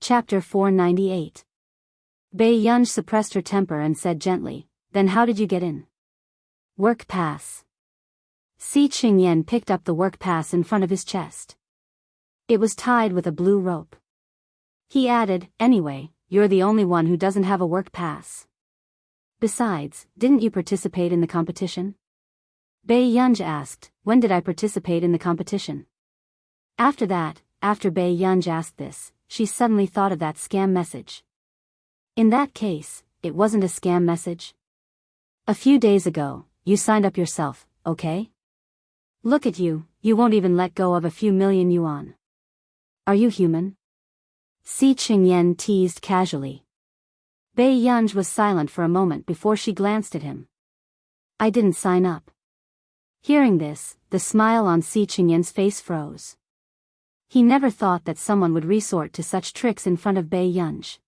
Chapter 498. Bei Yunj suppressed her temper and said gently, "Then how did you get in?" "Work pass." Si Qingyan picked up the work pass in front of his chest. It was tied with a blue rope. He added, "Anyway, you're the only one who doesn't have a work pass. Besides, didn't you participate in the competition?" Bei Yunj asked, "When did I participate in the competition?" After Bei Yunj asked this, she suddenly thought of that scam message. In that case, it wasn't a scam message. "A few days ago, you signed up yourself, okay? Look at you, you won't even let go of a few million yuan. Are you human?" Si Qingyan teased casually. Bei Yunj was silent for a moment before she glanced at him. "I didn't sign up." Hearing this, the smile on Si Qingyan's face froze. He never thought that someone would resort to such tricks in front of Bei Yunj.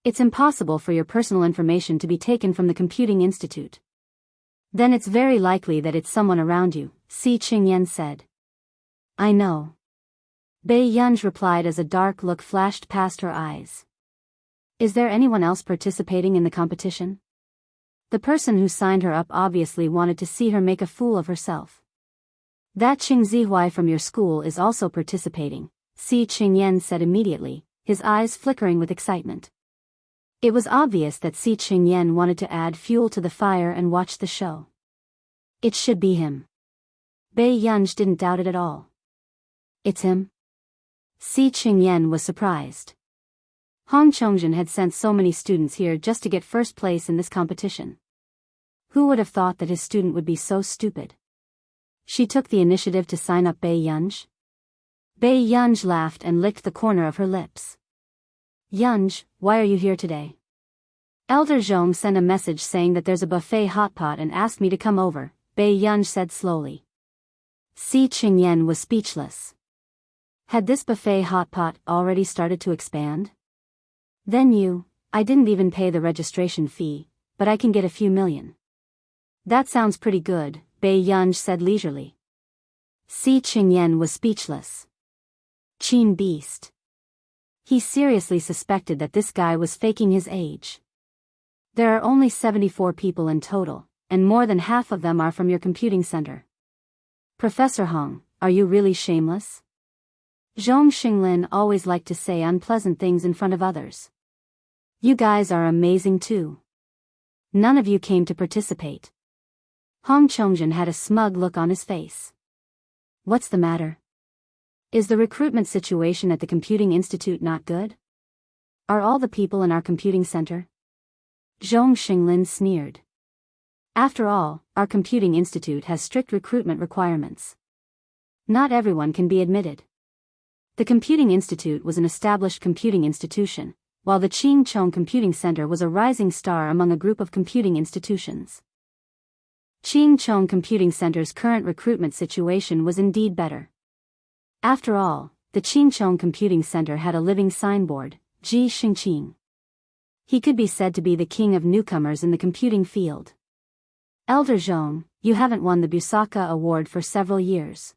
"It's impossible for your personal information to be taken from the Computing Institute." "Then it's very likely that it's someone around you," Si Qingyan said. "I know." Bei Yunj replied as a dark look flashed past her eyes. "Is there anyone else participating in the competition?" The person who signed her up obviously wanted to see her make a fool of herself. "That Qing Zihuai from your school is also participating," Si Qingyan said immediately, his eyes flickering with excitement. It was obvious that Si Qingyan wanted to add fuel to the fire and watch the show. "It should be him." Bei Yunj didn't doubt it at all. "It's him?" Si Qingyan was surprised. Hong Chongjin had sent so many students here just to get first place in this competition. Who would have thought that his student would be so stupid? She took the initiative to sign up Bei Yunj. Bei Yunj laughed and licked the corner of her lips. "Yunj, why are you here today?" "Elder Zhong sent a message saying that there's a buffet hot pot and asked me to come over," Bei Yunj said slowly. Si Qingyan was speechless. Had this buffet hot pot already started to expand? "Then I didn't even pay the registration fee, but I can get a few million." "That sounds pretty good," Bei Yunj said leisurely. Si Qingyan was speechless. Qin beast. He seriously suspected that this guy was faking his age. "There are only 74 people in total, and more than half of them are from your computing center. Professor Hong, are you really shameless?" Zhong Xinglin always liked to say unpleasant things in front of others. "You guys are amazing too. None of you came to participate." Hong Chongjin had a smug look on his face. "What's the matter? Is the recruitment situation at the Computing Institute not good? Are all the people in our computing center?" Zhong Xinglin sneered. "After all, our Computing Institute has strict recruitment requirements. Not everyone can be admitted." The Computing Institute was an established computing institution, while the Qingchong Computing Center was a rising star among a group of computing institutions. Qingchong Computing Center's current recruitment situation was indeed better. After all, the Qingchong Computing Center had a living signboard, Ji Xingqing. He could be said to be the king of newcomers in the computing field. "Elder Zhong, you haven't won the Busaka Award for several years.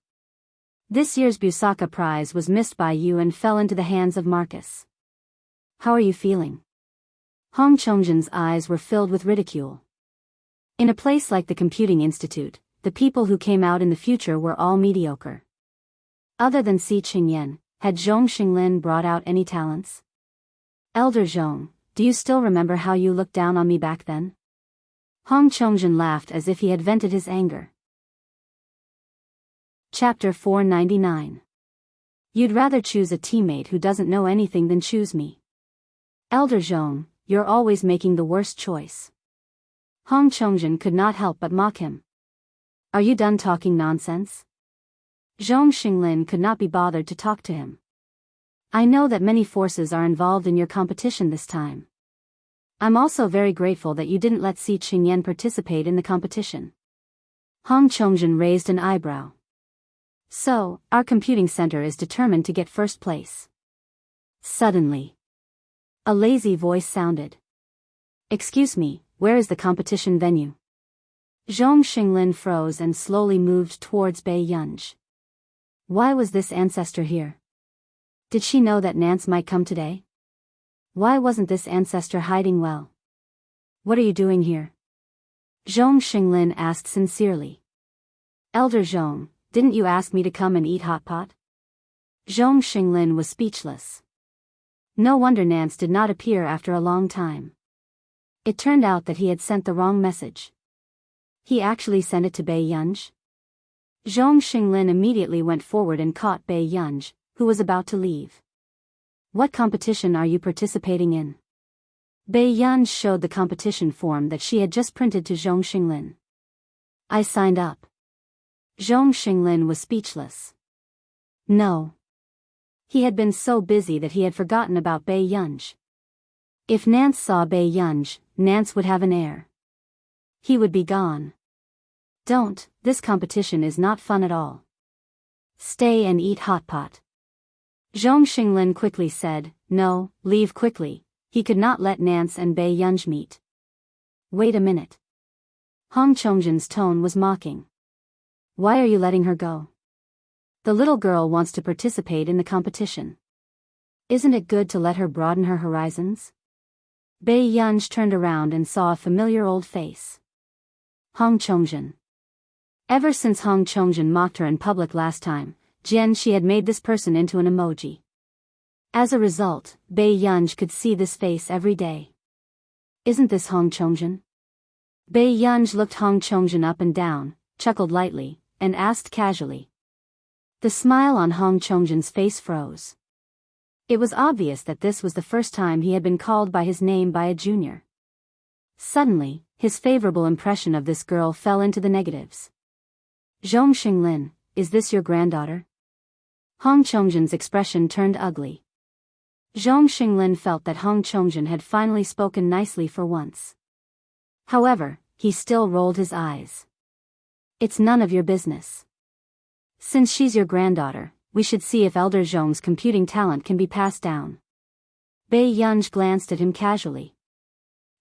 This year's Busaka Prize was missed by you and fell into the hands of Marcus. How are you feeling?" Hong Chongjin's eyes were filled with ridicule. In a place like the Computing Institute, the people who came out in the future were all mediocre. Other than Si Qingyan, had Zhong Xinglin brought out any talents? "Elder Zhong, do you still remember how you looked down on me back then?" Hong Chongjin laughed as if he had vented his anger. Chapter 499. You'd rather choose a teammate who doesn't know anything than choose me. "Elder Zhong, you're always making the worst choice." Hong Chongjin could not help but mock him. "Are you done talking nonsense?" Zhong Xinglin could not be bothered to talk to him. "I know that many forces are involved in your competition this time. I'm also very grateful that you didn't let Si Qingyan participate in the competition." Hong Chongjin raised an eyebrow. "So, our computing center is determined to get first place." Suddenly, a lazy voice sounded. "Excuse me, where is the competition venue?" Zhong Xinglin froze and slowly moved towards Bei Yunj. Why was this ancestor here? Did she know that Nance might come today? Why wasn't this ancestor hiding well? What are you doing here? Zhong Xinglin asked sincerely. Elder Zhong, didn't you ask me to come and eat hot pot? Zhong Xinglin was speechless. No wonder Nance did not appear after a long time. It turned out that he had sent the wrong message. He actually sent it to Bei Yunj. Zhong Xinglin immediately went forward and caught Bei Yunj, who was about to leave. What competition are you participating in? Bei Yunj showed the competition form that she had just printed to Zhong Xinglin. I signed up. Zhong Xinglin was speechless. No. He had been so busy that he had forgotten about Bei Yunj. If Nance saw Bei Yunj, Nance would have an heir. He would be gone. Don't, this competition is not fun at all. Stay and eat hot pot. Zhong Xinglin quickly said, no, leave quickly. He could not let Nance and Bei Yunj meet. Wait a minute. Hong Chongjin's tone was mocking. Why are you letting her go? The little girl wants to participate in the competition. Isn't it good to let her broaden her horizons? Bei Yunj turned around and saw a familiar old face. Hong Chongjin. Ever since Hong Chongjin mocked her in public last time, she had made this person into an emoji. As a result, Bei Yunj could see this face every day. Isn't this Hong Chongjin? Bei Yunj looked Hong Chongjin up and down, chuckled lightly, and asked casually. The smile on Hong Chongjin's face froze. It was obvious that this was the first time he had been called by his name by a junior. Suddenly, his favorable impression of this girl fell into the negatives. Zhong Xinglin, is this your granddaughter? Hong Chongjin's expression turned ugly. Zhong Xinglin felt that Hong Chongjin had finally spoken nicely for once. However, he still rolled his eyes. It's none of your business. Since she's your granddaughter, we should see if Elder Zhong's computing talent can be passed down. Bei Yunj glanced at him casually.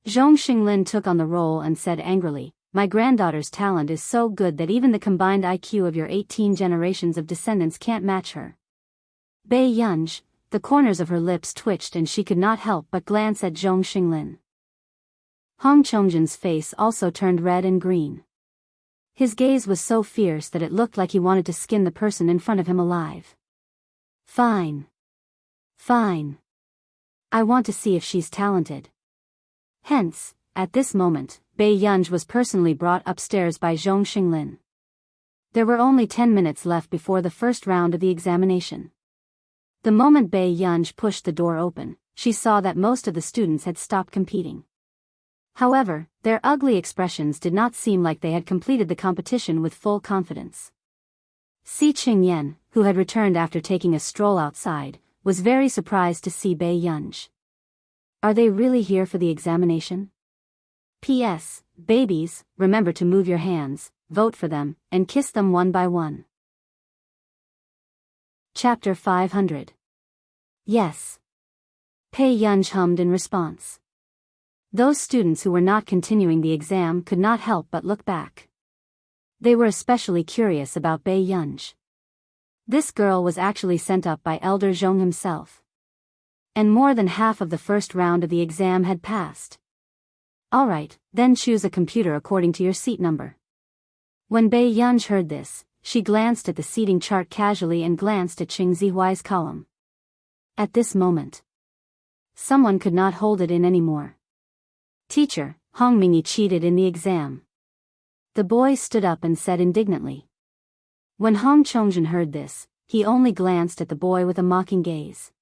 Zhong Xinglin took on the role and said angrily, my granddaughter's talent is so good that even the combined IQ of your 18 generations of descendants can't match her. Bei Yunj, the corners of her lips twitched and she could not help but glance at Zhong Xinglin. Hong Chongjin's face also turned red and green. His gaze was so fierce that it looked like he wanted to skin the person in front of him alive. Fine. Fine. I want to see if she's talented. Hence, at this moment, Bei Yunj was personally brought upstairs by Zhong Xinglin. There were only 10 minutes left before the first round of the examination. The moment Bei Yunj pushed the door open, she saw that most of the students had stopped competing. However, their ugly expressions did not seem like they had completed the competition with full confidence. Si Qingyan, who had returned after taking a stroll outside, was very surprised to see Bei Yunj. Are they really here for the examination? P.S. Babies, remember to move your hands, vote for them, and kiss them one by one. Chapter 500. Yes. Bei Yunj hummed in response. Those students who were not continuing the exam could not help but look back. They were especially curious about Bei Yunj. This girl was actually sent up by Elder Zhong himself. And more than half of the first round of the exam had passed. Alright, then choose a computer according to your seat number. When Bei Yunj heard this, she glanced at the seating chart casually and glanced at Qing Zihuai's column. At this moment, someone could not hold it in anymore. Teacher, Hong Mingyi cheated in the exam. The boy stood up and said indignantly. When Hong Chongjin heard this, he only glanced at the boy with a mocking gaze.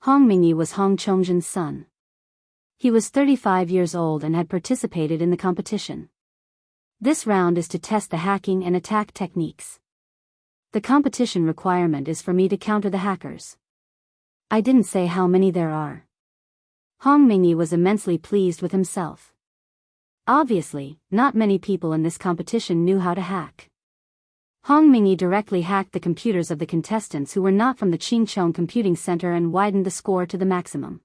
Hong Mingyi was Hong Chongjin's son. He was 35 years old and had participated in the competition. This round is to test the hacking and attack techniques. The competition requirement is for me to counter the hackers. I didn't say how many there are. Hong Mingyi was immensely pleased with himself. Obviously, not many people in this competition knew how to hack. Hong Mingyi directly hacked the computers of the contestants who were not from the Qingchong Computing Center and widened the score to the maximum.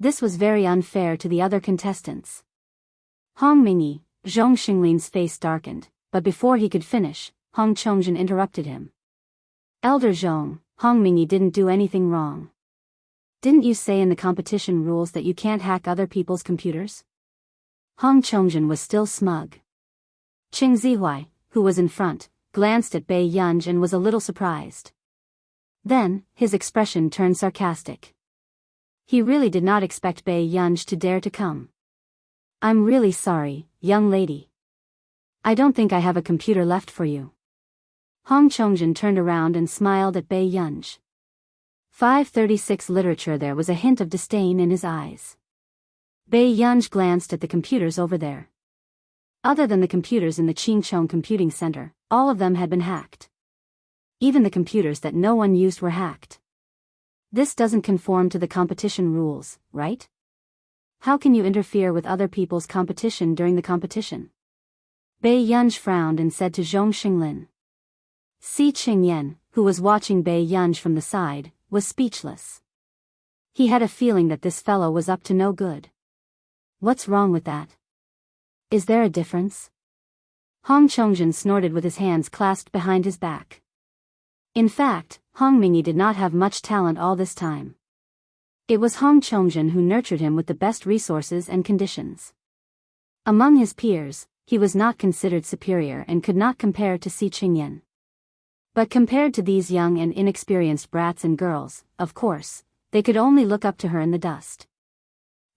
This was very unfair to the other contestants. Hong Mingyi, Zhong Xinglin's face darkened, but before he could finish, Hong Chongjin interrupted him. Elder Zhong, Hong Mingyi didn't do anything wrong. Didn't you say in the competition rules that you can't hack other people's computers? Hong Chongjin was still smug. Qing Zihuai, who was in front, glanced at Bei Yunj and was a little surprised. Then, his expression turned sarcastic. He really did not expect Bei Yunj to dare to come. I'm really sorry, young lady. I don't think I have a computer left for you. Hong Chongjin turned around and smiled at Bei Yunj. 536 literature. There was a hint of disdain in his eyes. Bei Yunj glanced at the computers over there. Other than the computers in the Qingchong Computing Center, all of them had been hacked. Even the computers that no one used were hacked. This doesn't conform to the competition rules, right? How can you interfere with other people's competition during the competition? Bei Yunj frowned and said to Zhong Xinglin. Si Qingyan, who was watching Bei Yunj from the side, was speechless. He had a feeling that this fellow was up to no good. What's wrong with that? Is there a difference? Hong Chongjin snorted with his hands clasped behind his back. In fact, Hong Mingyi did not have much talent all this time. It was Hong Chongjin who nurtured him with the best resources and conditions. Among his peers, he was not considered superior and could not compare to Si Qingyan. But compared to these young and inexperienced brats and girls, of course, they could only look up to her in the dust.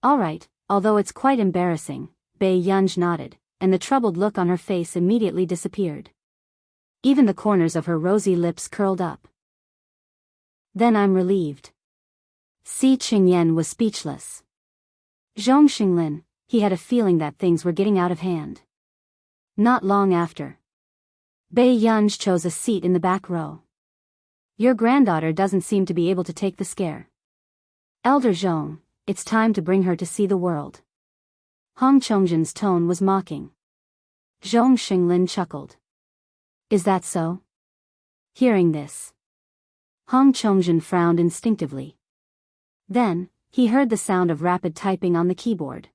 All right, although it's quite embarrassing, Bei Yunj nodded, and the troubled look on her face immediately disappeared. Even the corners of her rosy lips curled up. Then I'm relieved. Si Qingyan was speechless. Zhong Xinglin, he had a feeling that things were getting out of hand. Not long after, Bei Yunj chose a seat in the back row. Your granddaughter doesn't seem to be able to take the scare. Elder Zhong, it's time to bring her to see the world. Hong Chongjin's tone was mocking. Zhong Xinglin chuckled. Is that so? Hearing this, Hong Chongjin frowned instinctively. Then, he heard the sound of rapid typing on the keyboard.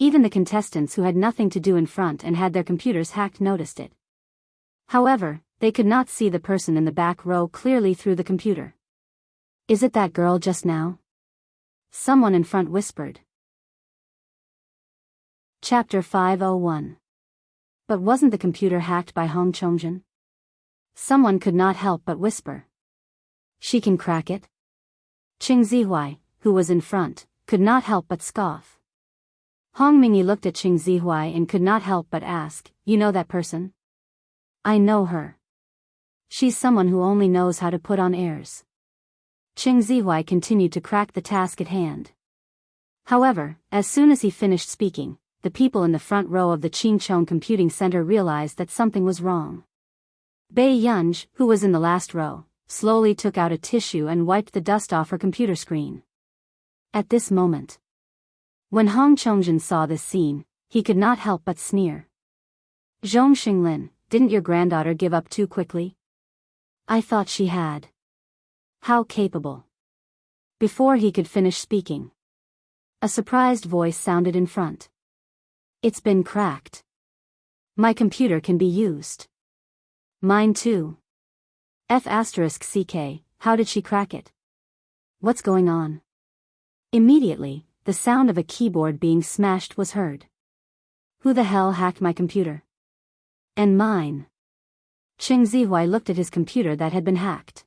Even the contestants who had nothing to do in front and had their computers hacked noticed it. However, they could not see the person in the back row clearly through the computer. Is it that girl just now? Someone in front whispered. Chapter 501. But wasn't the computer hacked by Hong Chongjin? Someone could not help but whisper. She can crack it? Qing Zihuai, who was in front, could not help but scoff. Hong Mingyi looked at Qing Zihuai and could not help but ask, you know that person? I know her. She's someone who only knows how to put on airs. Qing Zihuai continued to crack the task at hand. However, as soon as he finished speaking, the people in the front row of the Qingchong Computing Center realized that something was wrong. Bei Yunj, who was in the last row, slowly took out a tissue and wiped the dust off her computer screen. At this moment, when Hong Chongjin saw this scene, he could not help but sneer. Zhong Xinglin, didn't your granddaughter give up too quickly? I thought she had. How capable. Before he could finish speaking, a surprised voice sounded in front. It's been cracked. My computer can be used. Mine too. F*CK, how did she crack it? What's going on? Immediately, the sound of a keyboard being smashed was heard. Who the hell hacked my computer? And mine. Qing Zihuai looked at his computer that had been hacked.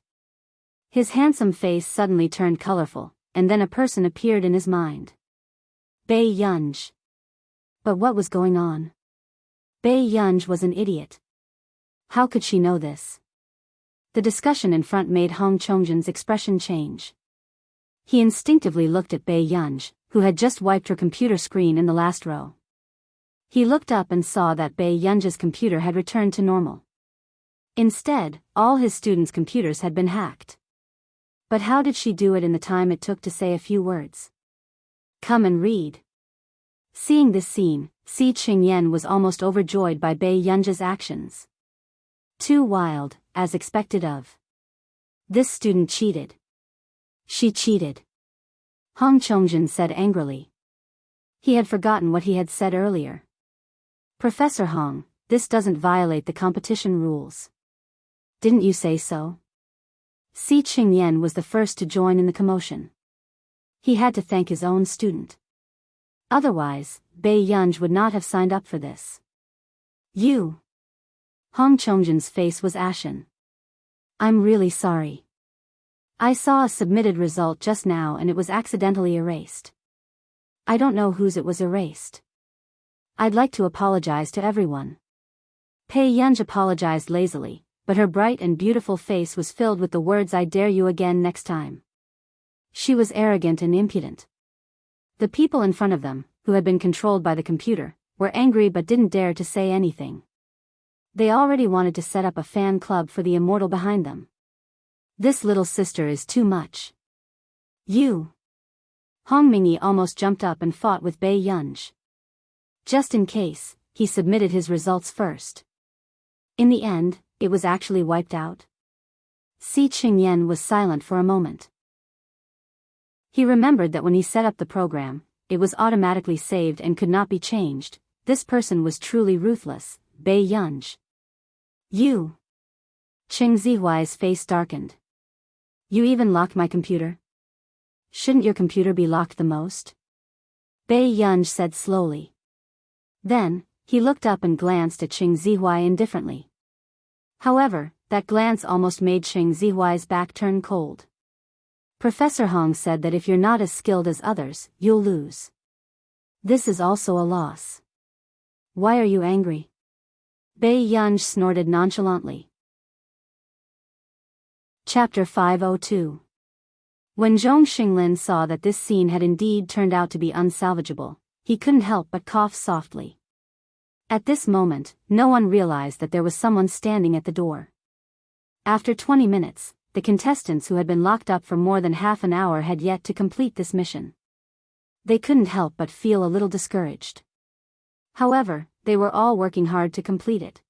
His handsome face suddenly turned colorful, and then a person appeared in his mind. Bei Yunj. But what was going on? Bei Yunj was an idiot. How could she know this? The discussion in front made Hong Chongjin's expression change. He instinctively looked at Bei Yunj, who had just wiped her computer screen in the last row. He looked up and saw that Bei Yunj's computer had returned to normal. Instead, all his students' computers had been hacked. But how did she do it in the time it took to say a few words? Come and read. Seeing this scene, Si Qingyan was almost overjoyed by Bei Yunj's actions. Too wild, as expected of. This student cheated. She cheated. Hong Chongjin said angrily. He had forgotten what he had said earlier. Professor Hong, this doesn't violate the competition rules. Didn't you say so? Si Qingyan was the first to join in the commotion. He had to thank his own student. Otherwise, Bei Yunj would not have signed up for this. You. Hong Chongjin's face was ashen. I'm really sorry. I saw a submitted result just now and it was accidentally erased. I don't know whose it was erased. I'd like to apologize to everyone. Pei Yunj apologized lazily, but her bright and beautiful face was filled with the words "I dare you again next time." She was arrogant and impudent. The people in front of them, who had been controlled by the computer, were angry but didn't dare to say anything. They already wanted to set up a fan club for the immortal behind them. This little sister is too much. You. Hong Mingi almost jumped up and fought with Bei Yunj. Just in case, he submitted his results first. In the end, it was actually wiped out. Si Qingyan was silent for a moment. He remembered that when he set up the program, it was automatically saved and could not be changed. This person was truly ruthless, Bei Yunj. You. Qing Zihuai's face darkened. You even locked my computer? Shouldn't your computer be locked the most? Bei Yunj said slowly. Then, he looked up and glanced at Qing Zihuai indifferently. However, that glance almost made Qing Zihuai's back turn cold. Professor Hong said that if you're not as skilled as others, you'll lose. This is also a loss. Why are you angry? Bei Yunj snorted nonchalantly. Chapter 502. When Zhong Xinglin saw that this scene had indeed turned out to be unsalvageable, he couldn't help but cough softly. At this moment, no one realized that there was someone standing at the door. After 20 minutes, the contestants who had been locked up for more than half an hour had yet to complete this mission. They couldn't help but feel a little discouraged. However, they were all working hard to complete it.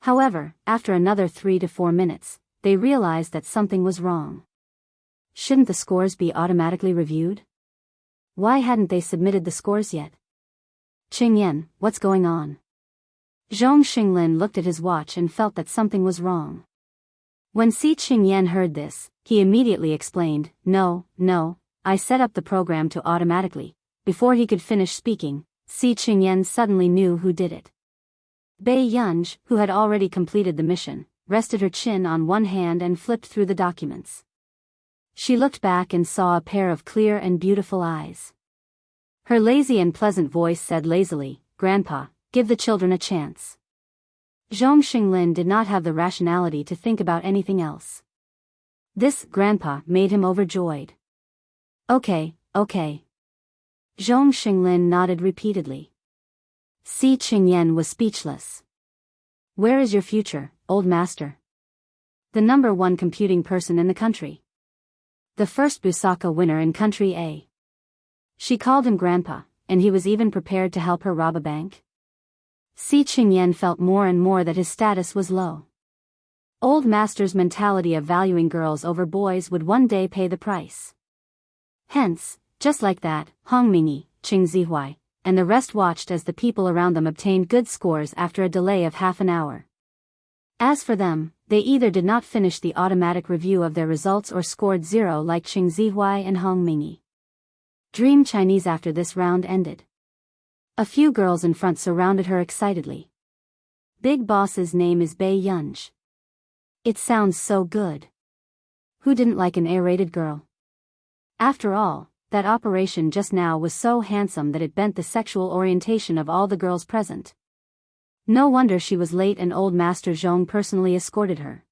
However, after another 3 to 4 minutes, they realized that something was wrong. Shouldn't the scores be automatically reviewed? Why hadn't they submitted the scores yet? Qingyan, what's going on? Zhong Xinglin looked at his watch and felt that something was wrong. When Si Qingyan heard this, he immediately explained, No, I set up the program to automatically. Before he could finish speaking, Si Qingyan suddenly knew who did it. Bei Yunj, who had already completed the mission, rested her chin on one hand and flipped through the documents. She looked back and saw a pair of clear and beautiful eyes. Her lazy and pleasant voice said lazily, Grandpa, give the children a chance. Zhong Xinglin did not have the rationality to think about anything else. This grandpa made him overjoyed. Okay. Zhong Xinglin nodded repeatedly. Si Qingyan was speechless. Where is your future, old master? The #1 computing person in the country. The first Busaka winner in Country A. She called him grandpa, and he was even prepared to help her rob a bank. Si Qingyan felt more and more that his status was low. Old master's mentality of valuing girls over boys would one day pay the price. Hence, just like that, Hong Mingi, Qing Zihuai, and the rest watched as the people around them obtained good scores after a delay of half an hour. As for them, they either did not finish the automatic review of their results or scored 0 like Qing Zihuai and Hong Mingi. Dream Chinese. After this round ended, a few girls in front surrounded her excitedly. Big boss's name is Bei Yunj. It sounds so good. Who didn't like an A-rated girl? After all, that operation just now was so handsome that it bent the sexual orientation of all the girls present. No wonder she was late and old Master Zhong personally escorted her.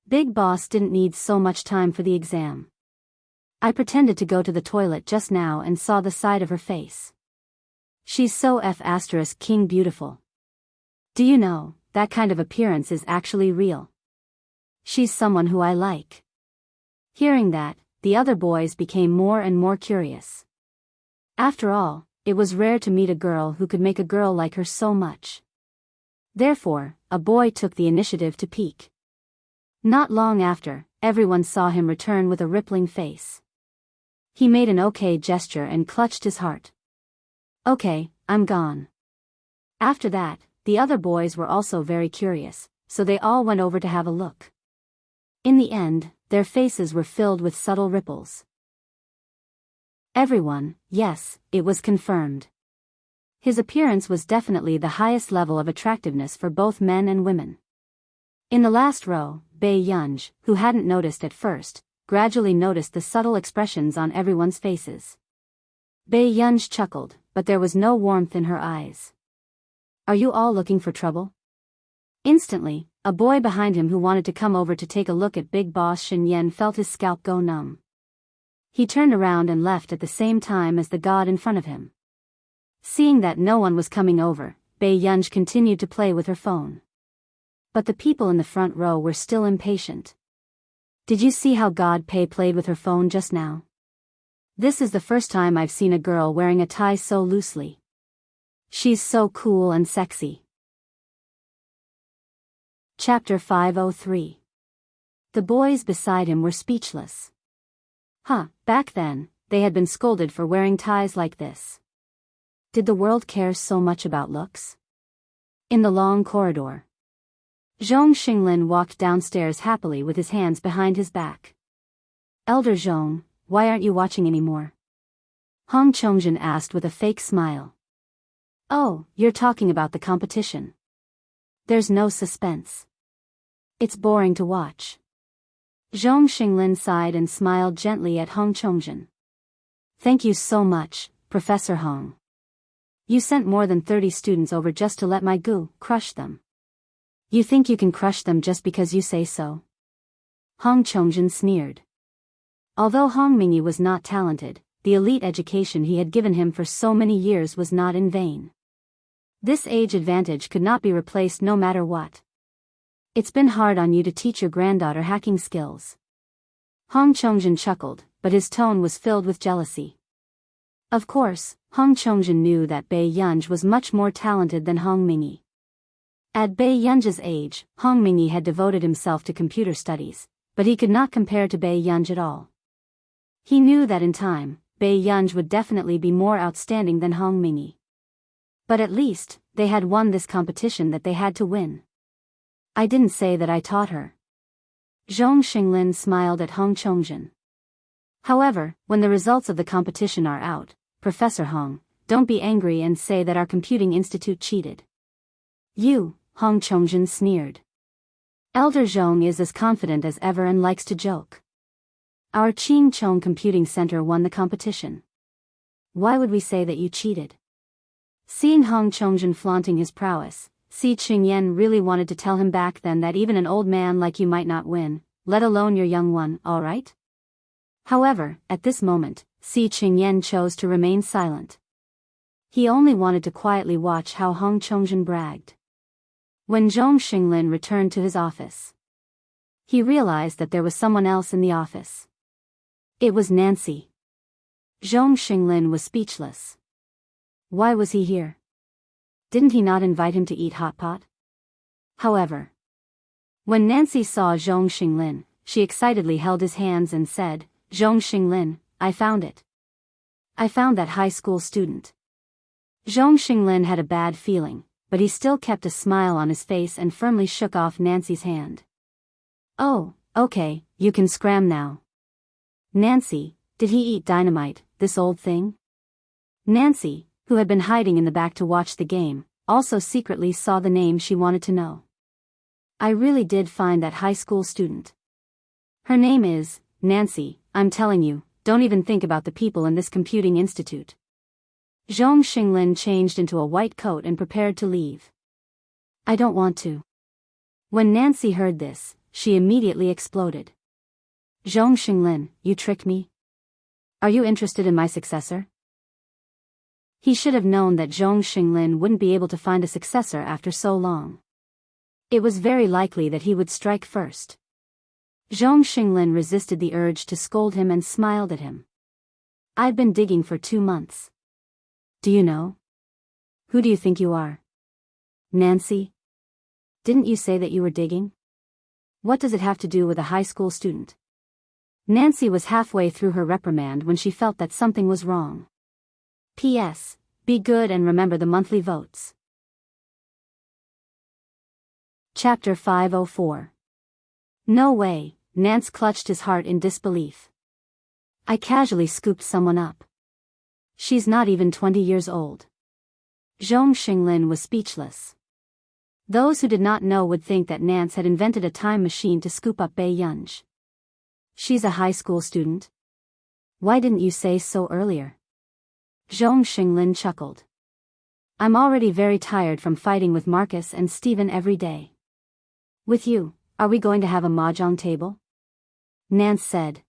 Big Boss didn't need so much time for the exam. I pretended to go to the toilet just now and saw the side of her face. She's so F***king beautiful. Do you know, that kind of appearance is actually real. She's someone who I like. Hearing that, the other boys became more and more curious. After all, it was rare to meet a girl who could make a girl like her so much. Therefore, a boy took the initiative to peek. Not long after, everyone saw him return with a rippling face. He made an okay gesture and clutched his heart. Okay, I'm gone. After that, the other boys were also very curious, so they all went over to have a look. In the end, their faces were filled with subtle ripples. Everyone, yes, it was confirmed. His appearance was definitely the highest level of attractiveness for both men and women. In the last row, Bei Yunj, who hadn't noticed at first, gradually noticed the subtle expressions on everyone's faces. Bei Yunj chuckled, but there was no warmth in her eyes. Are you all looking for trouble? Instantly, a boy behind him who wanted to come over to take a look at Big Boss Shen Yan felt his scalp go numb. He turned around and left at the same time as the god in front of him. Seeing that no one was coming over, Bei Yunj continued to play with her phone. But the people in the front row were still impatient. Did you see how God Pei played with her phone just now? This is the first time I've seen a girl wearing a tie so loosely. She's so cool and sexy. Chapter 503. The boys beside him were speechless. Back then, they had been scolded for wearing ties like this. Did the world care so much about looks? In the long corridor, Zhong Xinglin walked downstairs happily with his hands behind his back. Elder Zhong, why aren't you watching anymore? Hong Chongjin asked with a fake smile. Oh, you're talking about the competition. There's no suspense. It's boring to watch. Zhong Xinglin sighed and smiled gently at Hong Chongjin. Thank you so much, Professor Hong. You sent more than 30 students over just to let my gu crush them. You think you can crush them just because you say so? Hong Chongjin sneered. Although Hong Mingyi was not talented, the elite education he had given him for so many years was not in vain. This age advantage could not be replaced no matter what. It's been hard on you to teach your granddaughter hacking skills. Hong Chongjin chuckled, but his tone was filled with jealousy. Of course, Hong Chongjin knew that Bei Yunj was much more talented than Hong Mingyi. At Bei Yunj's age, Hong Mingyi had devoted himself to computer studies, but he could not compare to Bei Yunj at all. He knew that in time, Bei Yunj would definitely be more outstanding than Hong Mingyi. But at least, they had won this competition that they had to win. I didn't say that I taught her. Zhong Xinglin smiled at Hong Chongjin. However, when the results of the competition are out, Professor Hong, don't be angry and say that our computing institute cheated. You, Hong Chongjin sneered. Elder Zhong is as confident as ever and likes to joke. Our Qing Chong Computing Center won the competition. Why would we say that you cheated? Seeing Hong Chongjin flaunting his prowess, Si Qingyan really wanted to tell him back then that even an old man like you might not win, let alone your young one, alright? However, at this moment, Si Qingyan chose to remain silent. He only wanted to quietly watch how Hong Chongjin bragged. When Zhong Xinglin returned to his office, he realized that there was someone else in the office. It was Nancy. Zhong Xinglin was speechless. Why was he here? Didn't he not invite him to eat hot pot? However, when Nancy saw Zhong Xinglin, she excitedly held his hands and said, Zhong Xinglin, I found it. I found that high school student. Zhong Xinglin had a bad feeling, but he still kept a smile on his face and firmly shook off Nancy's hand. Oh, okay, you can scram now. Nancy, did he eat dynamite, this old thing? Nancy, who had been hiding in the back to watch the game, also secretly saw the name she wanted to know. I really did find that high school student. Her name is Nancy, I'm telling you, don't even think about the people in this computing institute. Zhong Xinglin changed into a white coat and prepared to leave. I don't want to. When Nancy heard this, she immediately exploded. Zhong Xinglin, you tricked me? Are you interested in my successor? He should have known that Zhong Xinglin wouldn't be able to find a successor after so long. It was very likely that he would strike first. Zhong Xinglin resisted the urge to scold him and smiled at him. I've been digging for 2 months. Do you know? Who do you think you are? Nancy? Didn't you say that you were digging? What does it have to do with a high school student? Nancy was halfway through her reprimand when she felt that something was wrong. P.S. Be good and remember the monthly votes. Chapter 504. No way, Nance clutched his heart in disbelief. I casually scooped someone up. She's not even 20 years old. Zhong Xinglin was speechless. Those who did not know would think that Nance had invented a time machine to scoop up Bei Yunj. She's a high school student. Why didn't you say so earlier? Zhong Xinglin chuckled. I'm already very tired from fighting with Marcus and Stephen every day. With you, are we going to have a mahjong table? Nance said.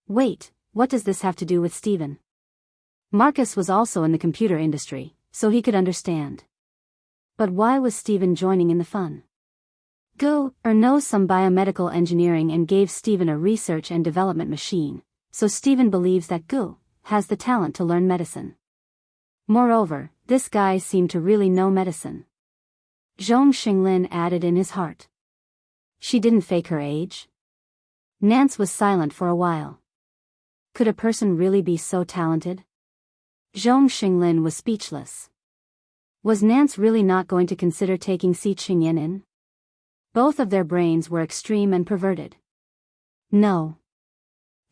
Wait, what does this have to do with Stephen? Marcus was also in the computer industry, so he could understand. But why was Stephen joining in the fun? Gu knows some biomedical engineering and gave Stephen a research and development machine, so Stephen believes that Gu has the talent to learn medicine. Moreover, this guy seemed to really know medicine. Zhong Xinglin added in his heart. She didn't fake her age? Nance was silent for a while. Could a person really be so talented? Zhong Xinglin was speechless. Was Nance really not going to consider taking Si Qingyan in? Both of their brains were extreme and perverted. No.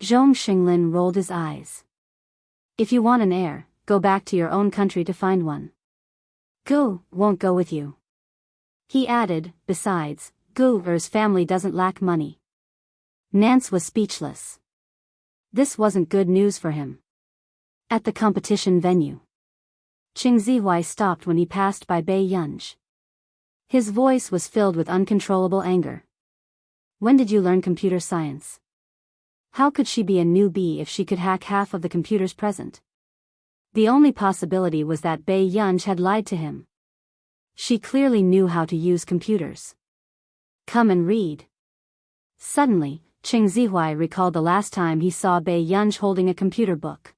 Zhong Xinglin rolled his eyes. If you want an heir, go back to your own country to find one. Gu won't go with you. He added, besides, Gu's family doesn't lack money. Nance was speechless. This wasn't good news for him. At the competition venue, Qing Zihuai stopped when he passed by Bei Yunj. His voice was filled with uncontrollable anger. When did you learn computer science? How could she be a newbie if she could hack half of the computers present? The only possibility was that Bei Yunj had lied to him. She clearly knew how to use computers. Come and read. Suddenly, Qing Zihuai recalled the last time he saw Bei Yunj holding a computer book.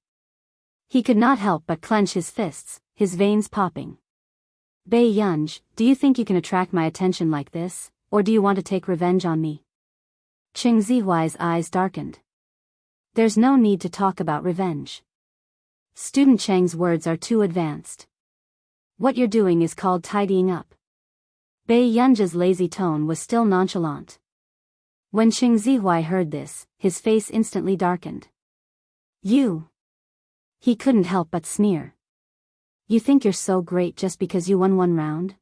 He could not help but clench his fists, his veins popping. Bei Yunj, do you think you can attract my attention like this, or do you want to take revenge on me? Qing Zihuai's eyes darkened. There's no need to talk about revenge. Student Cheng's words are too advanced. What you're doing is called tidying up. Bei Yunj's lazy tone was still nonchalant. When Qing Zihuai heard this, his face instantly darkened. You. He couldn't help but sneer. You think you're so great just because you won one round?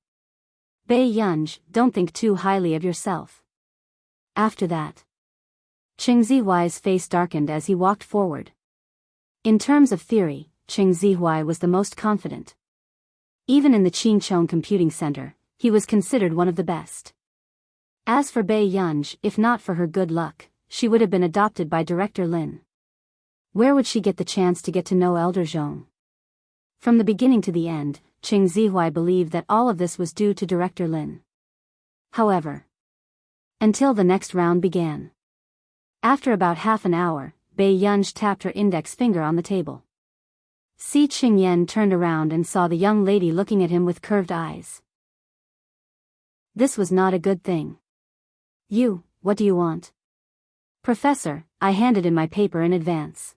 Bei Yunj, don't think too highly of yourself. After that, Qing Zihuai's face darkened as he walked forward. In terms of theory, Qing Zihuai was the most confident. Even in the Qingchong Computing Center, he was considered one of the best. As for Bei Yunj, if not for her good luck, she would have been adopted by Director Lin. Where would she get the chance to get to know Elder Zhong? From the beginning to the end, Qing Zihuai believed that all of this was due to Director Lin. However, until the next round began. After about half an hour, Bei Yunj tapped her index finger on the table. Si Qingyan turned around and saw the young lady looking at him with curved eyes. This was not a good thing. You, what do you want? Professor, I handed in my paper in advance.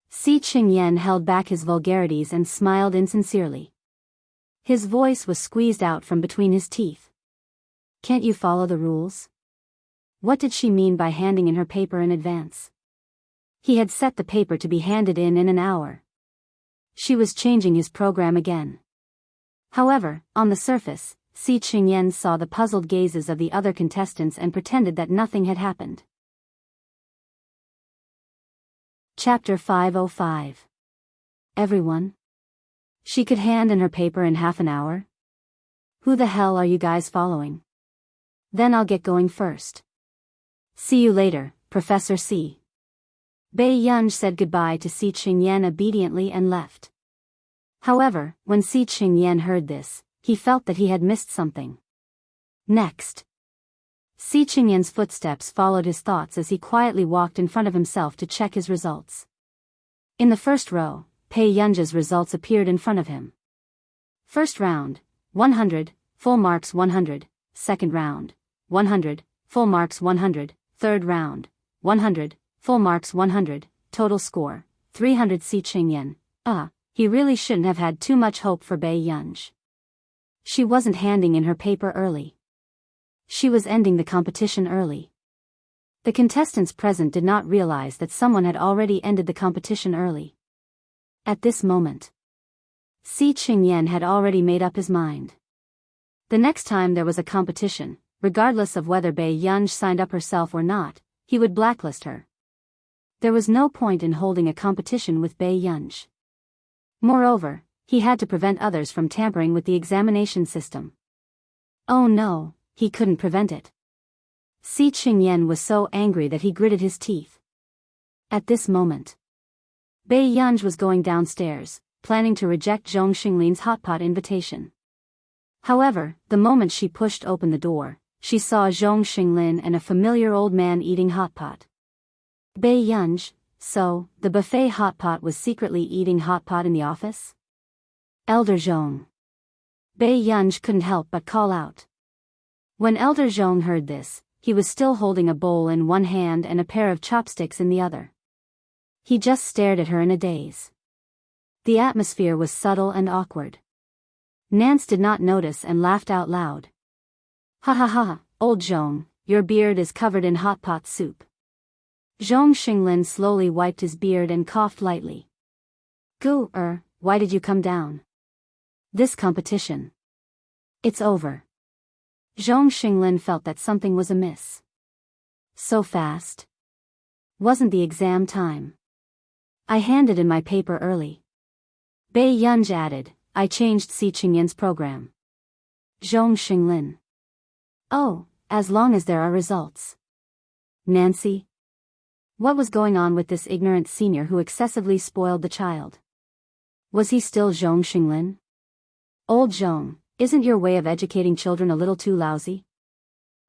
Si Qingyan held back his vulgarities and smiled insincerely. His voice was squeezed out from between his teeth. Can't you follow the rules? What did she mean by handing in her paper in advance? He had set the paper to be handed in an hour. She was changing his program again. However, on the surface, Si Qingyan saw the puzzled gazes of the other contestants and pretended that nothing had happened. Chapter 505. Everyone? She could hand in her paper in half an hour? Who the hell are you guys following? Then I'll get going first. See you later, Professor C. Bei Yunj said goodbye to Si Qingyan obediently and left. However, when Si Qingyan heard this, he felt that he had missed something. Next. Si Qingyan's footsteps followed his thoughts as he quietly walked in front of himself to check his results. In the first row, Bei Yunj's results appeared in front of him. First round, 100, full marks 100, second round, 100, full marks 100, third round, 100, full marks 100, total score, 300. Si Qingyan, he really shouldn't have had too much hope for Bei Yunj. She wasn't handing in her paper early. She was ending the competition early. The contestants present did not realize that someone had already ended the competition early. At this moment, Si Qingyan had already made up his mind. The next time there was a competition, regardless of whether Bai Yunj signed up herself or not, he would blacklist her. There was no point in holding a competition with Bai Yunj. Moreover, he had to prevent others from tampering with the examination system. Oh no, he couldn't prevent it. Si Qingyan was so angry that he gritted his teeth. At this moment, Bai Yunj was going downstairs, planning to reject Zhong Xinglin's hotpot invitation. However, the moment she pushed open the door, she saw Zhong Xinglin and a familiar old man eating hotpot. Bai Yunj, so, the buffet hotpot was secretly eating hotpot in the office? Elder Zhong. Bai Yunj couldn't help but call out. When Elder Zhong heard this, he was still holding a bowl in one hand and a pair of chopsticks in the other. He just stared at her in a daze. The atmosphere was subtle and awkward. Nance did not notice and laughed out loud. Ha ha ha, old Zhong, your beard is covered in hot pot soup. Zhong Xinglin slowly wiped his beard and coughed lightly. Why did you come down? This competition. It's over. Zhong Xinglin felt that something was amiss. So fast? Wasn't the exam time? I handed in my paper early. Bai Yunj added, I changed Si Qingyan's program. Zhong Xinglin. Oh, as long as there are results. Nancy? What was going on with this ignorant senior who excessively spoiled the child? Was he still Zhong Xinglin? Old Zhong, isn't your way of educating children a little too lousy?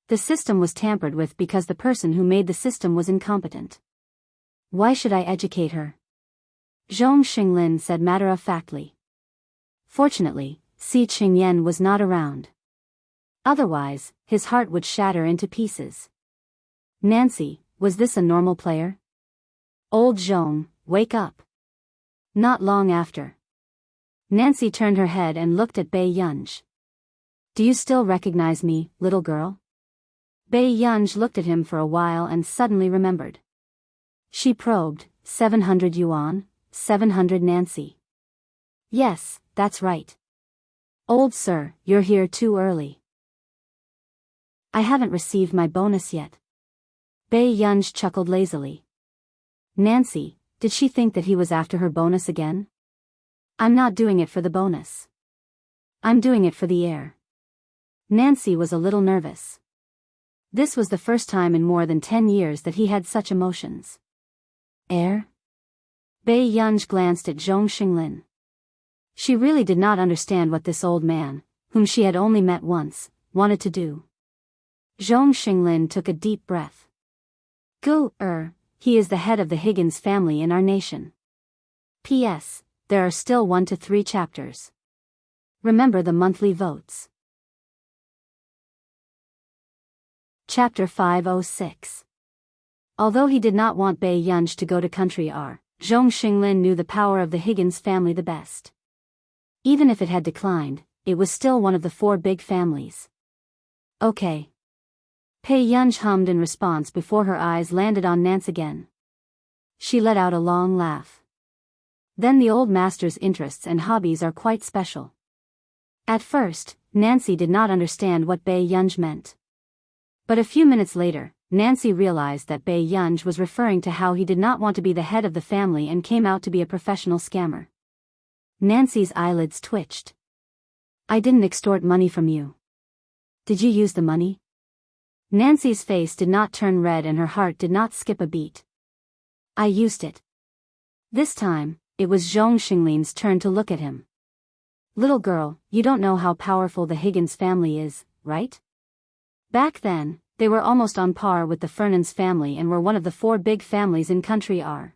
The system was tampered with because the person who made the system was incompetent. Why should I educate her? Zhong Xinglin said matter-of-factly. Fortunately, Si Qingyan was not around. Otherwise, his heart would shatter into pieces. Nancy, was this a normal player? Old Zhong, wake up. Not long after. Nancy turned her head and looked at Bai Yunj. Do you still recognize me, little girl? Bai Yunj looked at him for a while and suddenly remembered. She probed, 700 yuan, 700 Nancy. Yes, that's right. Old sir, you're here too early. I haven't received my bonus yet. Bai Yunj chuckled lazily. Nancy, did she think that he was after her bonus again? I'm not doing it for the bonus. I'm doing it for the air. Nancy was a little nervous. This was the first time in more than 10 years that he had such emotions. Air? Bai Yunj glanced at Zhong Xinglin. She really did not understand what this old man, whom she had only met once, wanted to do. Zhong Xinglin took a deep breath. He is the head of the Higgins family in our nation. P.S. There are still 1 to 3 chapters. Remember the monthly votes. Chapter 506. Although he did not want Bai Yunj to go to Country R, Zhong Xinglin knew the power of the Higgins family the best. Even if it had declined, it was still one of the 4 big families. Okay. Bai Yunj hummed in response before her eyes landed on Nance again. She let out a long laugh. Then the old master's interests and hobbies are quite special. At first, Nancy did not understand what Bai Yunj meant. But a few minutes later, Nancy realized that Bai Yunj was referring to how he did not want to be the head of the family and came out to be a professional scammer. Nancy's eyelids twitched. I didn't extort money from you. Did you use the money? Nancy's face did not turn red and her heart did not skip a beat. I used it. This time, it was Zhong Xinglin's turn to look at him. Little girl, you don't know how powerful the Higgins family is, right? Back then, they were almost on par with the Fernandes family and were one of the 4 big families in Country R.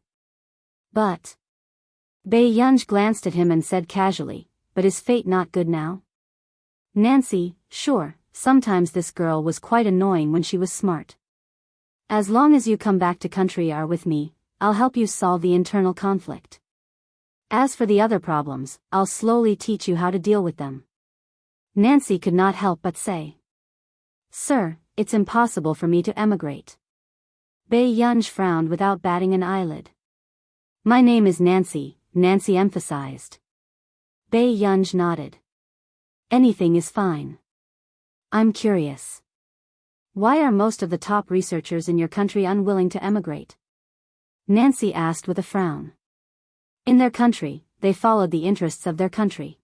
But Bai Yunj glanced at him and said casually, but is fate not good now? Nancy, sure, sometimes this girl was quite annoying when she was smart. As long as you come back to Country R with me, I'll help you solve the internal conflict. As for the other problems, I'll slowly teach you how to deal with them. Nancy could not help but say. Sir, it's impossible for me to emigrate. Bai Yunj frowned without batting an eyelid. My name is Nancy, Nancy emphasized. Bei Yunj nodded. Anything is fine. I'm curious. Why are most of the top researchers in your country unwilling to emigrate? Nancy asked with a frown. In their country, they followed the interests of their country.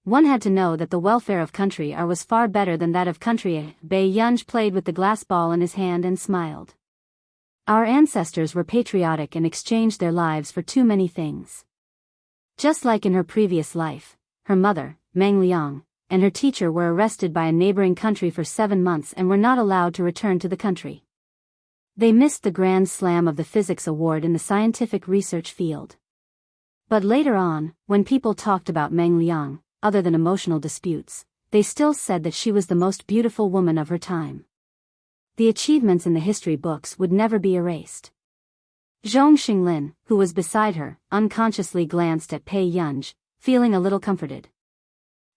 One had to know that the welfare of country R was far better than that of country A. Bei Yunj played with the glass ball in his hand and smiled. Our ancestors were patriotic and exchanged their lives for too many things. Just like in her previous life, her mother, Meng Liang, and her teacher were arrested by a neighboring country for 7 months and were not allowed to return to the country. They missed the grand slam of the physics award in the scientific research field. But later on, when people talked about Meng Liang, other than emotional disputes, they still said that she was the most beautiful woman of her time. The achievements in the history books would never be erased. Zhong Xinglin, who was beside her, unconsciously glanced at Bei Yunj, feeling a little comforted.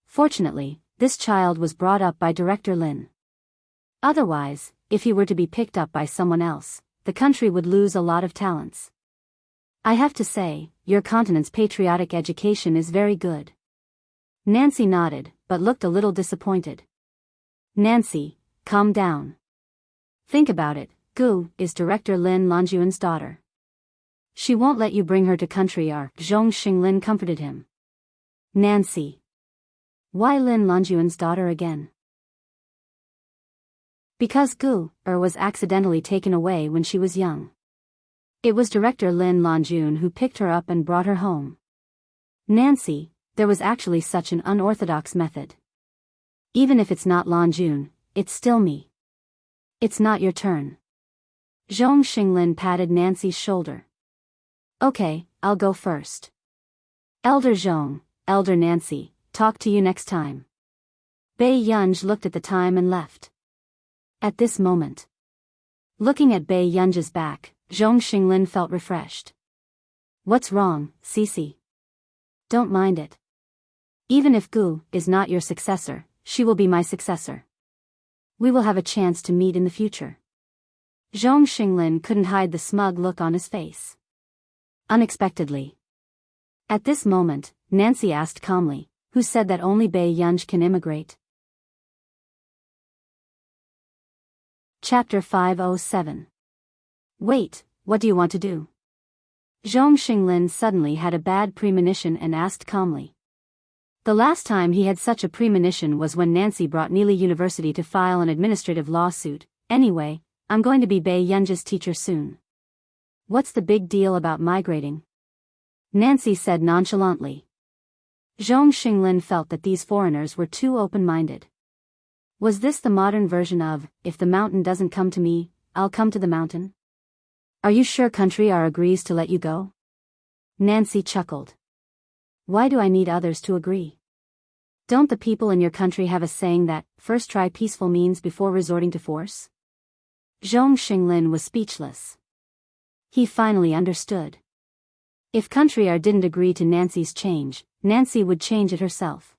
Fortunately, this child was brought up by Director Lin. Otherwise, if he were to be picked up by someone else, the country would lose a lot of talents. I have to say, your continent's patriotic education is very good. Nancy nodded, but looked a little disappointed. Nancy, calm down. Think about it, Gu is Director Lin Longyuan's daughter. She won't let you bring her to country R. Zhong Xinglin comforted him. Nancy. Why Lin Longyuan's daughter again? Because Gu was accidentally taken away when she was young. It was Director Lin Longyun who picked her up and brought her home. Nancy, there was actually such an unorthodox method. Even if it's not Longyun, it's still me. It's not your turn. Zhong Xinglin patted Nancy's shoulder. Okay, I'll go first. Elder Zhong, Elder Nancy, talk to you next time. Bei Yunj looked at the time and left. At this moment, looking at Bei Yunj's back, Zhong Xinglin felt refreshed. What's wrong, Cece? Don't mind it. Even if Gu is not your successor, she will be my successor. We will have a chance to meet in the future. Zhong Xinglin couldn't hide the smug look on his face. Unexpectedly. At this moment, Nancy asked calmly, who said that only Bei Yunj can immigrate? Chapter 507. Wait, what do you want to do? Zhong Xinglin suddenly had a bad premonition and asked calmly. The last time he had such a premonition was when Nancy brought Neely University to file an administrative lawsuit. Anyway, I'm going to be Bei Yunj's teacher soon. What's the big deal about migrating? Nancy said nonchalantly. Zhong Xinglin felt that these foreigners were too open-minded. Was this the modern version of, if the mountain doesn't come to me, I'll come to the mountain? Are you sure country R agrees to let you go? Nancy chuckled. Why do I need others to agree? Don't the people in your country have a saying that, first try peaceful means before resorting to force? Zhong Xinglin was speechless. He finally understood. If country R didn't agree to Nancy's change, Nancy would change it herself.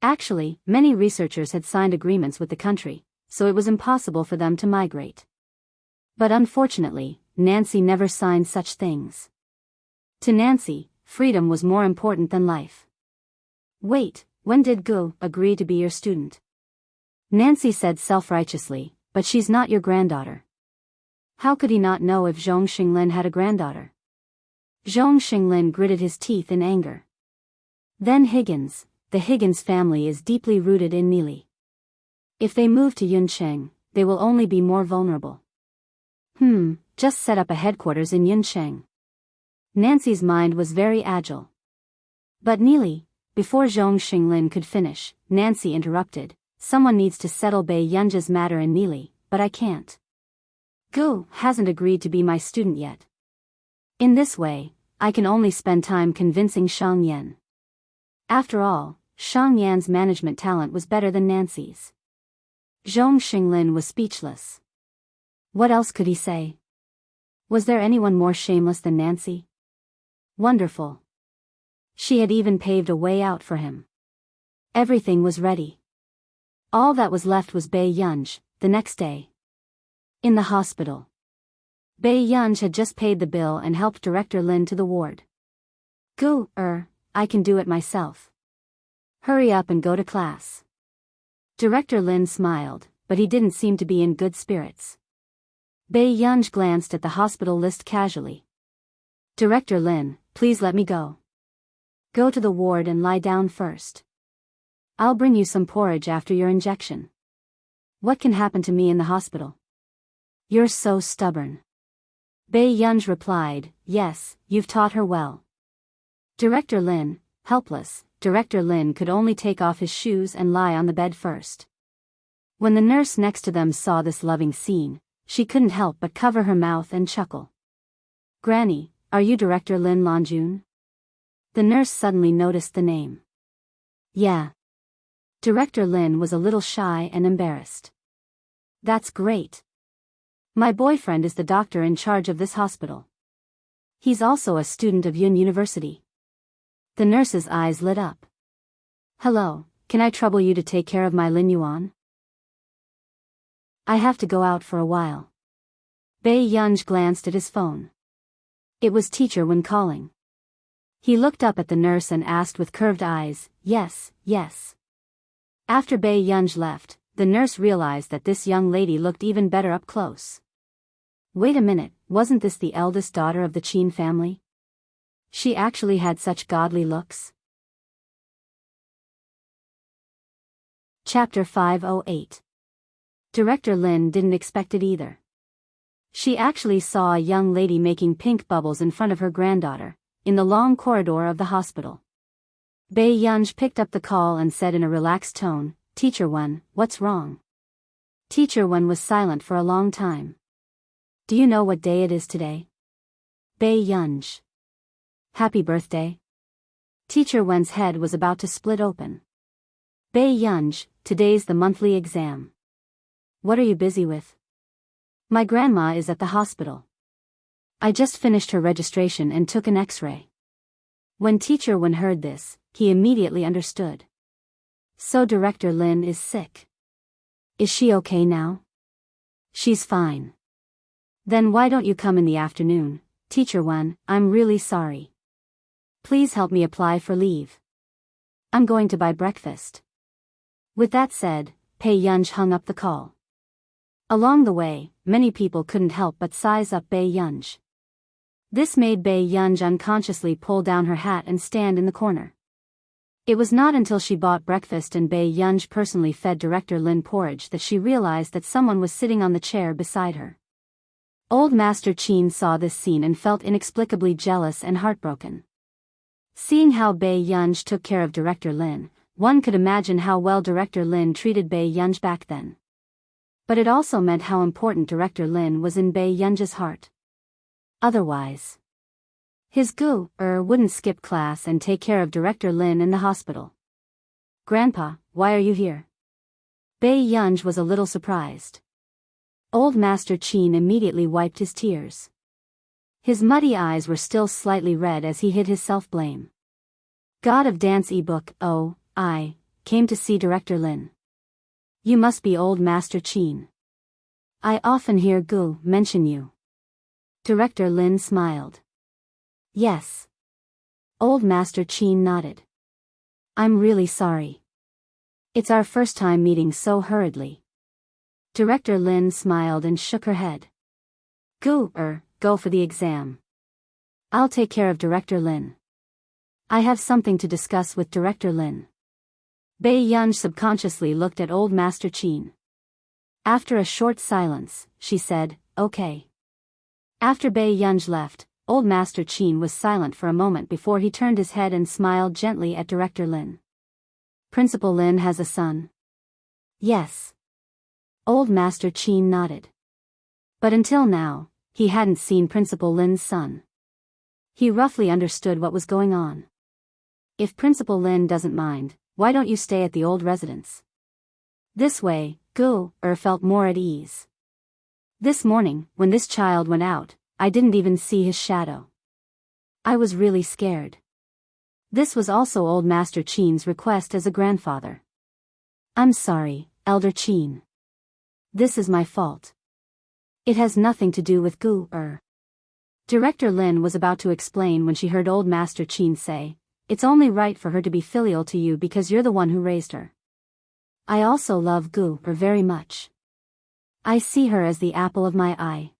Actually, many researchers had signed agreements with the country, so it was impossible for them to migrate. But unfortunately, Nancy never signed such things. To Nancy, freedom was more important than life. Wait, when did Gu agree to be your student? Nancy said self-righteously, but she's not your granddaughter. How could he not know if Zhong Xinglin had a granddaughter? Zhong Xinglin gritted his teeth in anger. Then Higgins, the Higgins family is deeply rooted in Neely. If they move to Yuncheng, they will only be more vulnerable. Just set up a headquarters in Yuncheng. Nancy's mind was very agile. But Neely, before Zhong Xinglin could finish, Nancy interrupted. Someone needs to settle Bei Yunj's matter in Neely, but I can't. Gu hasn't agreed to be my student yet. In this way, I can only spend time convincing Shang Yan. After all, Shang Yan's management talent was better than Nancy's. Zhong Xinglin was speechless. What else could he say? Was there anyone more shameless than Nancy? Wonderful. She had even paved a way out for him. Everything was ready. All that was left was Bei Yunj, the next day. In the hospital. Bei Yunj had just paid the bill and helped Director Lin to the ward. Gu, I can do it myself. Hurry up and go to class. Director Lin smiled, but he didn't seem to be in good spirits. Bei Yunj glanced at the hospital list casually. Director Lin, please let me go. Go to the ward and lie down first. I'll bring you some porridge after your injection. What can happen to me in the hospital? You're so stubborn. Bei Yunj replied, yes, you've taught her well. Director Lin, helpless, Director Lin could only take off his shoes and lie on the bed first. When the nurse next to them saw this loving scene, she couldn't help but cover her mouth and chuckle. Granny, are you Director Lin Longjun? The nurse suddenly noticed the name. Yeah. Director Lin was a little shy and embarrassed. That's great. My boyfriend is the doctor in charge of this hospital. He's also a student of Yun University. The nurse's eyes lit up. Hello, can I trouble you to take care of my Lin Yuan? I have to go out for a while. Bei Yunj glanced at his phone. It was Teacher Wen calling. He looked up at the nurse and asked with curved eyes, yes, yes. After Bei Yunj left, the nurse realized that this young lady looked even better up close. Wait a minute, wasn't this the eldest daughter of the Qin family? She actually had such godly looks. Chapter 508. Director Lin didn't expect it either. She actually saw a young lady making pink bubbles in front of her granddaughter, in the long corridor of the hospital. Bei Yunj picked up the call and said in a relaxed tone, Teacher Wen, what's wrong? Teacher Wen was silent for a long time. Do you know what day it is today? Bei Yunj. Happy birthday. Teacher Wen's head was about to split open. Bei Yunj, today's the monthly exam. What are you busy with? My grandma is at the hospital. I just finished her registration and took an X-ray. When Teacher Wen heard this, he immediately understood. So Director Lin is sick. Is she okay now? She's fine. Then why don't you come in the afternoon, Teacher Wen? I'm really sorry. Please help me apply for leave. I'm going to buy breakfast. With that said, Bei Yunj hung up the call. Along the way, many people couldn't help but size up Bei Yunj. This made Bei Yunj unconsciously pull down her hat and stand in the corner. It was not until she bought breakfast and Bei Yunj personally fed Director Lin porridge that she realized that someone was sitting on the chair beside her. Old Master Qin saw this scene and felt inexplicably jealous and heartbroken. Seeing how Bei Yunj took care of Director Lin, one could imagine how well Director Lin treated Bei Yunj back then. But it also meant how important Director Lin was in Bei Yunj's heart. Otherwise, his Gu wouldn't skip class and take care of Director Lin in the hospital. Grandpa, why are you here? Bei Yunj was a little surprised. Old Master Qin immediately wiped his tears. His muddy eyes were still slightly red as he hid his self-blame. God of Dance ebook, oh, I came to see Director Lin. You must be Old Master Qin. I often hear Gu mention you. Director Lin smiled. Yes. Old Master Qin nodded. I'm really sorry. It's our first time meeting so hurriedly. Director Lin smiled and shook her head. Gu, go for the exam. I'll take care of Director Lin. I have something to discuss with Director Lin. Bei Yunj subconsciously looked at Old Master Qin. After a short silence, she said, okay. After Bei Yunj left, Old Master Qin was silent for a moment before he turned his head and smiled gently at Director Lin. Principal Lin has a son? Yes. Old Master Qin nodded. But until now, he hadn't seen Principal Lin's son. He roughly understood what was going on. If Principal Lin doesn't mind, why don't you stay at the old residence? This way, Gu felt more at ease. This morning, when this child went out, I didn't even see his shadow. I was really scared. This was also Old Master Qin's request as a grandfather. I'm sorry, Elder Qin. This is my fault. It has nothing to do with Gu. Director Lin was about to explain when she heard old Master Qin say, "It's only right for her to be filial to you because you're the one who raised her. I also love Gu very much. I see her as the apple of my eye."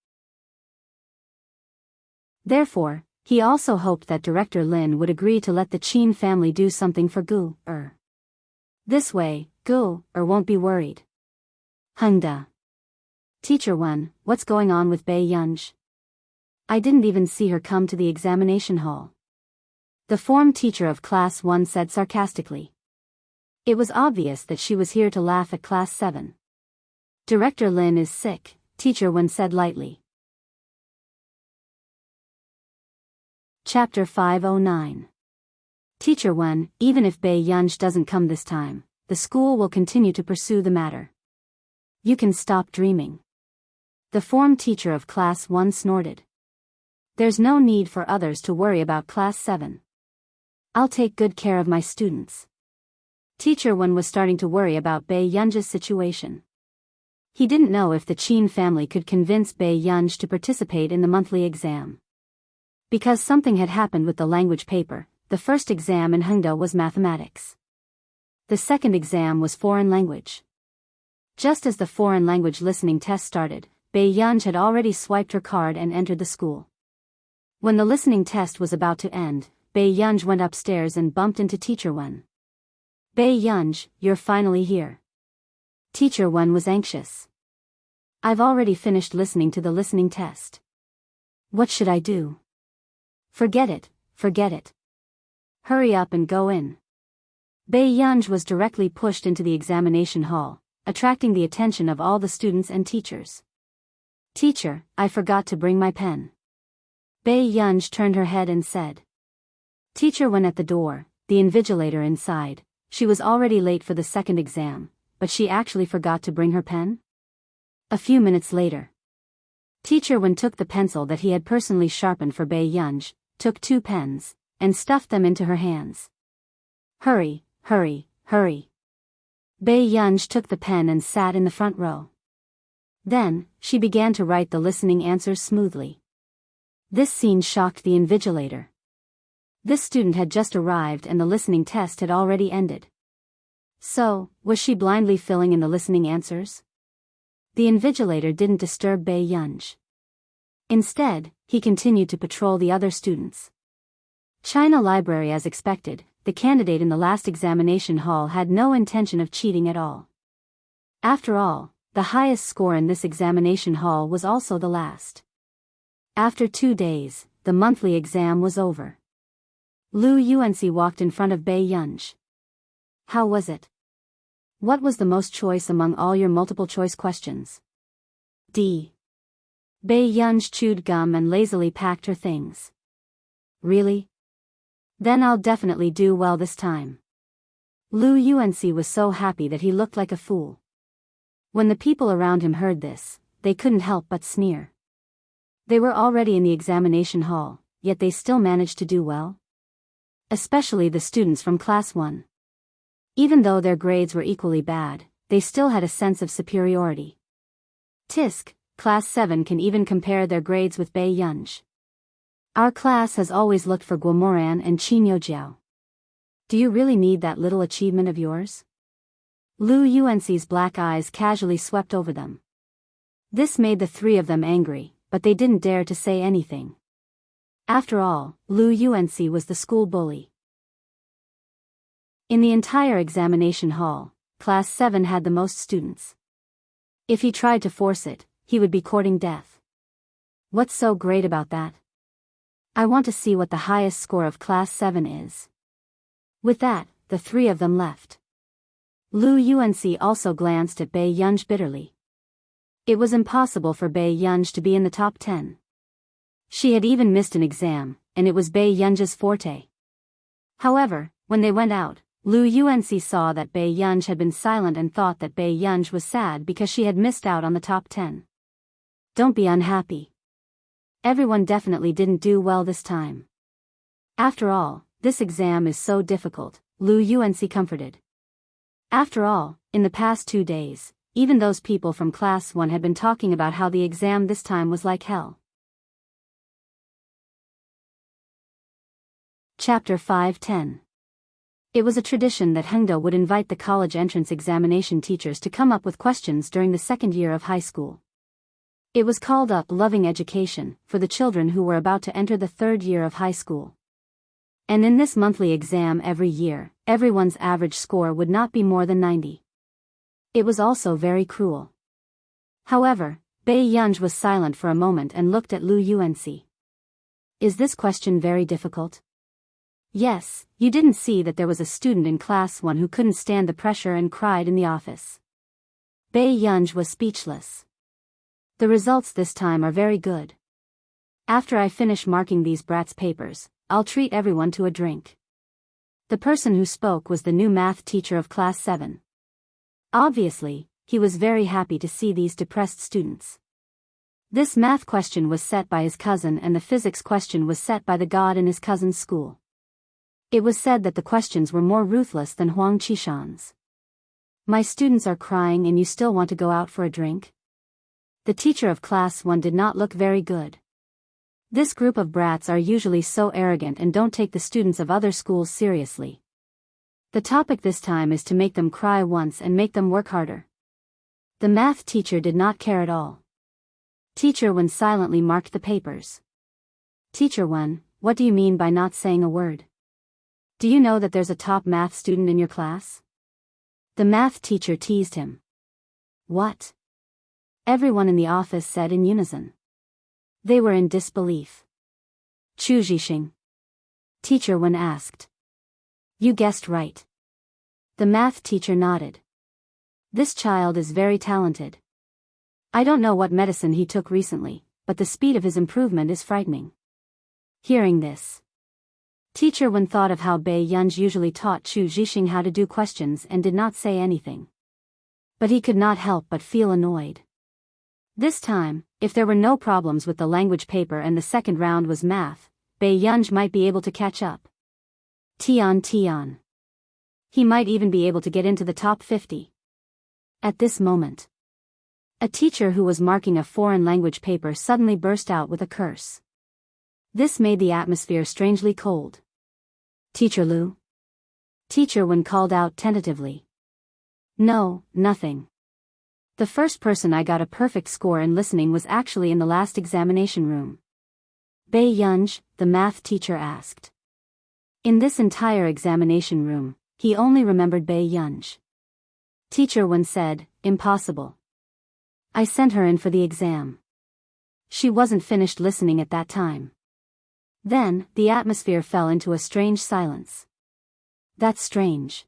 Therefore, he also hoped that Director Lin would agree to let the Qin family do something for Gu. This way, Gu won't be worried. Hengda. Teacher 1, what's going on with Bei Yunj? I didn't even see her come to the examination hall. The form teacher of Class 1 said sarcastically. It was obvious that she was here to laugh at Class 7. Director Lin is sick, Teacher 1 said lightly. Chapter 509. Teacher 1, even if Bei Yunj doesn't come this time, the school will continue to pursue the matter. You can stop dreaming. The form teacher of Class 1 snorted. There's no need for others to worry about Class 7. I'll take good care of my students. Teacher 1 was starting to worry about Bei Yunj's situation. He didn't know if the Qin family could convince Bei Yunj to participate in the monthly exam. Because something had happened with the language paper, the first exam in Hengda was mathematics. The second exam was foreign language. Just as the foreign language listening test started, Bei Yunj had already swiped her card and entered the school. When the listening test was about to end, Bei Yunj went upstairs and bumped into Teacher 1. Bei Yunj, you're finally here. Teacher 1 was anxious. I've already finished listening to the listening test. What should I do? Forget it, forget it. Hurry up and go in. Bei Yunj was directly pushed into the examination hall, attracting the attention of all the students and teachers. Teacher, I forgot to bring my pen. Bei Yunj turned her head and said. Teacher went at the door, the invigilator inside. She was already late for the second exam, but she actually forgot to bring her pen? A few minutes later. Teacher Wen took the pencil that he had personally sharpened for Bei Yunj, took 2 pens, and stuffed them into her hands. Hurry, hurry, hurry. Bei Yunj took the pen and sat in the front row. Then, she began to write the listening answers smoothly. This scene shocked the invigilator. This student had just arrived and the listening test had already ended. So, was she blindly filling in the listening answers? The invigilator didn't disturb Bei Yunj. Instead, he continued to patrol the other students. China Library. As expected, the candidate in the last examination hall had no intention of cheating at all. After all, the highest score in this examination hall was also the last. After 2 days, the monthly exam was over. Lu Yuanxi walked in front of Bei Yunj. How was it? What was the most choice among all your multiple choice questions? D. Bei Yunj chewed gum and lazily packed her things. Really? Then I'll definitely do well this time. Lu Yuanxi was so happy that he looked like a fool. When the people around him heard this, they couldn't help but sneer. They were already in the examination hall, yet they still managed to do well. Especially the students from Class 1. Even though their grades were equally bad, they still had a sense of superiority. Tisk, Class 7 can even compare their grades with Bei Yunj. Our class has always looked for Guomoran and Qinyojiao. Do you really need that little achievement of yours? Lu Yuanxi's black eyes casually swept over them. This made the 3 of them angry, but they didn't dare to say anything. After all, Lu Yuanxi was the school bully. In the entire examination hall, Class 7 had the most students. If he tried to force it, he would be courting death. What's so great about that? I want to see what the highest score of Class 7 is. With that, the 3 of them left. Lu Yuanxi also glanced at Bei Yunj bitterly. It was impossible for Bei Yunj to be in the top 10. She had even missed an exam, and it was Bei Yunj's forte. However, when they went out, Lu Yuanxi saw that Bei Yunj had been silent and thought that Bei Yunj was sad because she had missed out on the top 10. Don't be unhappy. Everyone definitely didn't do well this time. After all, this exam is so difficult, Lu Yuanxi comforted. After all, in the past 2 days, even those people from Class 1 had been talking about how the exam this time was like hell. Chapter 5:10. It was a tradition that Hengda would invite the college entrance examination teachers to come up with questions during the second year of high school. It was called up loving education for the children who were about to enter the third year of high school. And in this monthly exam every year, everyone's average score would not be more than 90. It was also very cruel. However, Bei Yunj was silent for a moment and looked at Lu Yuanxi. Is this question very difficult? Yes, you didn't see that there was a student in class 1 who couldn't stand the pressure and cried in the office. Bei Yunj was speechless. The results this time are very good. After I finish marking these brats' papers, I'll treat everyone to a drink. The person who spoke was the new math teacher of class 7. Obviously, he was very happy to see these depressed students. This math question was set by his cousin and the physics question was set by the god in his cousin's school. It was said that the questions were more ruthless than Huang Qishan's. My students are crying and you still want to go out for a drink? The teacher of class 1 did not look very good. This group of brats are usually so arrogant and don't take the students of other schools seriously. The topic this time is to make them cry once and make them work harder. The math teacher did not care at all. Teacher Wen silently marked the papers. Teacher Wen, what do you mean by not saying a word? Do you know that there's a top math student in your class? The math teacher teased him. What? Everyone in the office said in unison. They were in disbelief. Chu Zhixing? Teacher Wen asked. You guessed right. The math teacher nodded. This child is very talented. I don't know what medicine he took recently, but the speed of his improvement is frightening. Hearing this, Teacher Wen thought of how Bei Yunj usually taught Chu Zhixing how to do questions and did not say anything. But he could not help but feel annoyed. This time, if there were no problems with the language paper and the second round was math, Bei Yunj might be able to catch up. Tian. He might even be able to get into the top 50. At this moment, a teacher who was marking a foreign language paper suddenly burst out with a curse. This made the atmosphere strangely cold. Teacher Lu? Teacher Wen called out tentatively. No, nothing. The first person I got a perfect score in listening was actually in the last examination room. Bei Yunj, the math teacher asked. In this entire examination room, he only remembered Bei Yunj. Teacher Wen said, impossible. I sent her in for the exam. She wasn't finished listening at that time. Then, the atmosphere fell into a strange silence. That's strange.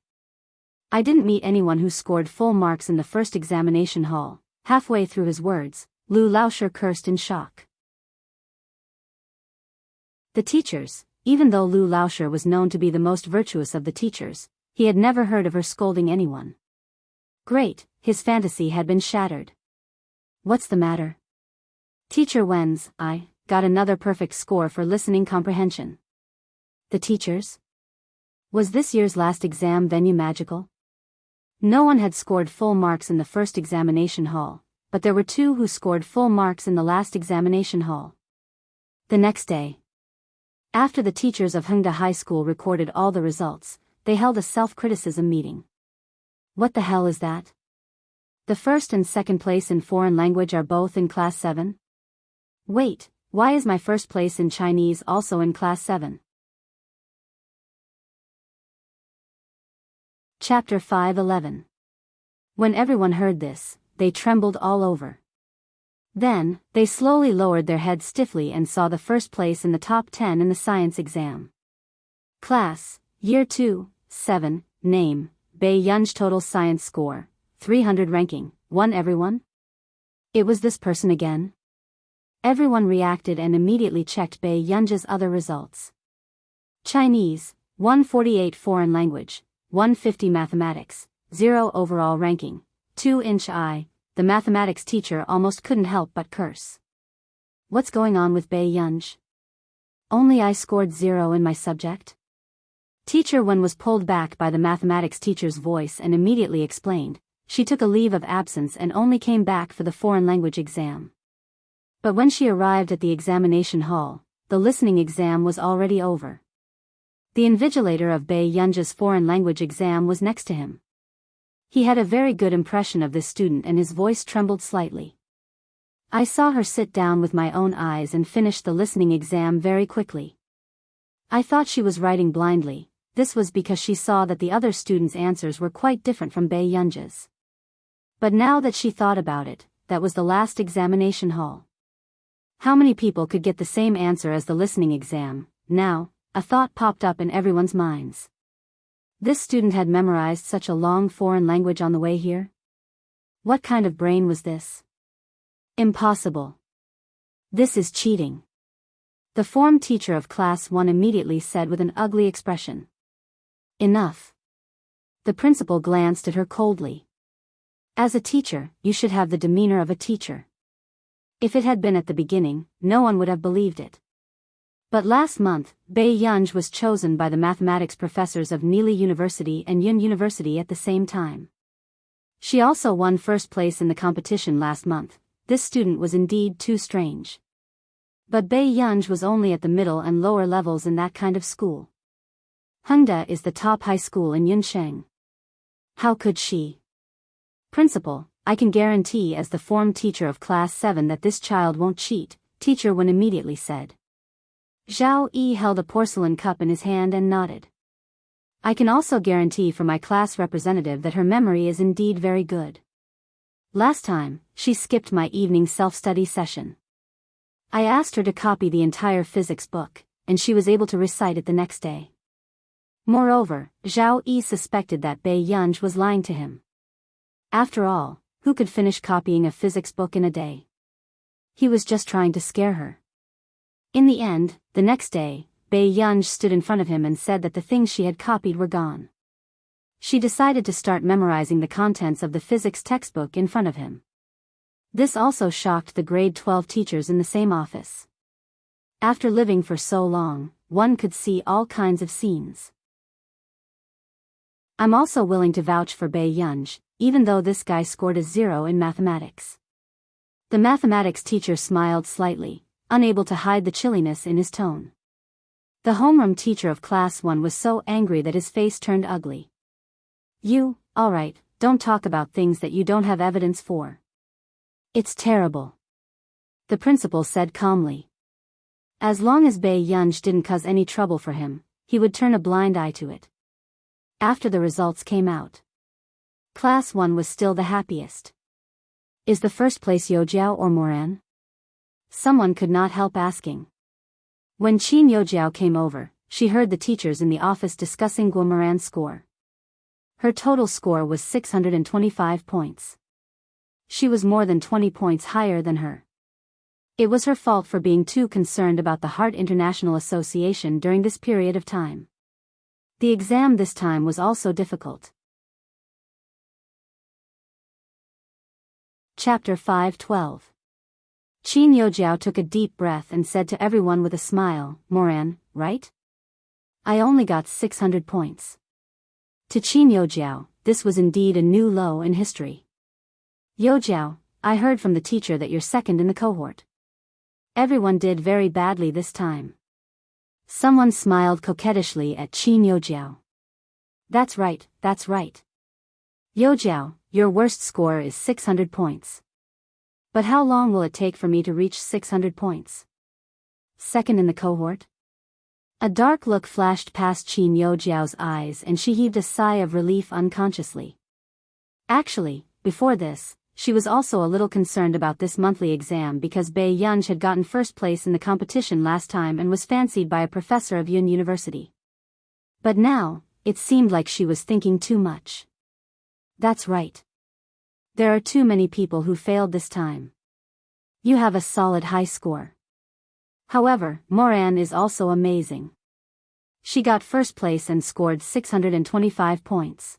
I didn't meet anyone who scored full marks in the first examination hall. Halfway through his words, Lu Laoshi cursed in shock. The teachers, even though Lu Laoshi was known to be the most virtuous of the teachers, he had never heard of her scolding anyone. Great, his fantasy had been shattered. What's the matter? Teacher Wen's, I got another perfect score for listening comprehension. The teachers? Was this year's last exam venue magical? No one had scored full marks in the first examination hall, but there were 2 who scored full marks in the last examination hall. The next day, after the teachers of Hengda High School recorded all the results, they held a self-criticism meeting. What the hell is that? The first and second place in foreign language are both in class 7? Wait, why is my first place in Chinese also in class 7? Chapter 5:11. When everyone heard this, they trembled all over. Then, they slowly lowered their heads stiffly and saw the first place in the top 10 in the science exam. Class, Year 2, 7, Name, Bei Yunj total science score, 300 ranking, 1 everyone? It was this person again? Everyone reacted and immediately checked Bei Yunj's other results. Chinese, 148 foreign language, 150 mathematics, 0 overall ranking, 2-inch eye. The mathematics teacher almost couldn't help but curse. What's going on with Bei Yunj? Only I scored 0 in my subject? Teacher Wen was pulled back by the mathematics teacher's voice and immediately explained, she took a leave of absence and only came back for the foreign language exam. But when she arrived at the examination hall, the listening exam was already over. The invigilator of Bei Yunja's foreign language exam was next to him. He had a very good impression of this student and his voice trembled slightly. I saw her sit down with my own eyes and finish the listening exam very quickly. I thought she was writing blindly. This was because she saw that the other students' answers were quite different from Bei Yunja's. But now that she thought about it, that was the last examination hall. How many people could get the same answer as the listening exam? Now, a thought popped up in everyone's minds. This student had memorized such a long foreign language on the way here? What kind of brain was this? Impossible. This is cheating. The form teacher of class 1 immediately said with an ugly expression. Enough. The principal glanced at her coldly. As a teacher, you should have the demeanor of a teacher. If it had been at the beginning, no one would have believed it. But last month, Bei Yunj was chosen by the mathematics professors of Nili University and Yun University at the same time. She also won first place in the competition last month. This student was indeed too strange. But Bei Yunj was only at the middle and lower levels in that kind of school. Hongda is the top high school in Yunsheng. How could she? Principal, I can guarantee as the form teacher of class 7 that this child won't cheat, Teacher Wen immediately said. Zhao Yi held a porcelain cup in his hand and nodded. I can also guarantee for my class representative that her memory is indeed very good. Last time, she skipped my evening self-study session. I asked her to copy the entire physics book, and she was able to recite it the next day. Moreover, Zhao Yi suspected that Bei Yunj was lying to him. After all, who could finish copying a physics book in a day? He was just trying to scare her. In the end, the next day, Bei Yunj stood in front of him and said that the things she had copied were gone. She decided to start memorizing the contents of the physics textbook in front of him. This also shocked the grade 12 teachers in the same office. After living for so long, one could see all kinds of scenes. I'm also willing to vouch for Bei Yunj, even though this guy scored a 0 in mathematics. The mathematics teacher smiled slightly, unable to hide the chilliness in his tone. The homeroom teacher of class 1 was so angry that his face turned ugly. You, alright, don't talk about things that you don't have evidence for. It's terrible. The principal said calmly. As long as Bei Yunj didn't cause any trouble for him, he would turn a blind eye to it. After the results came out, Class 1 was still the happiest. Is the first place Yojiao or Moran? Someone could not help asking. When Qin Yojiao came over, she heard the teachers in the office discussing Guo Moran's score. Her total score was 625 points. She was more than 20 points higher than her. It was her fault for being too concerned about the Heart International Association during this period of time. The exam this time was also difficult. Chapter 5:12. Qin Yojiao took a deep breath and said to everyone with a smile, Moran, right? I only got 600 points. To Qin Yojiao, this was indeed a new low in history. Yojiao, I heard from the teacher that you're second in the cohort. Everyone did very badly this time. Someone smiled coquettishly at Qin Yojiao. That's right, that's right. Yojiao, your worst score is 600 points. But how long will it take for me to reach 600 points? Second in the cohort? A dark look flashed past Qin Yojiao's eyes and she heaved a sigh of relief unconsciously. Actually, before this, she was also a little concerned about this monthly exam because Bei Yunj had gotten first place in the competition last time and was fancied by a professor of Yun University. But now, it seemed like she was thinking too much. That's right. There are too many people who failed this time. You have a solid high score. However, Moran is also amazing. She got first place and scored 625 points.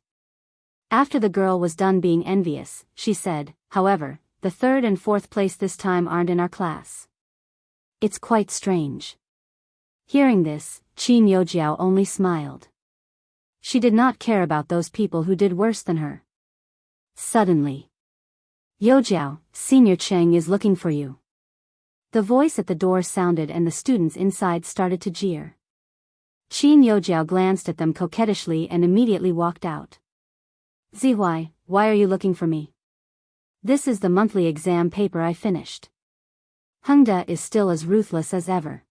After the girl was done being envious, she said, however, the third and fourth place this time aren't in our class. It's quite strange. Hearing this, Qin Yojiao only smiled. She did not care about those people who did worse than her. Suddenly, Yojiao, Senior Cheng is looking for you. The voice at the door sounded and the students inside started to jeer. Qin Yojiao glanced at them coquettishly and immediately walked out. Zihuai, why are you looking for me? This is the monthly exam paper I finished. Hengda is still as ruthless as ever.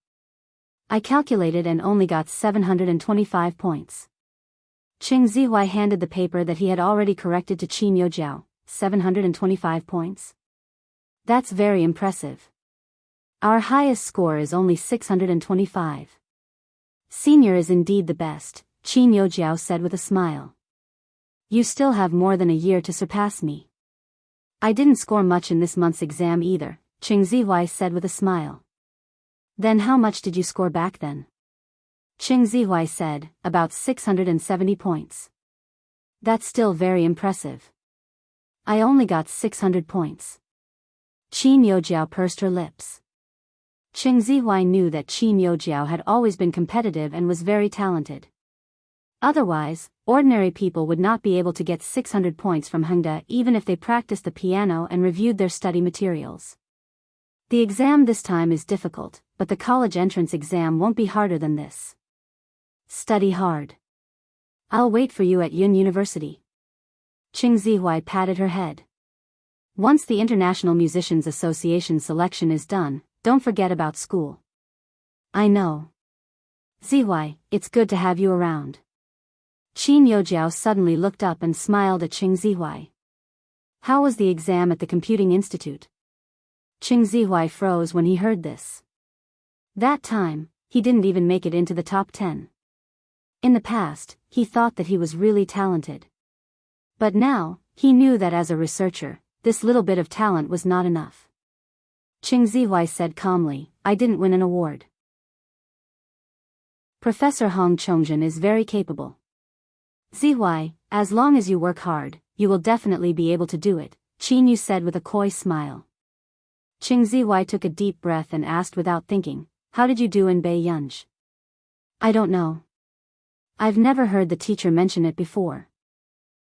I calculated and only got 725 points. Qing Zihuai handed the paper that he had already corrected to Qin Yojiao. 725 points? That's very impressive. Our highest score is only 625. Senior is indeed the best, Qin Yojiao said with a smile. You still have more than a year to surpass me. I didn't score much in this month's exam either, Qing Zihuai said with a smile. Then how much did you score back then? Qing Zihuai said, about 670 points. That's still very impressive. I only got 600 points. Qin Yojiao pursed her lips. Qing Zihuai knew that Qin Yojiao had always been competitive and was very talented. Otherwise, ordinary people would not be able to get 600 points from Hengda even if they practiced the piano and reviewed their study materials. The exam this time is difficult, but the college entrance exam won't be harder than this. Study hard. I'll wait for you at Yun University. Qing Zihuai patted her head. Once the International Musicians Association selection is done, don't forget about school. I know. Zihuai, it's good to have you around. Qin Yojiao suddenly looked up and smiled at Qing Zihuai. How was the exam at the Computing Institute? Qing Zihuai froze when he heard this. That time, he didn't even make it into the top 10. In the past, he thought that he was really talented. But now, he knew that as a researcher, this little bit of talent was not enough. Qing Zihuai said calmly, I didn't win an award. Professor Hong Chongjin is very capable. Zihuai, as long as you work hard, you will definitely be able to do it, Qin Yu said with a coy smile. Qing Zihuai took a deep breath and asked without thinking, how did you do in Beiyunj? I don't know. I've never heard the teacher mention it before.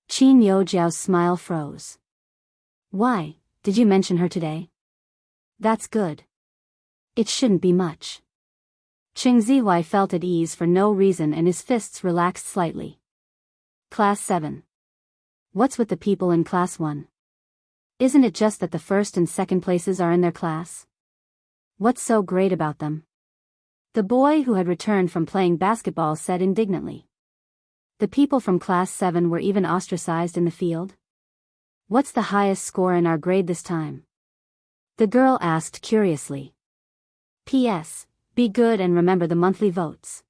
Qin Yojiao's smile froze. Why, did you mention her today? That's good. It shouldn't be much. Qing Zihuai felt at ease for no reason and his fists relaxed slightly. Class 7. What's with the people in Class 1? Isn't it just that the first and second places are in their class? What's so great about them? The boy who had returned from playing basketball said indignantly. The people from Class 7 were even ostracized in the field? What's the highest score in our grade this time? The girl asked curiously. P.S. Be good and remember the monthly votes.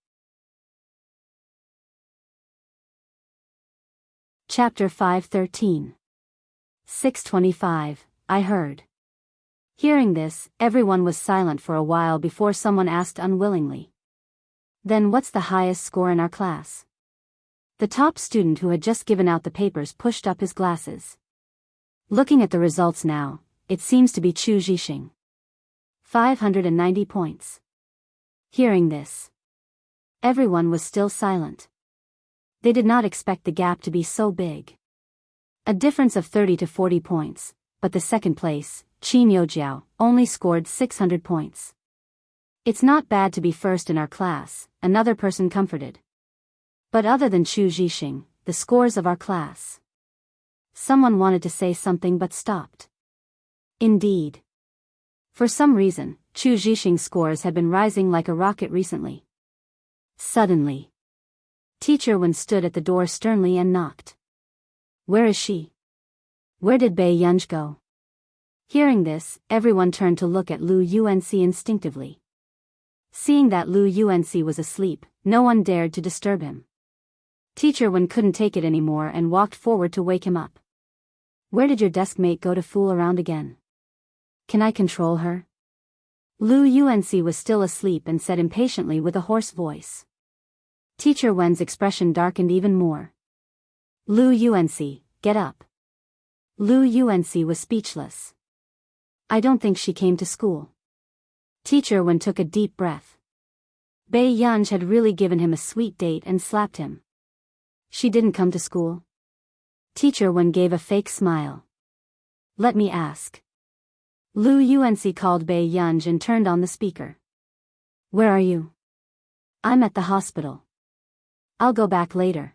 Chapter 5:13. 625, I heard. Hearing this, everyone was silent for a while before someone asked unwillingly. Then what's the highest score in our class? The top student who had just given out the papers pushed up his glasses. Looking at the results now, it seems to be Chu Zhixing. 590 points. Hearing this, everyone was still silent. They did not expect the gap to be so big. A difference of 30 to 40 points, but the second place, Qin Yojiao, only scored 600 points. It's not bad to be first in our class, another person comforted. But other than Chu Zhixing, the scores of our class. Someone wanted to say something but stopped. Indeed. For some reason, Chu Zhixing's scores had been rising like a rocket recently. Suddenly, Teacher Wen stood at the door sternly and knocked. Where is she? Where did Beiyunj go? Hearing this, everyone turned to look at Lu Yuanci instinctively. Seeing that Lu Yuanci was asleep, no one dared to disturb him. Teacher Wen couldn't take it anymore and walked forward to wake him up. Where did your deskmate go to fool around again? Can I control her? Lu Yuanci was still asleep and said impatiently with a hoarse voice. Teacher Wen's expression darkened even more. Lu Yuanci, get up. Lu Yuanci was speechless. I don't think she came to school. Teacher Wen took a deep breath. Beiyunj had really given him a sweet date and slapped him. She didn't come to school. Teacher Wen gave a fake smile. Let me ask. Lu Yuanci called Beiyunj and turned on the speaker. Where are you? I'm at the hospital. I'll go back later.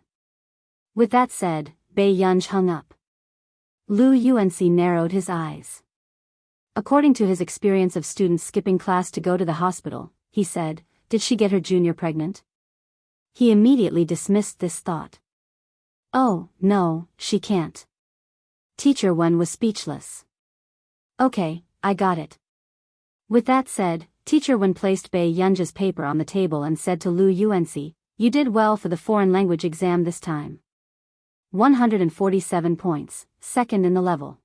With that said, Bei Yunj hung up. Lu Yuanci narrowed his eyes. According to his experience of students skipping class to go to the hospital, he said, did she get her junior pregnant? He immediately dismissed this thought. Oh, no, she can't. Teacher Wen was speechless. Okay, I got it. With that said, Teacher Wen placed Bei Yunj's paper on the table and said to Lu Yuanci, you did well for the foreign language exam this time. 147 points, second in the level.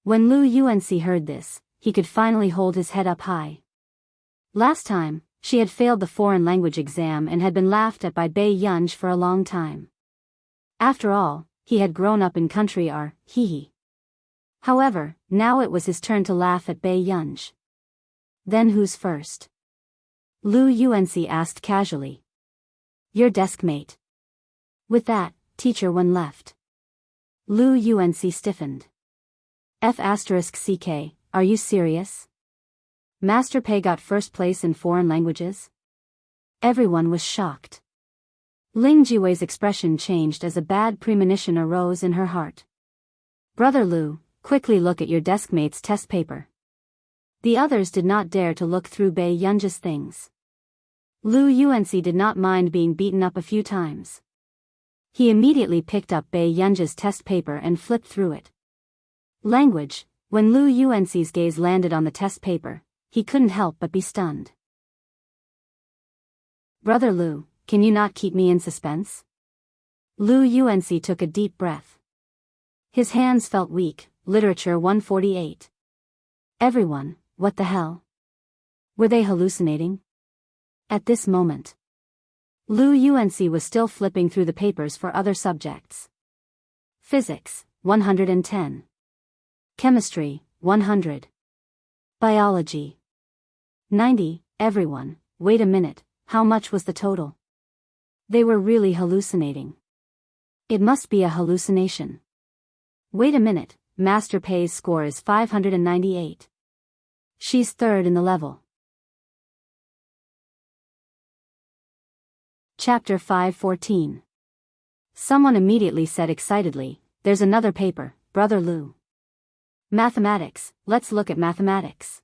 When Lu Yuanci heard this, he could finally hold his head up high. Last time, she had failed the foreign language exam and had been laughed at by Bei Yunj for a long time. After all, he had grown up in country hee. However, now it was his turn to laugh at Bei Yunj. Then who's first? Lu Yuanci asked casually. Your desk mate. With that, Teacher Wen left. Lu Yuanci stiffened. F***ck, are you serious? Master Pei got first place in foreign languages? Everyone was shocked. Ling Jiwei's expression changed as a bad premonition arose in her heart. Brother Lu, quickly look at your deskmate's test paper. The others did not dare to look through Bei Yunj's things. Lu Yuanci did not mind being beaten up a few times. He immediately picked up Bei Yunj's test paper and flipped through it. Language. When Lu Yuanci's gaze landed on the test paper, he couldn't help but be stunned. Brother Lu, can you not keep me in suspense? Lu Yuanci took a deep breath. His hands felt weak. Literature 148. Everyone, what the hell? Were they hallucinating? At this moment, Lu Yuanci was still flipping through the papers for other subjects. Physics, 110. Chemistry, 100. Biology, 90. Everyone, wait a minute, how much was the total? They were really hallucinating. It must be a hallucination. Wait a minute, Master Pei's score is 598. She's third in the level. Chapter 514. Someone immediately said excitedly, there's another paper, Brother Lu. Mathematics, let's look at mathematics.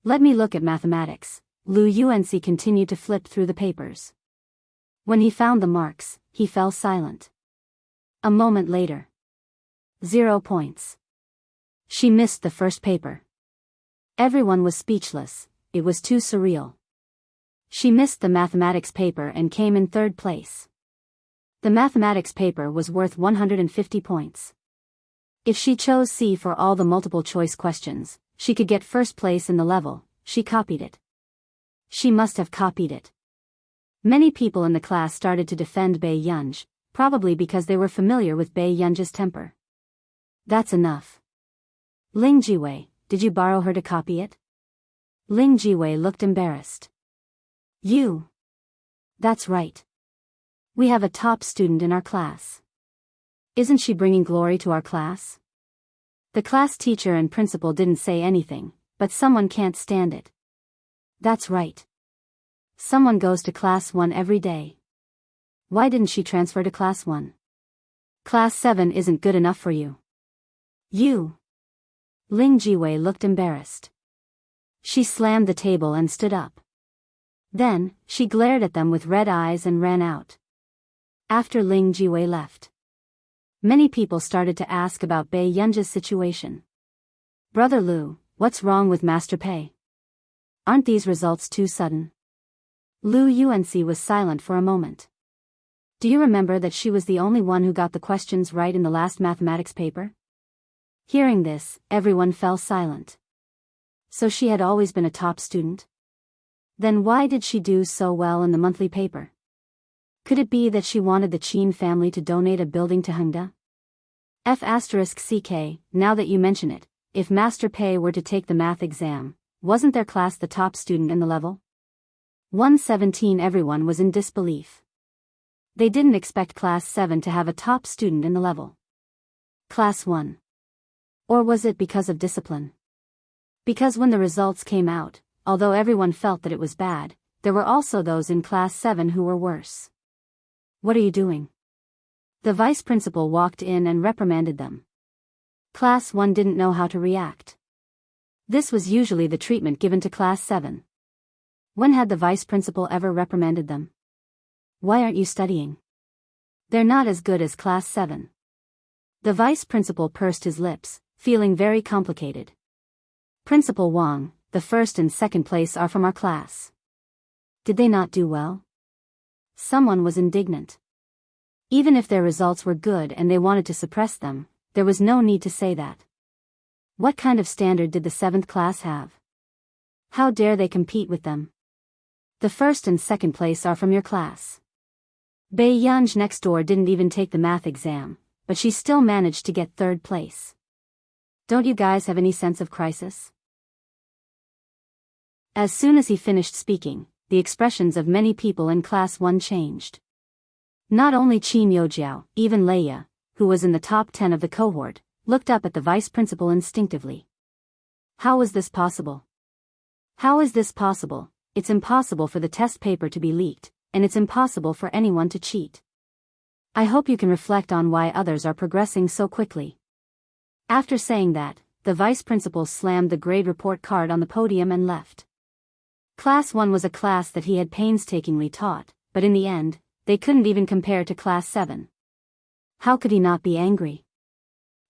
Let me look at mathematics. Lu Yuanci continued to flip through the papers. When he found the marks, he fell silent. A moment later. 0 points. She missed the first paper. Everyone was speechless, it was too surreal. She missed the mathematics paper and came in third place. The mathematics paper was worth 150 points. If she chose C for all the multiple choice questions, she could get first place in the level. She copied it. She must have copied it. Many people in the class started to defend Bei Yunj, probably because they were familiar with Bei Yunj's temper. That's enough. Ling Jiwei, did you borrow her to copy it? Ling Jiwei looked embarrassed. You. That's right. We have a top student in our class. Isn't she bringing glory to our class? The class teacher and principal didn't say anything, but someone can't stand it. That's right. Someone goes to class 1 every day. Why didn't she transfer to class 1? Class 7 isn't good enough for you. You. Ling Jiwei looked embarrassed. She slammed the table and stood up. Then, she glared at them with red eyes and ran out. After Ling Jiwei left, many people started to ask about Bei Yunj's situation. Brother Lu, what's wrong with Master Pei? Aren't these results too sudden? Lu Yuanci was silent for a moment. Do you remember that she was the only one who got the questions right in the last mathematics paper? Hearing this, everyone fell silent. So she had always been a top student? Then why did she do so well in the monthly paper? Could it be that she wanted the Qin family to donate a building to Hengda? F***ck, now that you mention it, if Master Pei were to take the math exam, wasn't their class the top student in the level? 117. Everyone was in disbelief. They didn't expect class 7 to have a top student in the level. Class 1. Or was it because of discipline? Because when the results came out, although everyone felt that it was bad, there were also those in class 7 who were worse. What are you doing? The vice principal walked in and reprimanded them. Class 1 didn't know how to react. This was usually the treatment given to Class 7. When had the vice principal ever reprimanded them? Why aren't you studying? They're not as good as Class 7. The vice principal pursed his lips, feeling very complicated. Principal Wang, the first and second place are from our class. Did they not do well? Someone was indignant. Even if their results were good and they wanted to suppress them, there was no need to say that. What kind of standard did the 7th class have? How dare they compete with them? The first and second place are from your class. Bei Yunj next door didn't even take the math exam, but she still managed to get 3rd place. Don't you guys have any sense of crisis? As soon as he finished speaking, the expressions of many people in Class 1 changed. Not only Qin Yojiao, even Leia, who was in the top 10 of the cohort, looked up at the vice principal instinctively. How was this possible? How is this possible? It's impossible for the test paper to be leaked, and it's impossible for anyone to cheat. I hope you can reflect on why others are progressing so quickly. After saying that, the vice principal slammed the grade report card on the podium and left. Class 1 was a class that he had painstakingly taught, but in the end, they couldn't even compare to Class 7. How could he not be angry?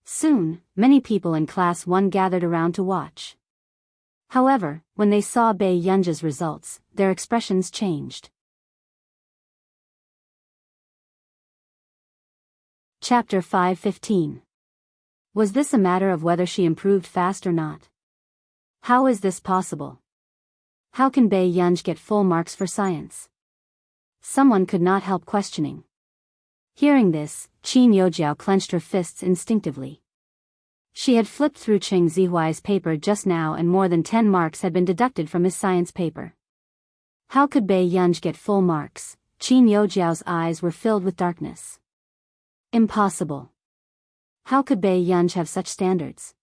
Soon, many people in Class 1 gathered around to watch. However, when they saw Bei Yunj's results, their expressions changed. Chapter 5:15. Was this a matter of whether she improved fast or not? How is this possible? How can Bei Yunj get full marks for science? Someone could not help questioning. Hearing this, Qin Yojiao clenched her fists instinctively. She had flipped through Cheng Zihuai's paper just now and more than 10 marks had been deducted from his science paper. How could Bei Yunj get full marks? Qin Yojiao's eyes were filled with darkness. Impossible. How could Bei Yunj have such standards?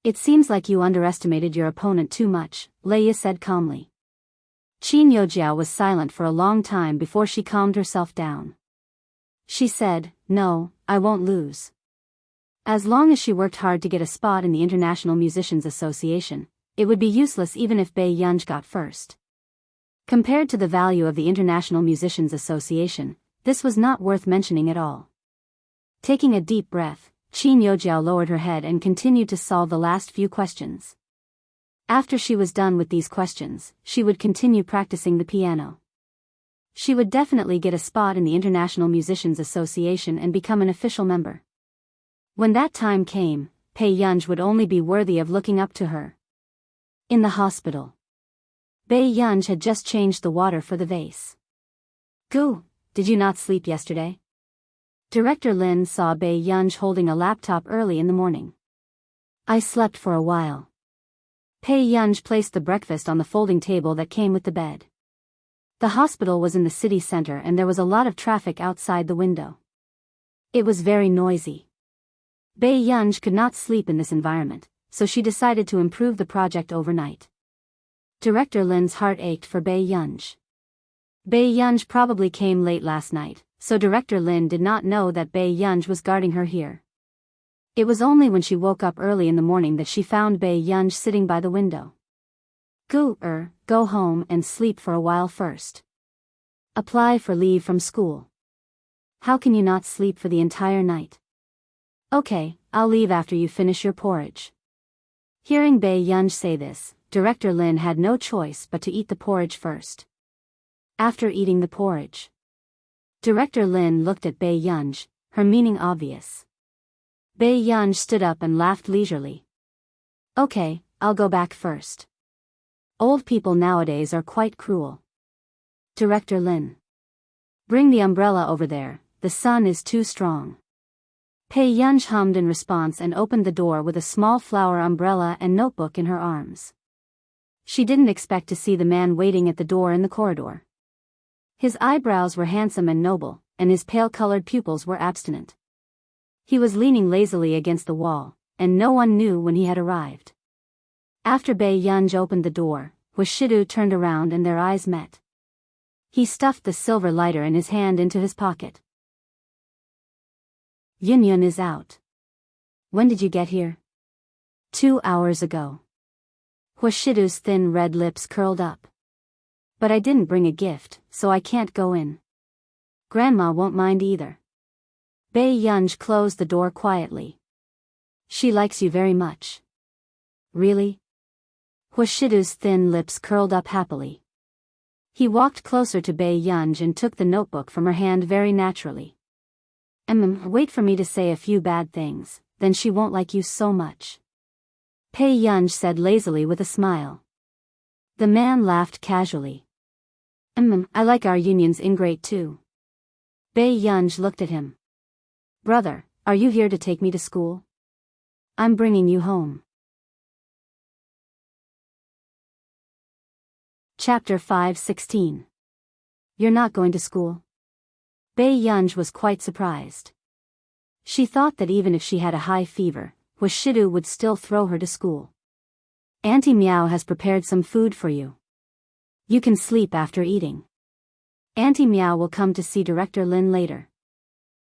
It seems like you underestimated your opponent too much, Leia said calmly. Qin Yojiao was silent for a long time before she calmed herself down. She said, "No, I won't lose." As long as she worked hard to get a spot in the International Musicians Association, it would be useless even if Bei Yunj got first. Compared to the value of the International Musicians Association, this was not worth mentioning at all. Taking a deep breath, Qin Yojiao lowered her head and continued to solve the last few questions. After she was done with these questions, she would continue practicing the piano. She would definitely get a spot in the International Musicians Association and become an official member. When that time came, Bei Yunj would only be worthy of looking up to her. In the hospital, Bei Yunj had just changed the water for the vase. "Gu, did you not sleep yesterday?" Director Lin saw Bei Yunj holding a laptop early in the morning. "I slept for a while." Bei Yunj placed the breakfast on the folding table that came with the bed. The hospital was in the city center and there was a lot of traffic outside the window. It was very noisy. Bei Yunj could not sleep in this environment, so she decided to improve the project overnight. Director Lin's heart ached for Bei Yunj. Bei Yunj probably came late last night, so Director Lin did not know that Bei Yunj was guarding her here. It was only when she woke up early in the morning that she found Bei Yunj sitting by the window. Go home and sleep for a while first. Apply for leave from school. How can you not sleep for the entire night? Okay, I'll leave after you finish your porridge. Hearing Bei Yunj say this, Director Lin had no choice but to eat the porridge first. After eating the porridge, Director Lin looked at Bei Yunj, her meaning obvious. Bei Yunj stood up and laughed leisurely. Okay, I'll go back first. Old people nowadays are quite cruel. Director Lin. Bring the umbrella over there, the sun is too strong. Bei Yunj hummed in response and opened the door with a small flower umbrella and notebook in her arms. She didn't expect to see the man waiting at the door in the corridor. His eyebrows were handsome and noble, and his pale-colored pupils were abstinent. He was leaning lazily against the wall, and no one knew when he had arrived. After Bei Yunj opened the door, Washidu turned around and their eyes met. He stuffed the silver lighter in his hand into his pocket. Yun is out. When did you get here? 2 hours ago. Hwashidu's thin red lips curled up. But I didn't bring a gift, so I can't go in. Grandma won't mind either. Bae Yunj closed the door quietly. She likes you very much. Really? Hwashidu's thin lips curled up happily. He walked closer to Bae Yunj and took the notebook from her hand very naturally. Wait for me to say a few bad things, then she won't like you so much. Bae Yunj said lazily with a smile. The man laughed casually. I like our union's ingrate too. Bae Yunj looked at him. Brother, are you here to take me to school? I'm bringing you home. Chapter 5:16. You're not going to school? Bae Yunj was quite surprised. She thought that even if she had a high fever, Hwashidu would still throw her to school. Auntie Meow has prepared some food for you. You can sleep after eating. Auntie Meow will come to see Director Lin later.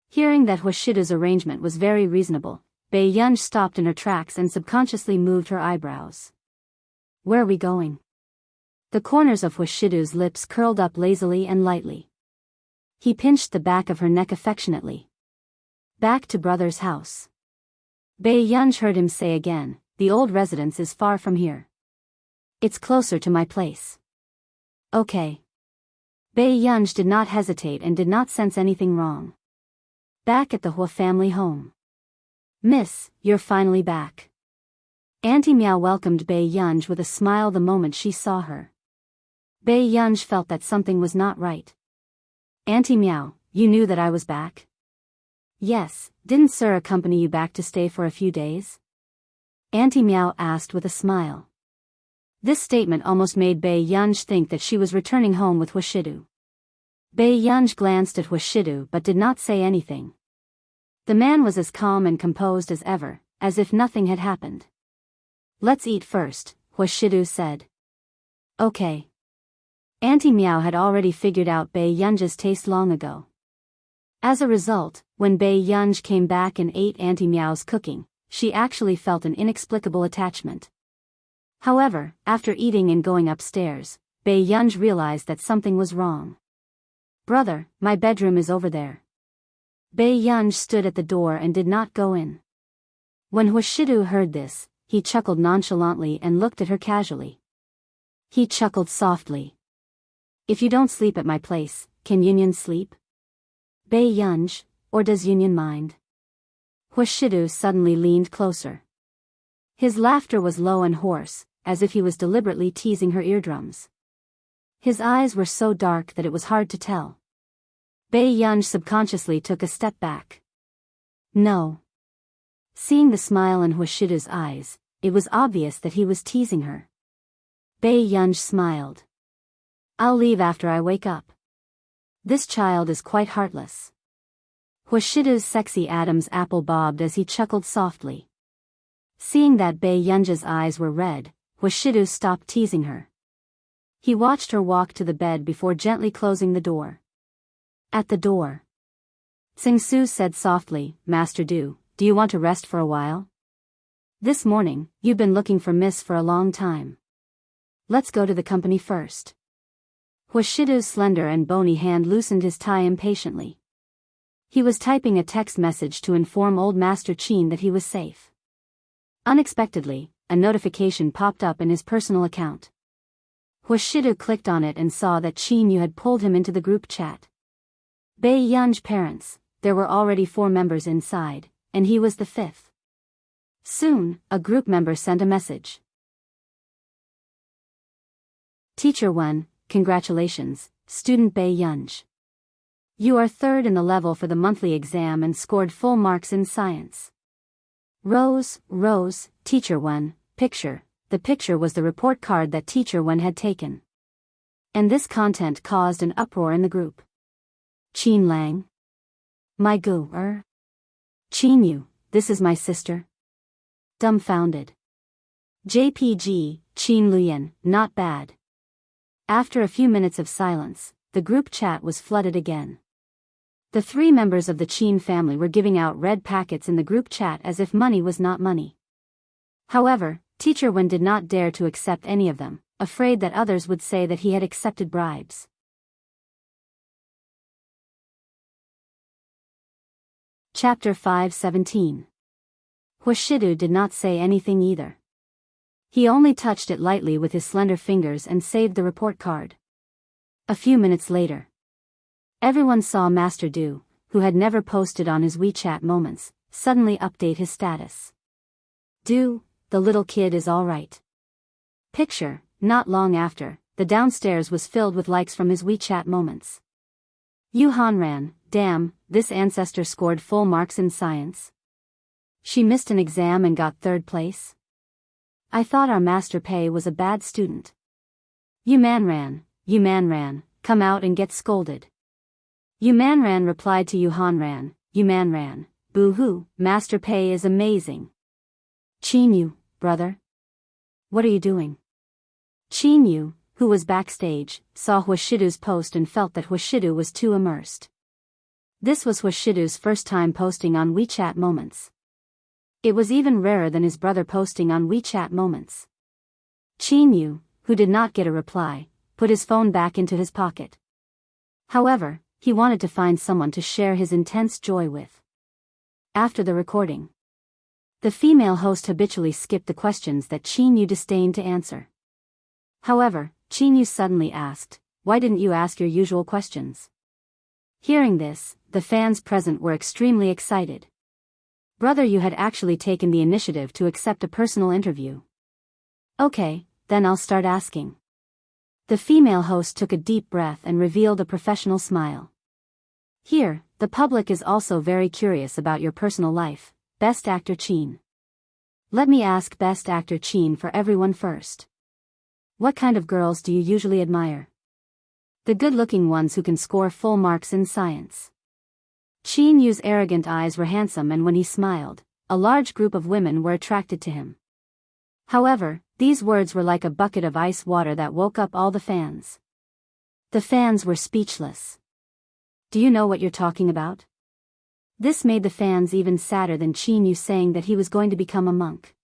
Hearing that Hwashidu's arrangement was very reasonable, Bae Yunj stopped in her tracks and subconsciously moved her eyebrows. Where are we going? The corners of Hwashidu's lips curled up lazily and lightly. He pinched the back of her neck affectionately. Back to brother's house. Bae Yunj heard him say again, the old residence is far from here. It's closer to my place. Okay. Bae Yunj did not hesitate and did not sense anything wrong. Back at the Hwa family home. Miss, you're finally back. Auntie Meow welcomed Bae Yunj with a smile the moment she saw her. Bae Yunj felt that something was not right. Auntie Meow, you knew that I was back? Yes, didn't Sir accompany you back to stay for a few days? Auntie Meow asked with a smile. This statement almost made Bae Yunj think that she was returning home with Hwashidu. Bae Yunj glanced at Hwashidu but did not say anything. The man was as calm and composed as ever, as if nothing had happened. Let's eat first, Hwashidu said. Okay. Auntie Meow had already figured out Bae Yunj's taste long ago. As a result, when Bae Yunj came back and ate Auntie Meow's cooking, she actually felt an inexplicable attachment. However, after eating and going upstairs, Bae Yunj realized that something was wrong. Brother, my bedroom is over there. Bae Yunj stood at the door and did not go in. When Hwashidu heard this, he chuckled nonchalantly and looked at her casually. He chuckled softly. If you don't sleep at my place, can Union sleep? Bae Yunj, or does Union mind? Hwashidu suddenly leaned closer. His laughter was low and hoarse, as if he was deliberately teasing her eardrums. His eyes were so dark that it was hard to tell. Bae Yunj subconsciously took a step back. No. Seeing the smile in Hwashidu's eyes, it was obvious that he was teasing her. Bae Yunj smiled. I'll leave after I wake up. This child is quite heartless. Hwashidu's sexy Adam's apple bobbed as he chuckled softly. Seeing that Bae Yunj's eyes were red, Hwashidu stopped teasing her. He watched her walk to the bed before gently closing the door. At the door, Tsing-su said softly, Master Do you want to rest for a while? This morning, you've been looking for Miss for a long time. Let's go to the company first. Hwashidu's slender and bony hand loosened his tie impatiently. He was typing a text message to inform old Master Chin that he was safe. Unexpectedly, a notification popped up in his personal account. Hwashidu clicked on it and saw that Chin Yu had pulled him into the group chat. Bae Yunj parents, there were already 4 members inside, and he was the 5th. Soon, a group member sent a message. Teacher 1, congratulations, student Bae Yunj. You are 3rd in the level for the monthly exam and scored full marks in science. Rose, Teacher 1, picture. The picture was the report card that Teacher 1 had taken. And this content caused an uproar in the group. Chin Lang. My gu. Chin Yu, this is my sister. Dumbfounded. JPG, Chin Luyen, not bad. After a few minutes of silence, the group chat was flooded again. The 3 members of the Qin family were giving out red packets in the group chat as if money was not money. However, Teacher Wen did not dare to accept any of them, afraid that others would say that he had accepted bribes. Chapter 5:17. Huashidu did not say anything either. He only touched it lightly with his slender fingers and saved the report card. A few minutes later, everyone saw Master Du, who had never posted on his WeChat moments, suddenly update his status. Du, the little kid is all right. Picture, not long after, the downstairs was filled with likes from his WeChat moments. Yu Hanran, damn, this ancestor scored full marks in science. She missed an exam and got 3rd place. I thought our Master Pei was a bad student. Yu Manran, come out and get scolded. Yu Manran replied to Yu Hanran, Yu Manran, boo-hoo, Master Pei is amazing. Qin Yu, brother. What are you doing? Qin Yu, who was backstage, saw Huashidu's post and felt that Huashidu was too immersed. This was Huashidu's first time posting on WeChat moments. It was even rarer than his brother posting on WeChat moments. Qin Yu, who did not get a reply, put his phone back into his pocket. However, he wanted to find someone to share his intense joy with. After the recording, the female host habitually skipped the questions that Qin Yu disdained to answer. However, Qin Yu suddenly asked, why didn't you ask your usual questions? Hearing this, the fans present were extremely excited. Brother Yu had actually taken the initiative to accept a personal interview. Okay, then I'll start asking. The female host took a deep breath and revealed a professional smile. Here, the public is also very curious about your personal life, Best Actor Qin. Let me ask Best Actor Qin for everyone first. What kind of girls do you usually admire? The good-looking ones who can score full marks in science. Qin Yu's arrogant eyes were handsome, and when he smiled, a large group of women were attracted to him. However, these words were like a bucket of ice water that woke up all the fans. The fans were speechless. Do you know what you're talking about? This made the fans even sadder than Qin Yu saying that he was going to become a monk.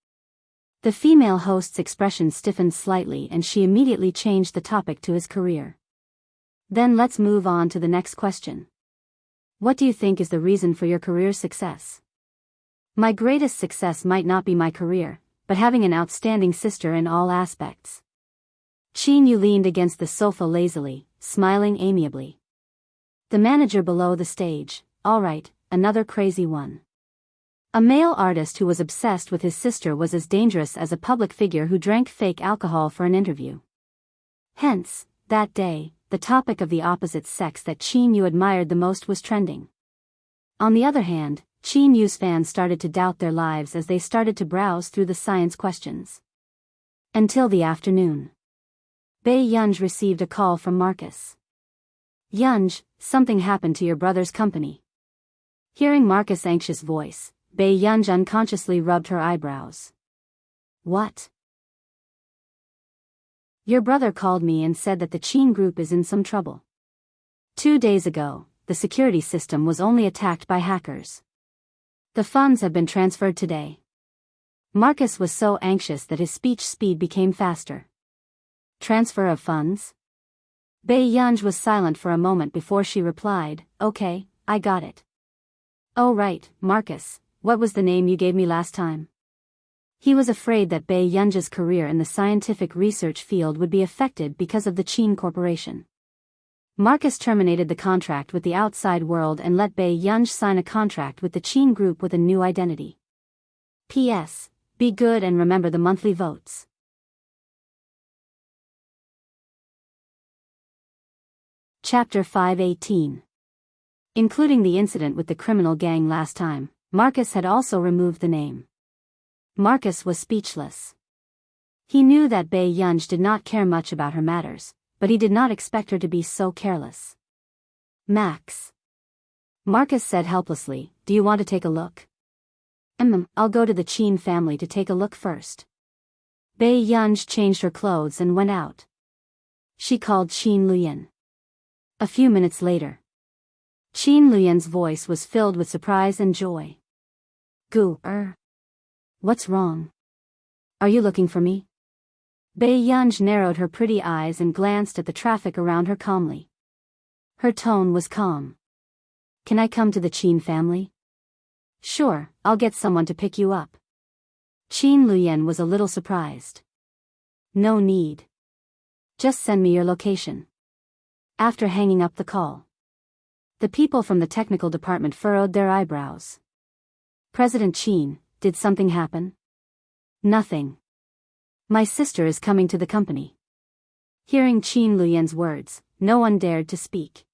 The female host's expression stiffened slightly and she immediately changed the topic to his career. Then let's move on to the next question. What do you think is the reason for your career success? My greatest success might not be my career, but having an outstanding sister in all aspects. Qin Yu leaned against the sofa lazily, smiling amiably. The manager below the stage, all right, another crazy one. A male artist who was obsessed with his sister was as dangerous as a public figure who drank fake alcohol for an interview. Hence, that day, the topic of the opposite sex that Qin Yu admired the most was trending. On the other hand, Qin Yu's fans started to doubt their lives as they started to browse through the science questions. Until the afternoon. Bei Yunj received a call from Marcus. Yunj, something happened to your brother's company. Hearing Marcus' anxious voice, Bei Yunj unconsciously rubbed her eyebrows. What? Your brother called me and said that the Qin group is in some trouble. 2 days ago, the security system was only attacked by hackers. The funds have been transferred today. Marcus was so anxious that his speech speed became faster. Transfer of funds? Bei Yunj was silent for a moment before she replied, okay, I got it. Oh right, Marcus, what was the name you gave me last time? He was afraid that Bei Yunj's career in the scientific research field would be affected because of the Qin Corporation. Marcus terminated the contract with the outside world and let Bei Yunj sign a contract with the Qin group with a new identity. P.S. Be good and remember the monthly votes. Chapter 5:18. Including the incident with the criminal gang last time, Marcus had also removed the name. Marcus was speechless. He knew that Bei Yunj did not care much about her matters, but he did not expect her to be so careless. Max. Marcus said helplessly, do you want to take a look? I'll go to the Qin family to take a look first. Bei Yunj changed her clothes and went out. She called Qin Luyan. A few minutes later, Qin Luyan's voice was filled with surprise and joy. Gu, what's wrong? Are you looking for me? Bei Yunj narrowed her pretty eyes and glanced at the traffic around her calmly. Her tone was calm. Can I come to the Qin family? Sure, I'll get someone to pick you up. Qin Luyan was a little surprised. No need. Just send me your location. After hanging up the call, the people from the technical department furrowed their eyebrows. President Qin, did something happen? Nothing. My sister is coming to the company. Hearing Qin Luyan's words, no one dared to speak.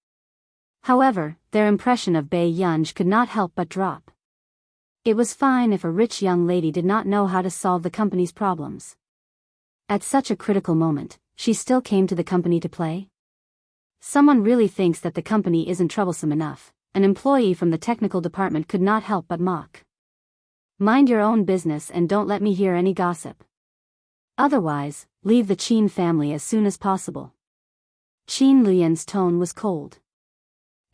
However, their impression of Bei Yunj could not help but drop. It was fine if a rich young lady did not know how to solve the company's problems. At such a critical moment, she still came to the company to play? Someone really thinks that the company isn't troublesome enough. An employee from the technical department could not help but mock. Mind your own business and don't let me hear any gossip. Otherwise, leave the Qin family as soon as possible. Qin Luyan's tone was cold.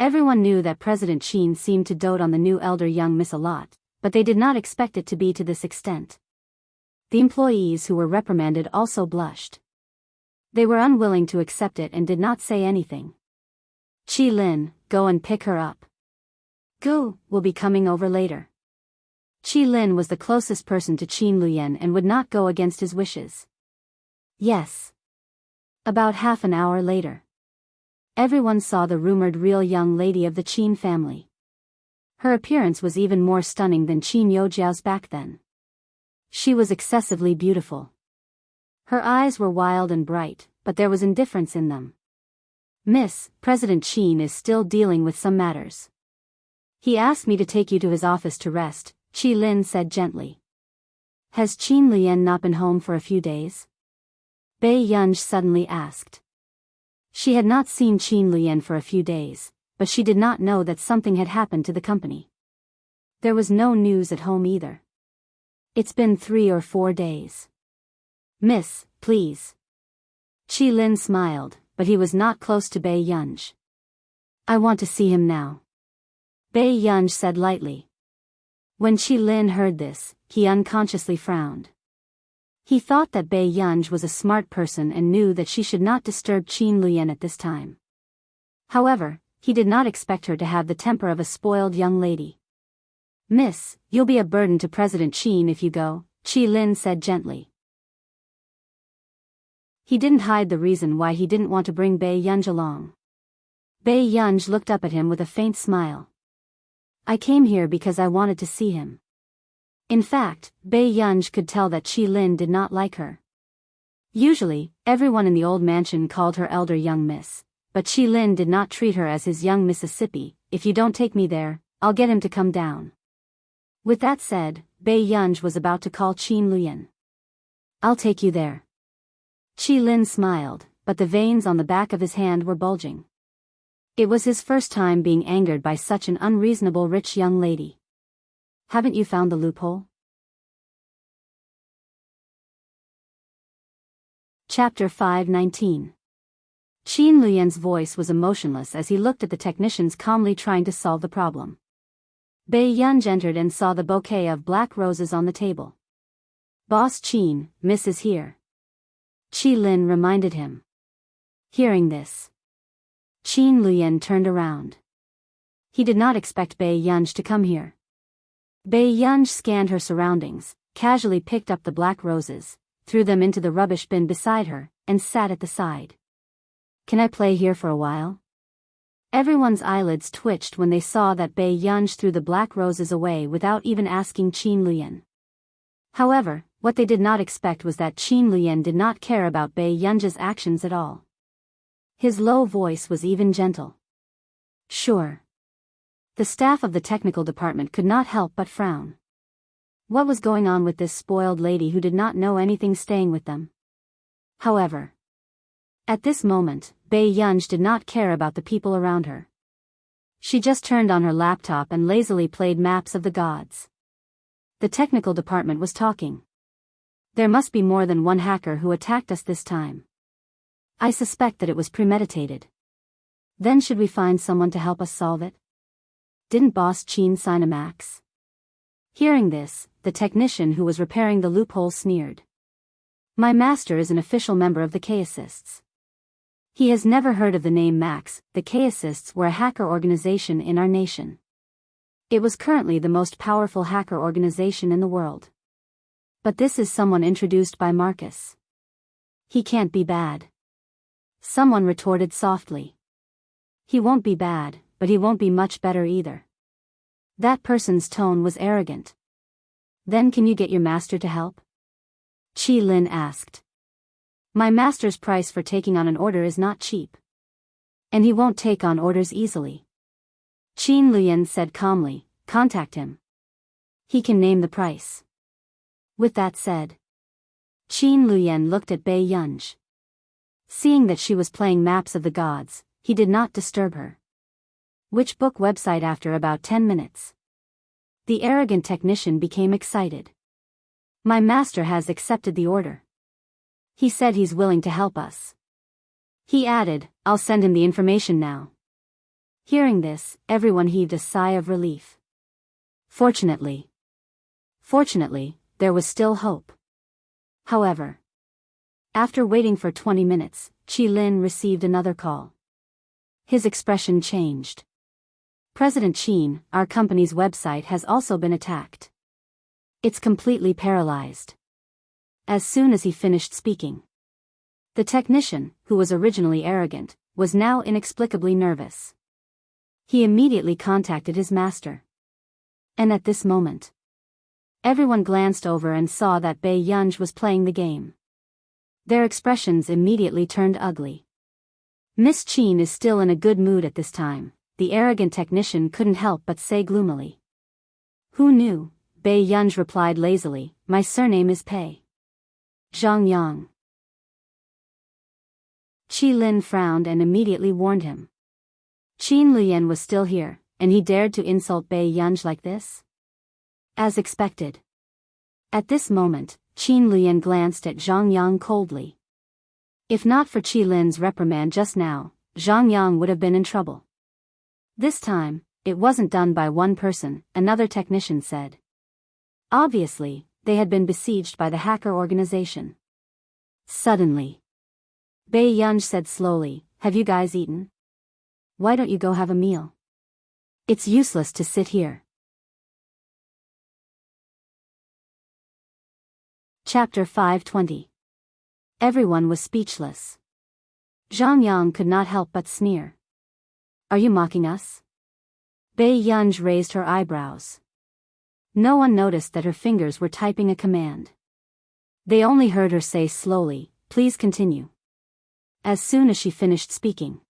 Everyone knew that President Qin seemed to dote on the new elder young miss a lot, but they did not expect it to be to this extent. The employees who were reprimanded also blushed. They were unwilling to accept it and did not say anything. Qi Lin, go and pick her up. Gu will be coming over later. Qi Lin was the closest person to Qin Luyan and would not go against his wishes. Yes. About half an hour later, everyone saw the rumored real young lady of the Qin family. Her appearance was even more stunning than Qin Youjiao's back then. She was excessively beautiful. Her eyes were wild and bright, but there was indifference in them. Miss, President Qin is still dealing with some matters. He asked me to take you to his office to rest, Qi Lin said gently. Has Qin Luyan not been home for a few days? Bei Yunj suddenly asked. She had not seen Qin Luyan for a few days, but she did not know that something had happened to the company. There was no news at home either. It's been 3 or 4 days. Miss, please. Qi Lin smiled, but he was not close to Bei Yunj. I want to see him now. Bei Yunj said lightly. When Qi Lin heard this, he unconsciously frowned. He thought that Bei Yunj was a smart person and knew that she should not disturb Qin Luyan at this time. However, he did not expect her to have the temper of a spoiled young lady. Miss, you'll be a burden to President Qin if you go, Qi Lin said gently. He didn't hide the reason why he didn't want to bring Bei Yunj along. Bei Yunj looked up at him with a faint smile. I came here because I wanted to see him. In fact, Bei Yunj could tell that Qi Lin did not like her. Usually, everyone in the old mansion called her elder young miss, but Qi Lin did not treat her as his young Mississippi. If you don't take me there, I'll get him to come down. With that said, Bei Yunj was about to call Qin Luyan. I'll take you there. Qi Lin smiled, but the veins on the back of his hand were bulging. It was his first time being angered by such an unreasonable rich young lady. Haven't you found the loophole? Chapter 5:19. Qin Luyan's voice was emotionless as he looked at the technicians calmly trying to solve the problem. Bei Yunj entered and saw the bouquet of black roses on the table. Boss Qin, Miss is here. Qi Lin reminded him. Hearing this, Qin Luyan turned around. He did not expect Bei Yunj to come here. Bei Yunj scanned her surroundings, casually picked up the black roses, threw them into the rubbish bin beside her, and sat at the side. Can I play here for a while? Everyone's eyelids twitched when they saw that Bei Yunj threw the black roses away without even asking Qin Luyan. However, what they did not expect was that Qin Luyan did not care about Bei Yunj's actions at all. His low voice was even gentle. Sure. The staff of the technical department could not help but frown. What was going on with this spoiled lady who did not know anything staying with them? However, at this moment, Bei Yunj did not care about the people around her. She just turned on her laptop and lazily played maps of the gods. The technical department was talking. There must be more than one hacker who attacked us this time. I suspect that it was premeditated. Then should we find someone to help us solve it? Didn't Boss Chin sign a max? Hearing this, the technician who was repairing the loophole sneered. My master is an official member of the K-Assists. He has never heard of the name Max. The K-Assists were a hacker organization in our nation. It was currently the most powerful hacker organization in the world. But this is someone introduced by Marcus. He can't be bad. Someone retorted softly. He won't be bad, but he won't be much better either. That person's tone was arrogant. Then can you get your master to help? Chi Lin asked. My master's price for taking on an order is not cheap. And he won't take on orders easily. Qin Luyan said calmly, contact him. He can name the price. With that said, Qin Luyan looked at Bei Yunj. Seeing that she was playing Maps of the Gods, he did not disturb her. Which book website? After about 10 minutes. The arrogant technician became excited. My master has accepted the order. He said he's willing to help us. He added, I'll send him the information now. Hearing this, everyone heaved a sigh of relief. Fortunately, there was still hope. However, after waiting for 20 minutes, Chi Lin received another call. His expression changed. President Qin, our company's website has also been attacked. It's completely paralyzed. As soon as he finished speaking, the technician, who was originally arrogant, was now inexplicably nervous. He immediately contacted his master. And at this moment, everyone glanced over and saw that Bei Yunj was playing the game. Their expressions immediately turned ugly. Miss Qin is still in a good mood at this time, the arrogant technician couldn't help but say gloomily. Who knew? Bei Yunj replied lazily, my surname is Pei. Zhang Yang. Chi Lin frowned and immediately warned him. Qin Luyan was still here, and he dared to insult Bei Yunj like this? As expected. At this moment, Qin Luyan glanced at Zhang Yang coldly. If not for Chi Lin's reprimand just now, Zhang Yang would have been in trouble. This time, it wasn't done by one person, another technician said. Obviously, they had been besieged by the hacker organization. Suddenly, Bei Yunj said slowly, have you guys eaten? Why don't you go have a meal? It's useless to sit here. Chapter 520. Everyone was speechless. Zhang Yang could not help but sneer. Are you mocking us? Bei Yunj raised her eyebrows. No one noticed that her fingers were typing a command. They only heard her say slowly, please continue. As soon as she finished speaking,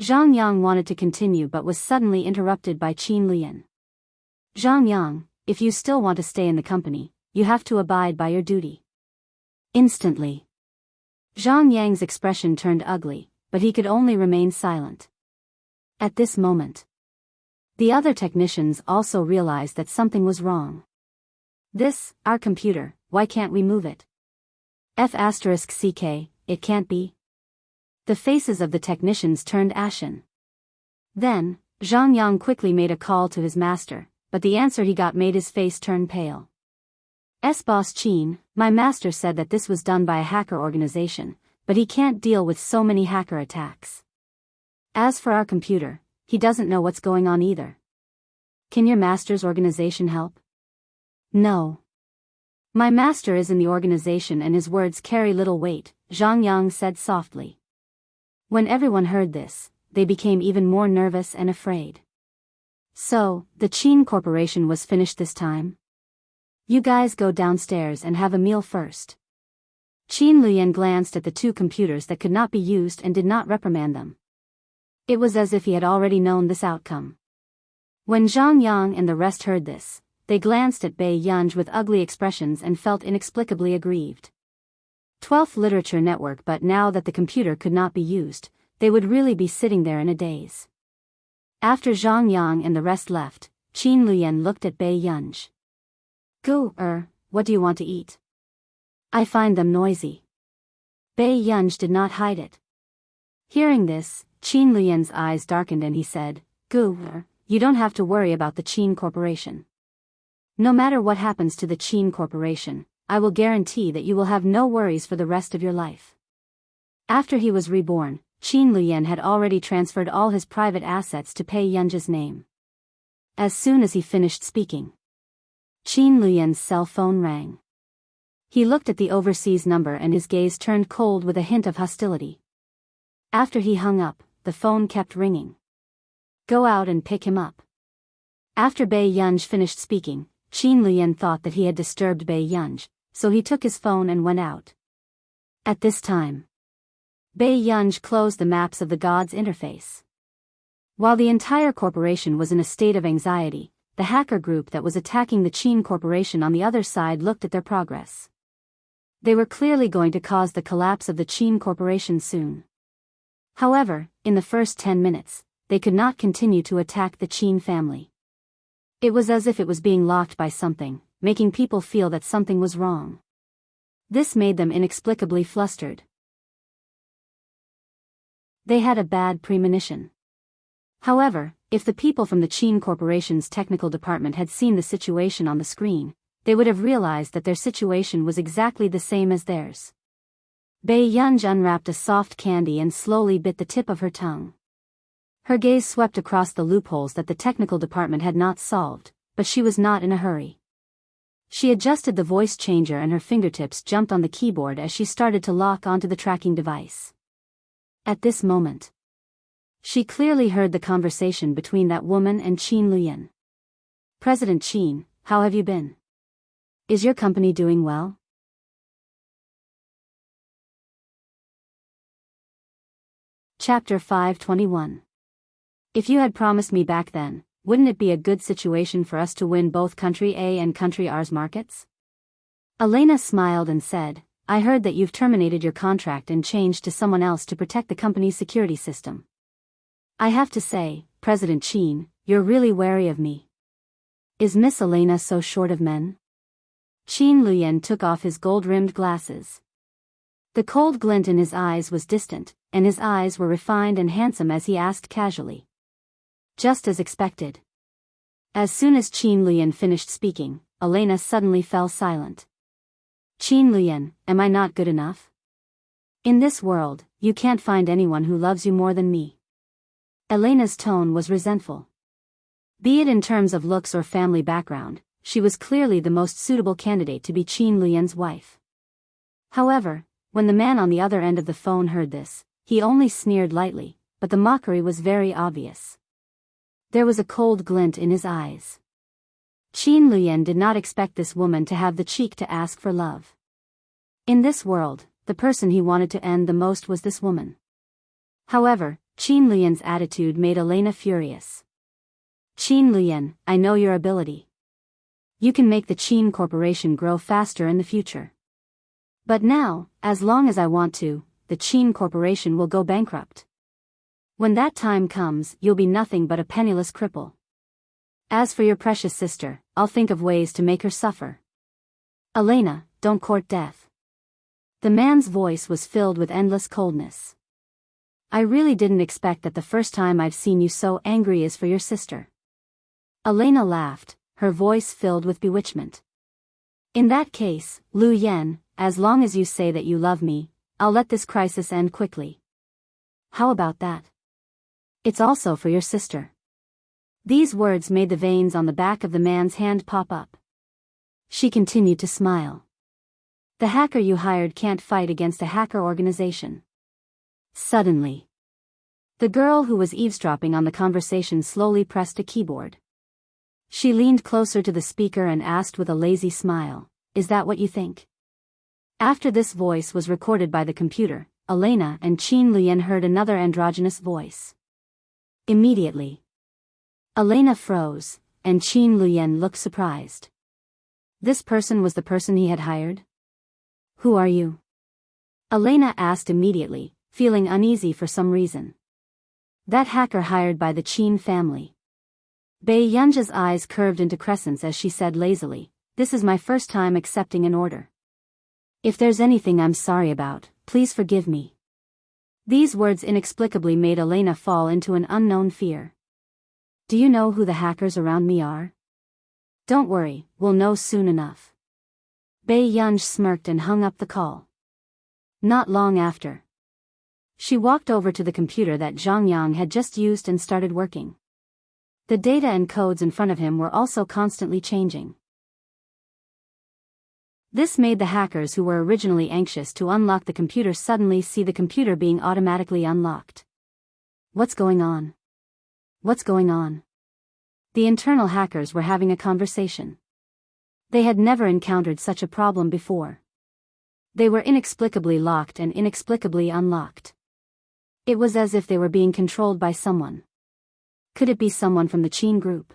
Zhang Yang wanted to continue but was suddenly interrupted by Qin Luyan. Zhang Yang, if you still want to stay in the company, you have to abide by your duty. Instantly, Zhang Yang's expression turned ugly, but he could only remain silent. At this moment, the other technicians also realized that something was wrong. This, our computer, why can't we move it? F***ck, it can't be. The faces of the technicians turned ashen. Then, Zhang Yang quickly made a call to his master, but the answer he got made his face turn pale. Boss Qin, my master said that this was done by a hacker organization, but he can't deal with so many hacker attacks. As for our computer, he doesn't know what's going on either. Can your master's organization help? No. My master is in the organization and his words carry little weight, Zhang Yang said softly. When everyone heard this, they became even more nervous and afraid. So, the Qin Corporation was finished this time? You guys go downstairs and have a meal first. Qin Luyan glanced at the two computers that could not be used and did not reprimand them. It was as if he had already known this outcome. When Zhang Yang and the rest heard this, they glanced at Bei Yunj with ugly expressions and felt inexplicably aggrieved. 12th Literature Network, but now that the computer could not be used, they would really be sitting there in a daze. After Zhang Yang and the rest left, Qin Luyan looked at Bei Yunj. What do you want to eat? I find them noisy. Bei Yunj did not hide it. Hearing this, Qin Lian's eyes darkened and he said, "Gu, you don't have to worry about the Qin Corporation. No matter what happens to the Qin Corporation, I will guarantee that you will have no worries for the rest of your life." After he was reborn, Qin Lian had already transferred all his private assets to Pei Yunji's name. As soon as he finished speaking, Qin Lian's cell phone rang. He looked at the overseas number and his gaze turned cold with a hint of hostility. After he hung up, the phone kept ringing. "Go out and pick him up." After Bei Yunji finished speaking, Qin Lian thought that he had disturbed Bei Yunji, so he took his phone and went out. At this time, Bei Yunji closed the Maps of the Gods interface. While the entire corporation was in a state of anxiety, the hacker group that was attacking the Qin Corporation on the other side looked at their progress. They were clearly going to cause the collapse of the Qin Corporation soon. However, in the first 10 minutes, they could not continue to attack the Qin family. It was as if it was being locked by something, making people feel that something was wrong. This made them inexplicably flustered. They had a bad premonition. However, if the people from the Qin Corporation's technical department had seen the situation on the screen, they would have realized that their situation was exactly the same as theirs. Bei Yunji unwrapped a soft candy and slowly bit the tip of her tongue. Her gaze swept across the loopholes that the technical department had not solved, but she was not in a hurry. She adjusted the voice changer and her fingertips jumped on the keyboard as she started to lock onto the tracking device. At this moment, she clearly heard the conversation between that woman and Qin Lian. "President Qin, how have you been? Is your company doing well?" Chapter 521. If you had promised me back then, wouldn't it be a good situation for us to win both Country A and Country R's markets? Elena smiled and said, "I heard that you've terminated your contract and changed to someone else to protect the company's security system. I have to say, President Qin, you're really wary of me. Is Miss Elena so short of men?" Qin Lian took off his gold-rimmed glasses. The cold glint in his eyes was distant, and his eyes were refined and handsome as he asked casually. Just as expected. As soon as Qin Lian finished speaking, Elena suddenly fell silent. "Qin Lian, am I not good enough? In this world, you can't find anyone who loves you more than me." Elena's tone was resentful. Be it in terms of looks or family background, she was clearly the most suitable candidate to be Qin Lian's wife. However, when the man on the other end of the phone heard this, he only sneered lightly, but the mockery was very obvious. There was a cold glint in his eyes. Qin Lian did not expect this woman to have the cheek to ask for love. In this world, the person he wanted to end the most was this woman. However, Qin Lian's attitude made Elena furious. "Qin Lian, I know your ability. You can make the Qin Corporation grow faster in the future. But now, as long as I want to, the Qin Corporation will go bankrupt. When that time comes, you'll be nothing but a penniless cripple. As for your precious sister, I'll think of ways to make her suffer. Elena, don't court death." The man's voice was filled with endless coldness. "I really didn't expect that the first time I've seen you so angry is for your sister." Elena laughed, her voice filled with bewitchment. "In that case, Lu Yan, as long as you say that you love me, I'll let this crisis end quickly. How about that? It's also for your sister." These words made the veins on the back of the man's hand pop up. She continued to smile. "The hacker you hired can't fight against a hacker organization." Suddenly, the girl who was eavesdropping on the conversation slowly pressed a keyboard. She leaned closer to the speaker and asked with a lazy smile, "Is that what you think?" After this voice was recorded by the computer, Elena and Qin Lian heard another androgynous voice. Immediately, Elena froze, and Qin Lian looked surprised. This person was the person he had hired? "Who are you?" Elena asked immediately, feeling uneasy for some reason. "That hacker hired by the Qin family." Bei Yunji's eyes curved into crescents as she said lazily, "This is my first time accepting an order. If there's anything I'm sorry about, please forgive me." These words inexplicably made Elena fall into an unknown fear. Do you know who the hackers around me are? Don't worry, we'll know soon enough. Bai Yunj smirked and hung up the call. Not long after, she walked over to the computer that Zhang Yang had just used and started working. The data and codes in front of him were also constantly changing. This made the hackers who were originally anxious to unlock the computer suddenly see the computer being automatically unlocked. What's going on? What's going on? The internal hackers were having a conversation. They had never encountered such a problem before. They were inexplicably locked and inexplicably unlocked. It was as if they were being controlled by someone. Could it be someone from the Qin group?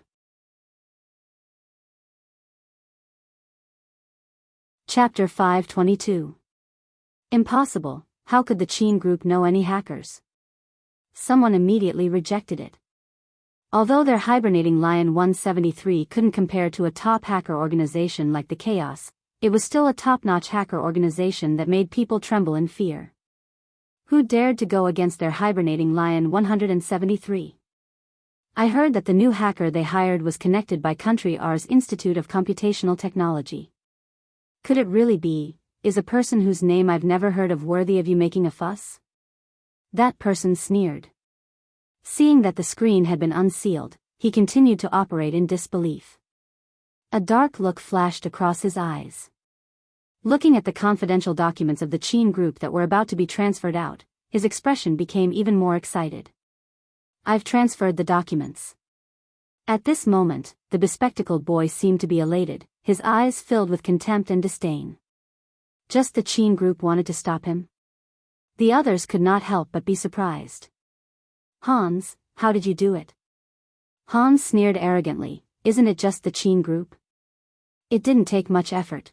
Chapter 522. Impossible, how could the Qin group know any hackers? Someone immediately rejected it. Although their hibernating Lion 173 couldn't compare to a top hacker organization like the Chaos, it was still a top-notch hacker organization that made people tremble in fear. Who dared to go against their hibernating Lion 173? I heard that the new hacker they hired was connected by Country R's Institute of Computational Technology. Could it really be, is a person whose name I've never heard of worthy of you making a fuss? That person sneered. Seeing that the screen had been unsealed, he continued to operate in disbelief. A dark look flashed across his eyes. Looking at the confidential documents of the Qin group that were about to be transferred out, his expression became even more excited. I've transferred the documents. At this moment, the bespectacled boy seemed to be elated, his eyes filled with contempt and disdain. Just the Qin group wanted to stop him? The others could not help but be surprised. Hans, how did you do it? Hans sneered arrogantly, isn't it just the Qin group? It didn't take much effort.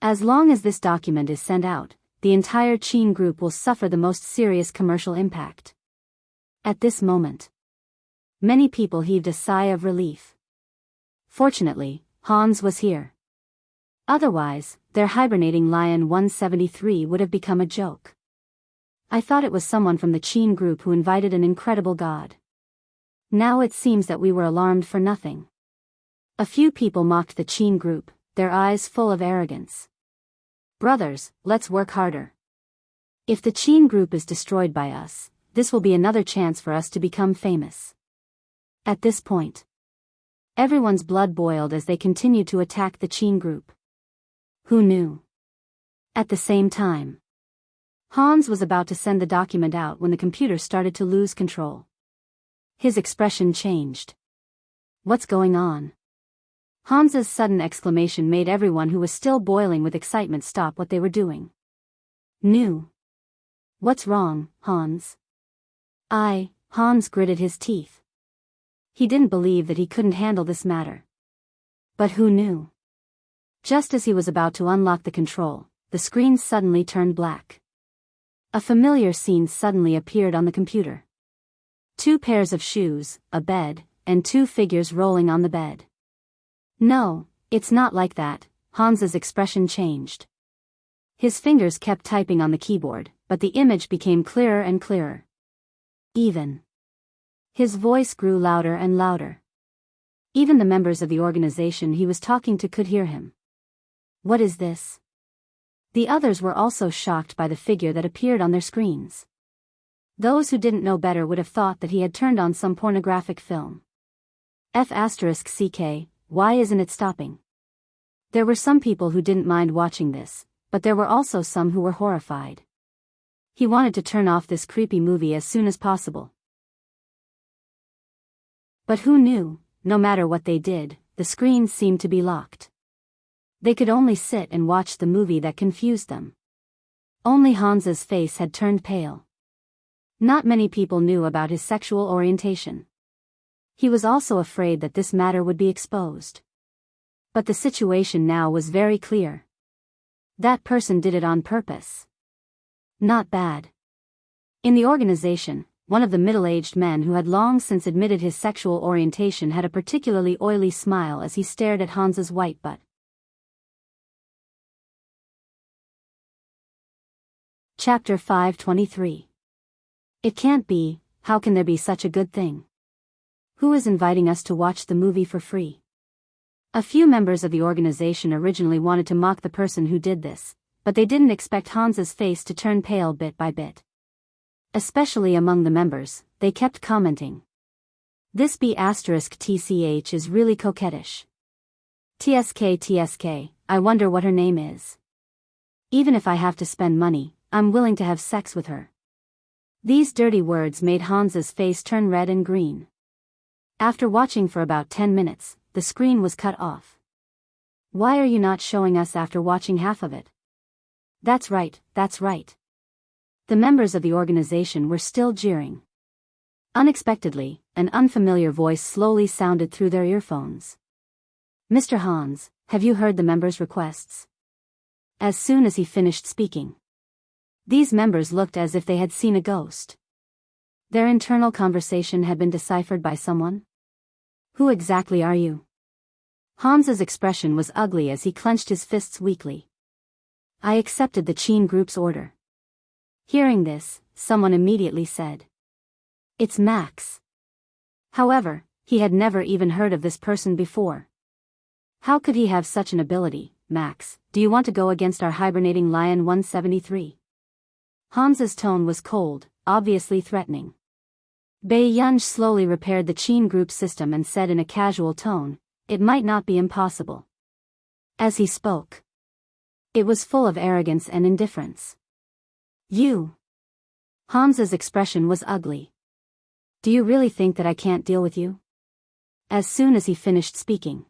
As long as this document is sent out, the entire Qin group will suffer the most serious commercial impact. At this moment, many people heaved a sigh of relief. Fortunately, Hans was here. Otherwise, their hibernating Lion 173 would have become a joke. I thought it was someone from the Qin group who invited an incredible god. Now it seems that we were alarmed for nothing. A few people mocked the Qin group, their eyes full of arrogance. Brothers, let's work harder. If the Qin group is destroyed by us, this will be another chance for us to become famous. At this point, everyone's blood boiled as they continued to attack the Qin group. Who knew? At the same time, Hans was about to send the document out when the computer started to lose control. His expression changed. What's going on? Hans's sudden exclamation made everyone who was still boiling with excitement stop what they were doing. New. What's wrong, Hans? Hans gritted his teeth. He didn't believe that he couldn't handle this matter. But who knew? Just as he was about to unlock the control, the screen suddenly turned black. A familiar scene suddenly appeared on the computer. 2 pairs of shoes, a bed, and 2 figures rolling on the bed. No, it's not like that, Hans's expression changed. His fingers kept typing on the keyboard, but the image became clearer and clearer. His voice grew louder and louder. Even the members of the organization he was talking to could hear him. What is this? The others were also shocked by the figure that appeared on their screens. Those who didn't know better would have thought that he had turned on some pornographic film. F***ck, why isn't it stopping? There were some people who didn't mind watching this, but there were also some who were horrified. He wanted to turn off this creepy movie as soon as possible. But who knew, no matter what they did, the screens seemed to be locked. They could only sit and watch the movie that confused them. Only Hans's face had turned pale. Not many people knew about his sexual orientation. He was also afraid that this matter would be exposed. But the situation now was very clear. That person did it on purpose. Not bad. In the organization, one of the middle-aged men who had long since admitted his sexual orientation had a particularly oily smile as he stared at Hans's white butt. Chapter 523. It can't be, how can there be such a good thing? Who is inviting us to watch the movie for free? A few members of the organization originally wanted to mock the person who did this, but they didn't expect Hans's face to turn pale bit by bit. Especially among the members, they kept commenting. This B***TCH is really coquettish. TSK, I wonder what her name is. Even if I have to spend money, I'm willing to have sex with her. These dirty words made Hans's face turn red and green. After watching for about 10 minutes, the screen was cut off. Why are you not showing us after watching half of it? That's right. The members of the organization were still jeering. Unexpectedly, an unfamiliar voice slowly sounded through their earphones. Mr. Hans, have you heard the members' requests? As soon as he finished speaking, these members looked as if they had seen a ghost. Their internal conversation had been deciphered by someone. Who exactly are you? Hans's expression was ugly as he clenched his fists weakly. I accepted the Qin group's order. Hearing this, someone immediately said. It's Max. However, he had never even heard of this person before. How could he have such an ability? Max, do you want to go against our hibernating lion 173? Hans's tone was cold, obviously threatening. Bai Yunj slowly repaired the Qin group system and said in a casual tone, it might not be impossible. As he spoke, it was full of arrogance and indifference. You. Hans's expression was ugly. Do you really think that I can't deal with you? As soon as he finished speaking.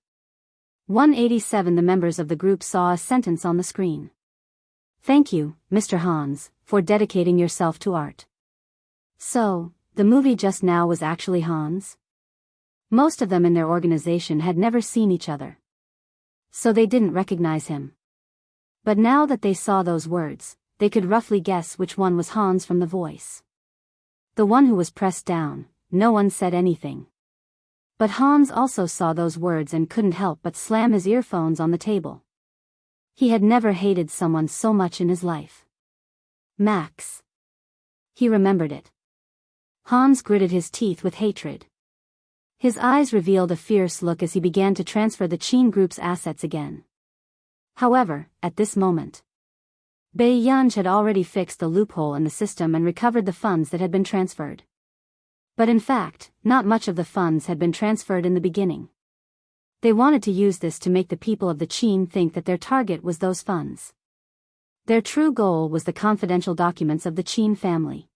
187 The members of the group saw a sentence on the screen. Thank you, Mr. Hans, for dedicating yourself to art. So, the movie just now was actually Hans? Most of them in their organization had never seen each other, so they didn't recognize him. But now that they saw those words, they could roughly guess which one was Hans from the voice. The one who was pressed down. No one said anything. But Hans also saw those words and couldn't help but slam his earphones on the table. He had never hated someone so much in his life. Max. He remembered it. Hans gritted his teeth with hatred. His eyes revealed a fierce look as he began to transfer the Qin group's assets again. However, at this moment, Bai Yunj had already fixed the loophole in the system and recovered the funds that had been transferred. But in fact, not much of the funds had been transferred in the beginning. They wanted to use this to make the people of the Qin think that their target was those funds. Their true goal was the confidential documents of the Qin family.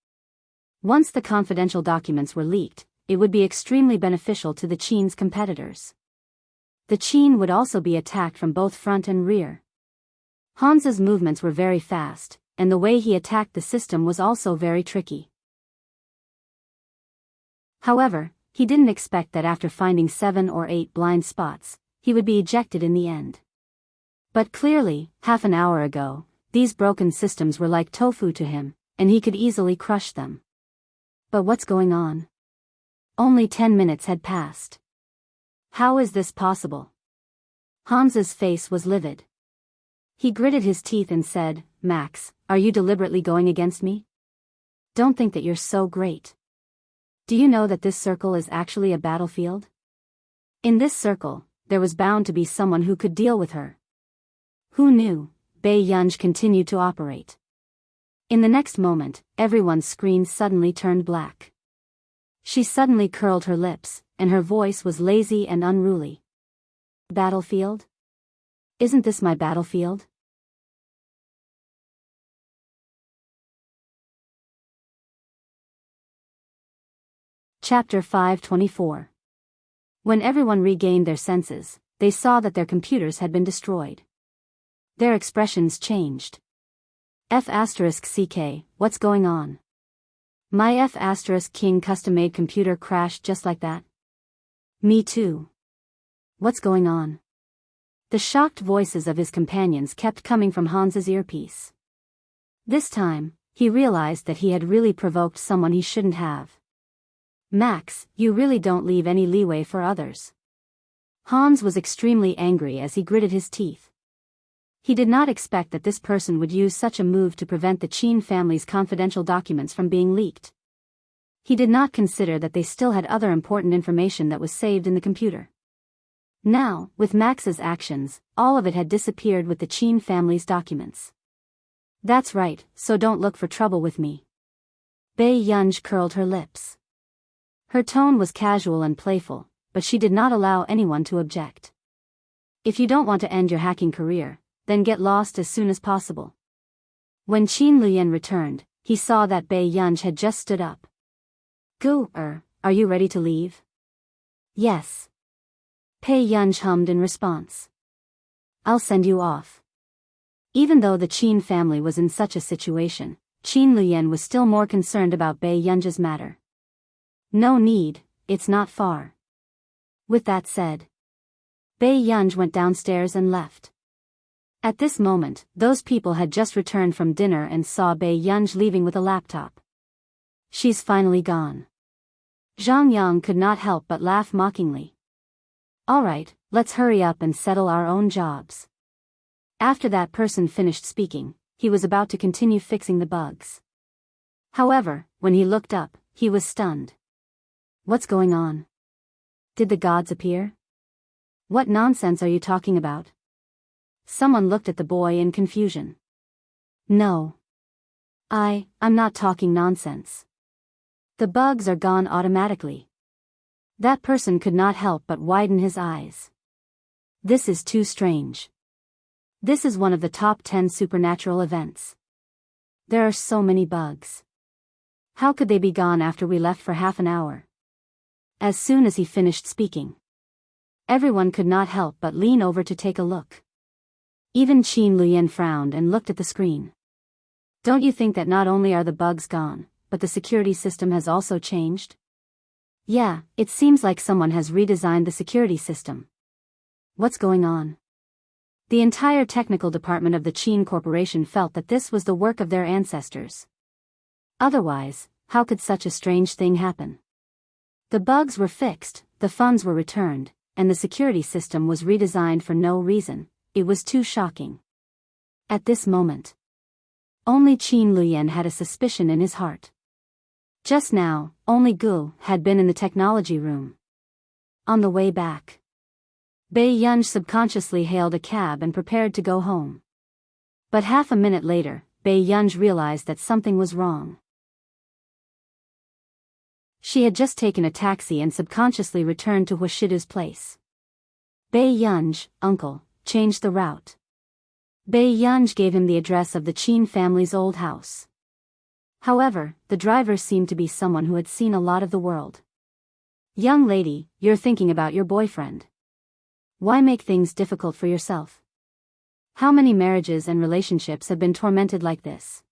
Once the confidential documents were leaked, it would be extremely beneficial to the Qin's competitors. The Qin would also be attacked from both front and rear. Hans's movements were very fast, and the way he attacked the system was also very tricky. However, he didn't expect that after finding 7 or 8 blind spots, he would be ejected in the end. But clearly, half an hour ago, these broken systems were like tofu to him, and he could easily crush them. But what's going on? Only 10 minutes had passed. How is this possible? Hans's face was livid. He gritted his teeth and said, Max, are you deliberately going against me? Don't think that you're so great. Do you know that this circle is actually a battlefield? In this circle, there was bound to be someone who could deal with her. Who knew? Bai Yunj continued to operate. In the next moment, everyone's screen suddenly turned black. She suddenly curled her lips, and her voice was lazy and unruly. Battlefield? Isn't this my battlefield? Chapter 524. When everyone regained their senses, they saw that their computers had been destroyed. Their expressions changed. F***CK, what's going on? My F***King custom-made computer crashed just like that? Me too. What's going on? The shocked voices of his companions kept coming from Hans's earpiece. This time, he realized that he had really provoked someone he shouldn't have. Max, you really don't leave any leeway for others. Hans was extremely angry as he gritted his teeth. He did not expect that this person would use such a move to prevent the Qin family's confidential documents from being leaked. He did not consider that they still had other important information that was saved in the computer. Now, with Max's actions, all of it had disappeared with the Qin family's documents. That's right, so don't look for trouble with me. Bei Yunj curled her lips. Her tone was casual and playful, but she did not allow anyone to object. If you don't want to end your hacking career, then get lost as soon as possible. When Qin Luyan returned, he saw that Bei Yunj had just stood up. Are you ready to leave? Yes. Bei Yunj hummed in response. I'll send you off. Even though the Qin family was in such a situation, Qin Luyan was still more concerned about Bei Yunj's matter. No need, it's not far. With that said, Bei Yunj went downstairs and left. At this moment, those people had just returned from dinner and saw Bei Yunj leaving with a laptop. She's finally gone. Zhang Yang could not help but laugh mockingly. All right, let's hurry up and settle our own jobs. After that person finished speaking, he was about to continue fixing the bugs. However, when he looked up, he was stunned. What's going on? Did the gods appear? What nonsense are you talking about? Someone looked at the boy in confusion. No. I'm not talking nonsense. The bugs are gone automatically. That person could not help but widen his eyes. This is too strange. This is one of the top 10 supernatural events. There are so many bugs. How could they be gone after we left for half an hour? As soon as he finished speaking, everyone could not help but lean over to take a look. Even Qin Luyan frowned and looked at the screen. Don't you think that not only are the bugs gone, but the security system has also changed? Yeah, it seems like someone has redesigned the security system. What's going on? The entire technical department of the Qin Corporation felt that this was the work of their ancestors. Otherwise, how could such a strange thing happen? The bugs were fixed, the funds were returned, and the security system was redesigned for no reason. It was too shocking. At this moment, only Qin Luyan had a suspicion in his heart. Just now, only Gu had been in the technology room. On the way back, Bei Yunj subconsciously hailed a cab and prepared to go home. But half a minute later, Bei Yunj realized that something was wrong. She had just taken a taxi and subconsciously returned to Huashidu's place. Bei Yunj, uncle, changed the route. Bei Yunj gave him the address of the Qin family's old house. However, the driver seemed to be someone who had seen a lot of the world. Young lady, you're thinking about your boyfriend. Why make things difficult for yourself? How many marriages and relationships have been tormented like this?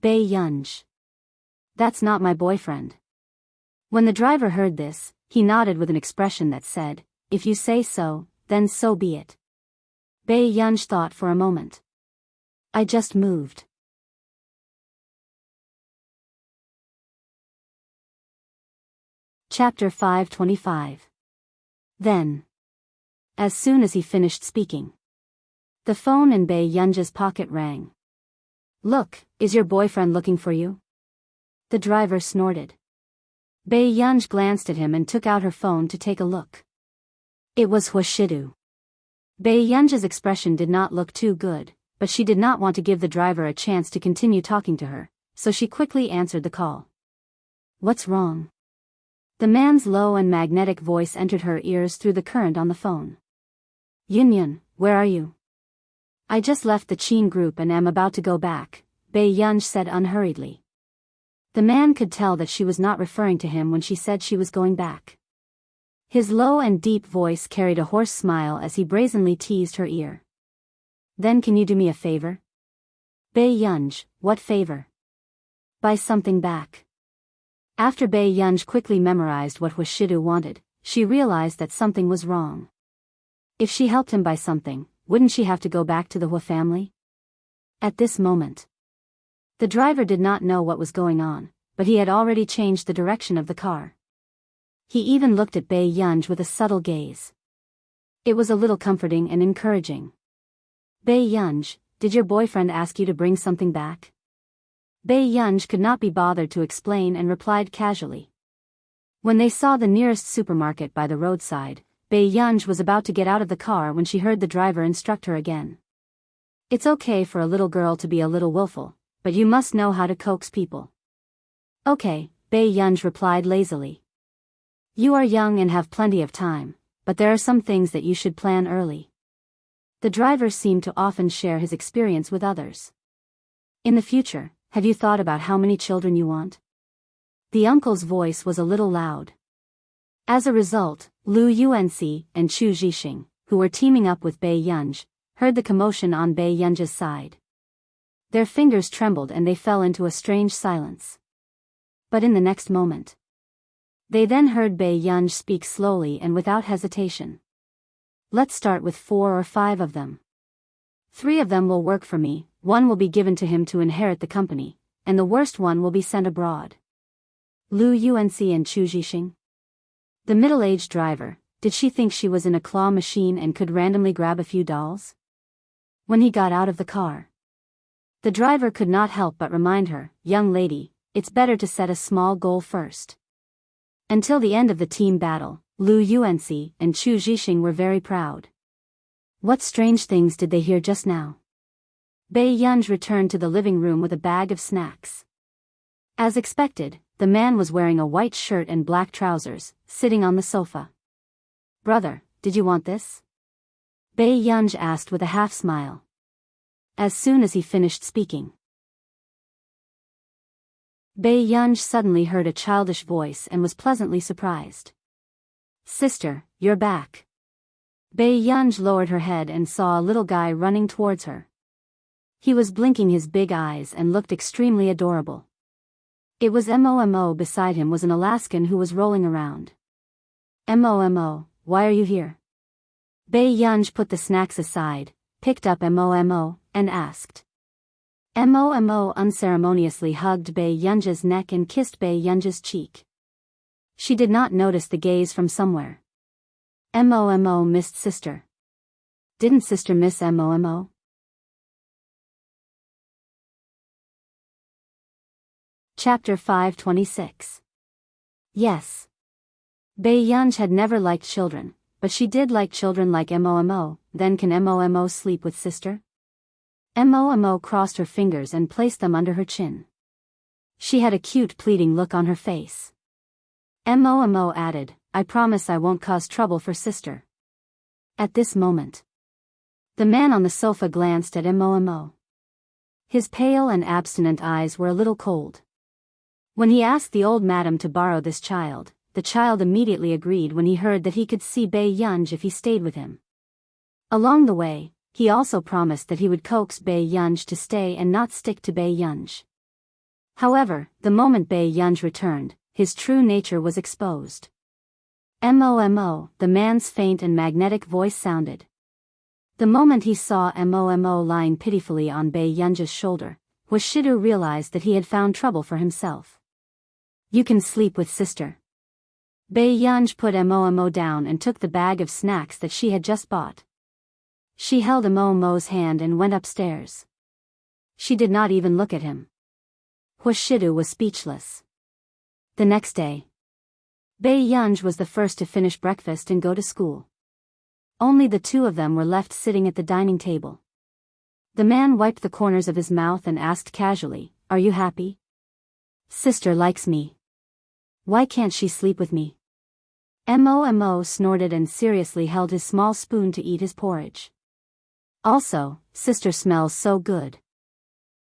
Bei Yunj. That's not my boyfriend. When the driver heard this, he nodded with an expression that said, if you say so, then so be it. Bei Yunj thought for a moment. I just moved. Chapter 525. Then, as soon as he finished speaking, the phone in Bei Yunj's pocket rang. Look, is your boyfriend looking for you? The driver snorted. Bei Yunj glanced at him and took out her phone to take a look. It was Huashidu. Bei Yunj's expression did not look too good, but she did not want to give the driver a chance to continue talking to her, so she quickly answered the call. What's wrong? The man's low and magnetic voice entered her ears through the current on the phone. Yunyun, where are you? I just left the Qin group and am about to go back, Bei Yunj said unhurriedly. The man could tell that she was not referring to him when she said she was going back. His low and deep voice carried a hoarse smile as he brazenly teased her ear. Then can you do me a favor? Bei Yunj, what favor? Buy something back. After Bei Yunj quickly memorized what Huashidu wanted, she realized that something was wrong. If she helped him buy something, wouldn't she have to go back to the Hua family? At this moment, the driver did not know what was going on, but he had already changed the direction of the car. He even looked at Bei Yunj with a subtle gaze. It was a little comforting and encouraging. Bei Yunj, did your boyfriend ask you to bring something back? Bei Yunj could not be bothered to explain and replied casually. When they saw the nearest supermarket by the roadside, Bei Yunj was about to get out of the car when she heard the driver instruct her again. It's okay for a little girl to be a little willful, but you must know how to coax people. Okay, Bei Yunj replied lazily. You are young and have plenty of time, but there are some things that you should plan early. The driver seemed to often share his experience with others. In the future, have you thought about how many children you want? The uncle's voice was a little loud. As a result, Lu Yuanxi and Chu Zhixing, who were teaming up with Bei Yunj, heard the commotion on Bei Yunj's side. Their fingers trembled and they fell into a strange silence. But in the next moment, they then heard Bei Yunj speak slowly and without hesitation. Let's start with 4 or 5 of them. 3 of them will work for me, 1 will be given to him to inherit the company, and the worst one will be sent abroad. Lu Yuanxi and Chu Zhixing. The middle-aged driver, did she think she was in a claw machine and could randomly grab a few dolls? When he got out of the car, the driver could not help but remind her, young lady, it's better to set a small goal first. Until the end of the team battle, Lu Yuanxi and Chu Zhixing were very proud. What strange things did they hear just now? Bei Yunj returned to the living room with a bag of snacks. As expected, the man was wearing a white shirt and black trousers, sitting on the sofa. Brother, did you want this? Bei Yunj asked with a half-smile. As soon as he finished speaking, Bei Yunj suddenly heard a childish voice and was pleasantly surprised. Sister, you're back. Bei Yunj lowered her head and saw a little guy running towards her. He was blinking his big eyes and looked extremely adorable. It was Mo. Beside him was an Alaskan who was rolling around. Mo, why are you here? Bei Yunj put the snacks aside, picked up Mo, and asked. Mo unceremoniously hugged Bei Yunj's neck and kissed Bei Yunj's cheek. She did not notice the gaze from somewhere. Mo missed sister. Didn't sister miss Mo? Chapter 526. Yes. Bei Yunj had never liked children, but she did like children like Mo. Then can Mo sleep with sister? Mo crossed her fingers and placed them under her chin. She had a cute pleading look on her face. Mo added, I promise I won't cause trouble for sister. At this moment, the man on the sofa glanced at Mo. His pale and abstinent eyes were a little cold. When he asked the old madam to borrow this child, the child immediately agreed when he heard that he could see Bei Yunj if he stayed with him. Along the way, he also promised that he would coax Bei Yunj to stay and not stick to Bei Yunj. However, the moment Bei Yunj returned, his true nature was exposed. Mo, the man's faint and magnetic voice sounded. The moment he saw Mo lying pitifully on Bei Yunj's shoulder, Washidu realized that he had found trouble for himself. You can sleep with sister. Bei Yunj put Mo down and took the bag of snacks that she had just bought. She held Mo's hand and went upstairs. She did not even look at him. Washidu was speechless. The next day, Bei Yunj was the first to finish breakfast and go to school. Only the 2 of them were left sitting at the dining table. The man wiped the corners of his mouth and asked casually, Are you happy? Sister likes me. Why can't she sleep with me? Mo snorted and seriously held his small spoon to eat his porridge. Also, sister smells so good.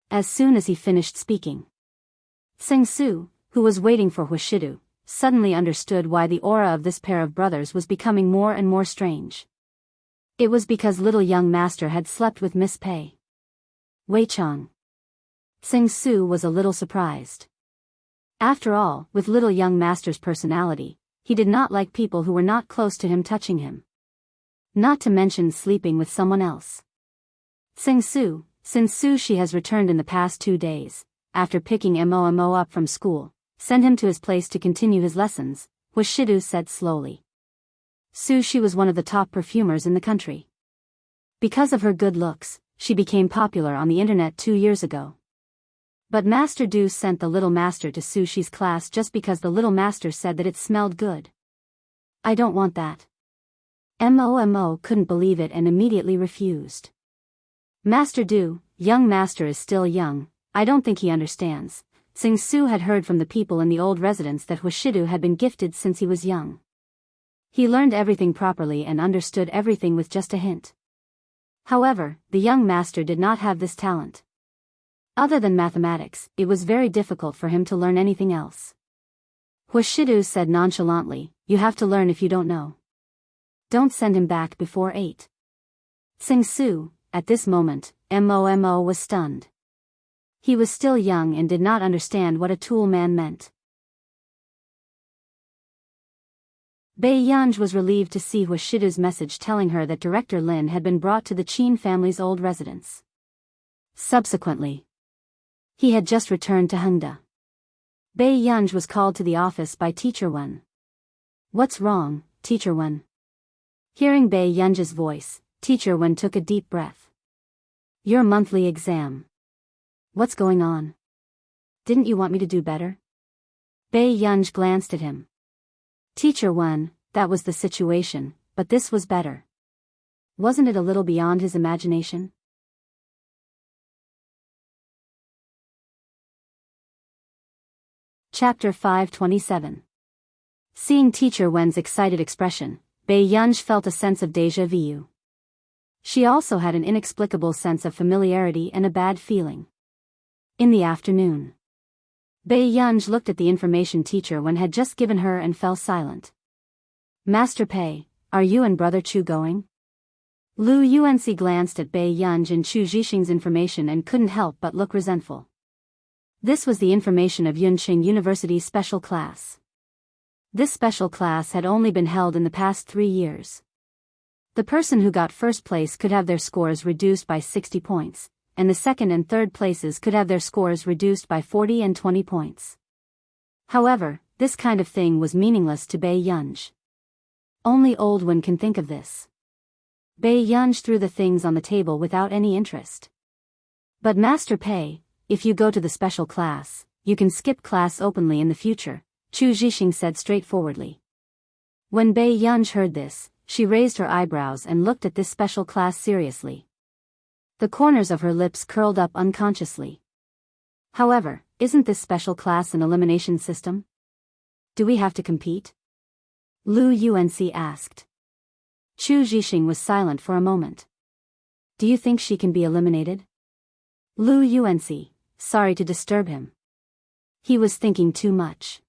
As soon as he finished speaking, Tsing-su, who was waiting for Washidu, suddenly understood why the aura of this pair of brothers was becoming more and more strange. It was because little young master had slept with Miss Pei. Wei-chang. Tsing-su was a little surprised. After all, with little young master's personality, he did not like people who were not close to him touching him. Not to mention sleeping with someone else. Tsing-su, since she has returned in the past 2 days, after picking Mo up from school, send him to his place to continue his lessons, Washidu said slowly. She was one of the top perfumers in the country. Because of her good looks, she became popular on the internet 2 years ago. But Master Du sent the little master to Sushi's class just because the little master said that it smelled good. I don't want that. Mo couldn't believe it and immediately refused. Master Du, young master is still young, I don't think he understands. Sing Su had heard from the people in the old residence that Hwashidu had been gifted since he was young. He learned everything properly and understood everything with just a hint. However, the young master did not have this talent. Other than mathematics, it was very difficult for him to learn anything else. Hwashidu said nonchalantly, "You have to learn if you don't know. Don't send him back before 8. Sing Su, at this moment, Mo was stunned. He was still young and did not understand what a tool man meant. Bai Yunj was relieved to see Hwashidu's message telling her that Director Lin had been brought to the Qin family's old residence. Subsequently, he had just returned to Hengda. Bai Yunj was called to the office by Teacher Wen. "What's wrong, Teacher Wen?" Hearing Bai Yunj's voice, Teacher Wen took a deep breath. "Your monthly exam. What's going on? Didn't you want me to do better?" Bai Yunj glanced at him. "Teacher Wen, that was the situation, but this was better. Wasn't it a little beyond his imagination?" Chapter 527. Seeing Teacher Wen's excited expression, Bai Yunj felt a sense of déjà vu. She also had an inexplicable sense of familiarity and a bad feeling. In the afternoon, Bai Yunj looked at the information Teacher Wen had just given her and fell silent. "Master Pei, are you and Brother Chu going?" Lu Yuanci glanced at Bai Yunj and Chu Zhixing's information and couldn't help but look resentful. This was the information of Yunqing University's special class. This special class had only been held in the past 3 years. The person who got first place could have their scores reduced by 60 points, and the second and third places could have their scores reduced by 40 and 20 points. However, this kind of thing was meaningless to Bai Yunj. Only Old Wen can think of this. Bai Yunj threw the things on the table without any interest. "But Master Pei, if you go to the special class, you can skip class openly in the future," Chu Zhixing said straightforwardly. When Bai Yunj heard this, she raised her eyebrows and looked at this special class seriously. The corners of her lips curled up unconsciously. "However, isn't this special class an elimination system? Do we have to compete?" Lu Yuanci asked. Chu Zhixing was silent for a moment. "Do you think she can be eliminated?" Lu Yuanci, sorry to disturb him. He was thinking too much.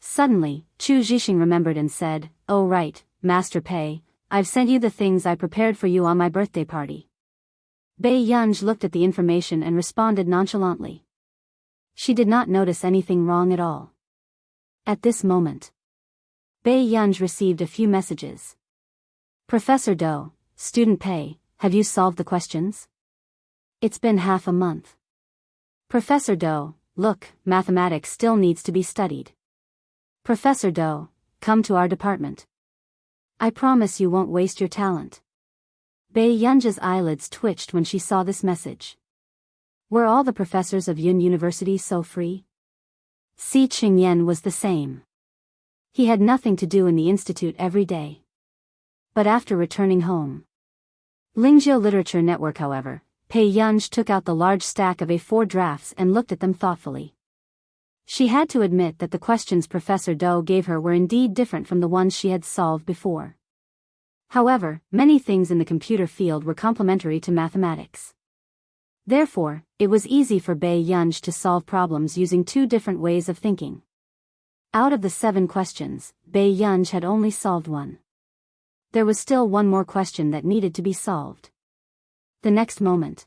Suddenly, Chu Zhixing remembered and said, "Oh right, Master Pei, I've sent you the things I prepared for you on my birthday party." Bai Yunj looked at the information and responded nonchalantly. She did not notice anything wrong at all. At this moment, Bai Yunj received a few messages. "Professor Do, Student Pei, have you solved the questions? It's been half a month." "Professor Do, look, mathematics still needs to be studied. Professor Do, come to our department. I promise you won't waste your talent." Bai Yunj's eyelids twitched when she saw this message. Were all the professors of Yun University so free? Si Qingyan was the same. He had nothing to do in the institute every day. But after returning home, Lingzhou Literature Network, however, Bai Yunj took out the large stack of A4 drafts and looked at them thoughtfully. She had to admit that the questions Professor Do gave her were indeed different from the ones she had solved before. However, many things in the computer field were complementary to mathematics. Therefore, it was easy for Bai Yunj to solve problems using 2 different ways of thinking. Out of the 7 questions, Bai Yunj had only solved 1. There was still one more question that needed to be solved. The next moment,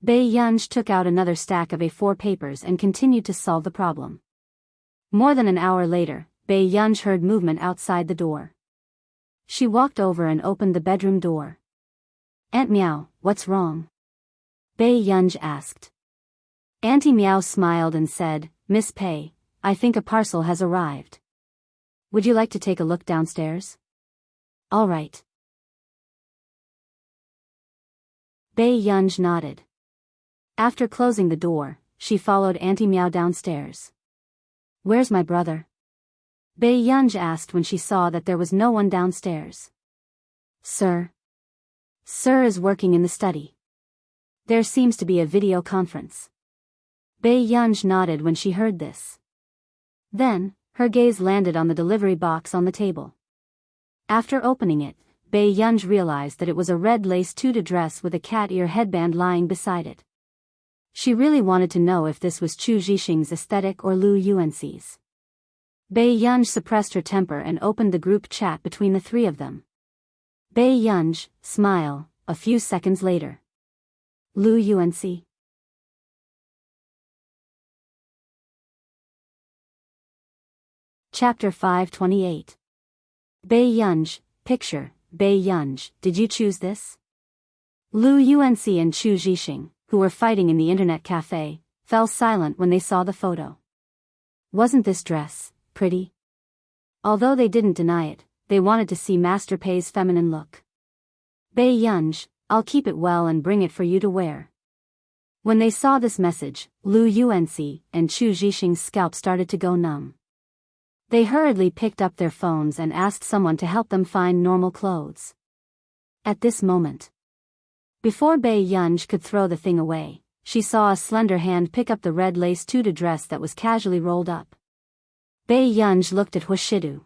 Bai Yunj took out another stack of A4 papers and continued to solve the problem. More than an hour later, Bai Yunj heard movement outside the door. She walked over and opened the bedroom door. "Aunt Meow, what's wrong?" Bai Yunj asked. Auntie Meow smiled and said, "Miss Pei, I think a parcel has arrived. Would you like to take a look downstairs?" "All right." Bai Yunj nodded. After closing the door, she followed Auntie Meow downstairs. "Where's my brother?" Bei Yunj asked when she saw that there was no one downstairs. Sir is working in the study. There seems to be a video conference." Bei Yunj nodded when she heard this. Then, her gaze landed on the delivery box on the table. After opening it, Bei Yunj realized that it was a red lace tutu dress with a cat ear headband lying beside it. She really wanted to know if this was Chu Zhixing's aesthetic or Lu Yuanxi's. Bei Yunj suppressed her temper and opened the group chat between the three of them. Bei Yunj, smile, a few seconds later. Lu Yuanxi. Chapter 528. Bei Yunj, picture, Bei Yunj, did you choose this? Lu Yuanxi and Chu Zhixing, who were fighting in the internet cafe, fell silent when they saw the photo. Wasn't this dress pretty? Although they didn't deny it, they wanted to see Master Pei's feminine look. Bei Yunj, I'll keep it well and bring it for you to wear. When they saw this message, Lu Yuanxi and Chu Zhixing's scalp started to go numb. They hurriedly picked up their phones and asked someone to help them find normal clothes. At this moment, before Bei Yunj could throw the thing away, she saw a slender hand pick up the red lace tutu dress that was casually rolled up. Bei Yunj looked at Huashidu.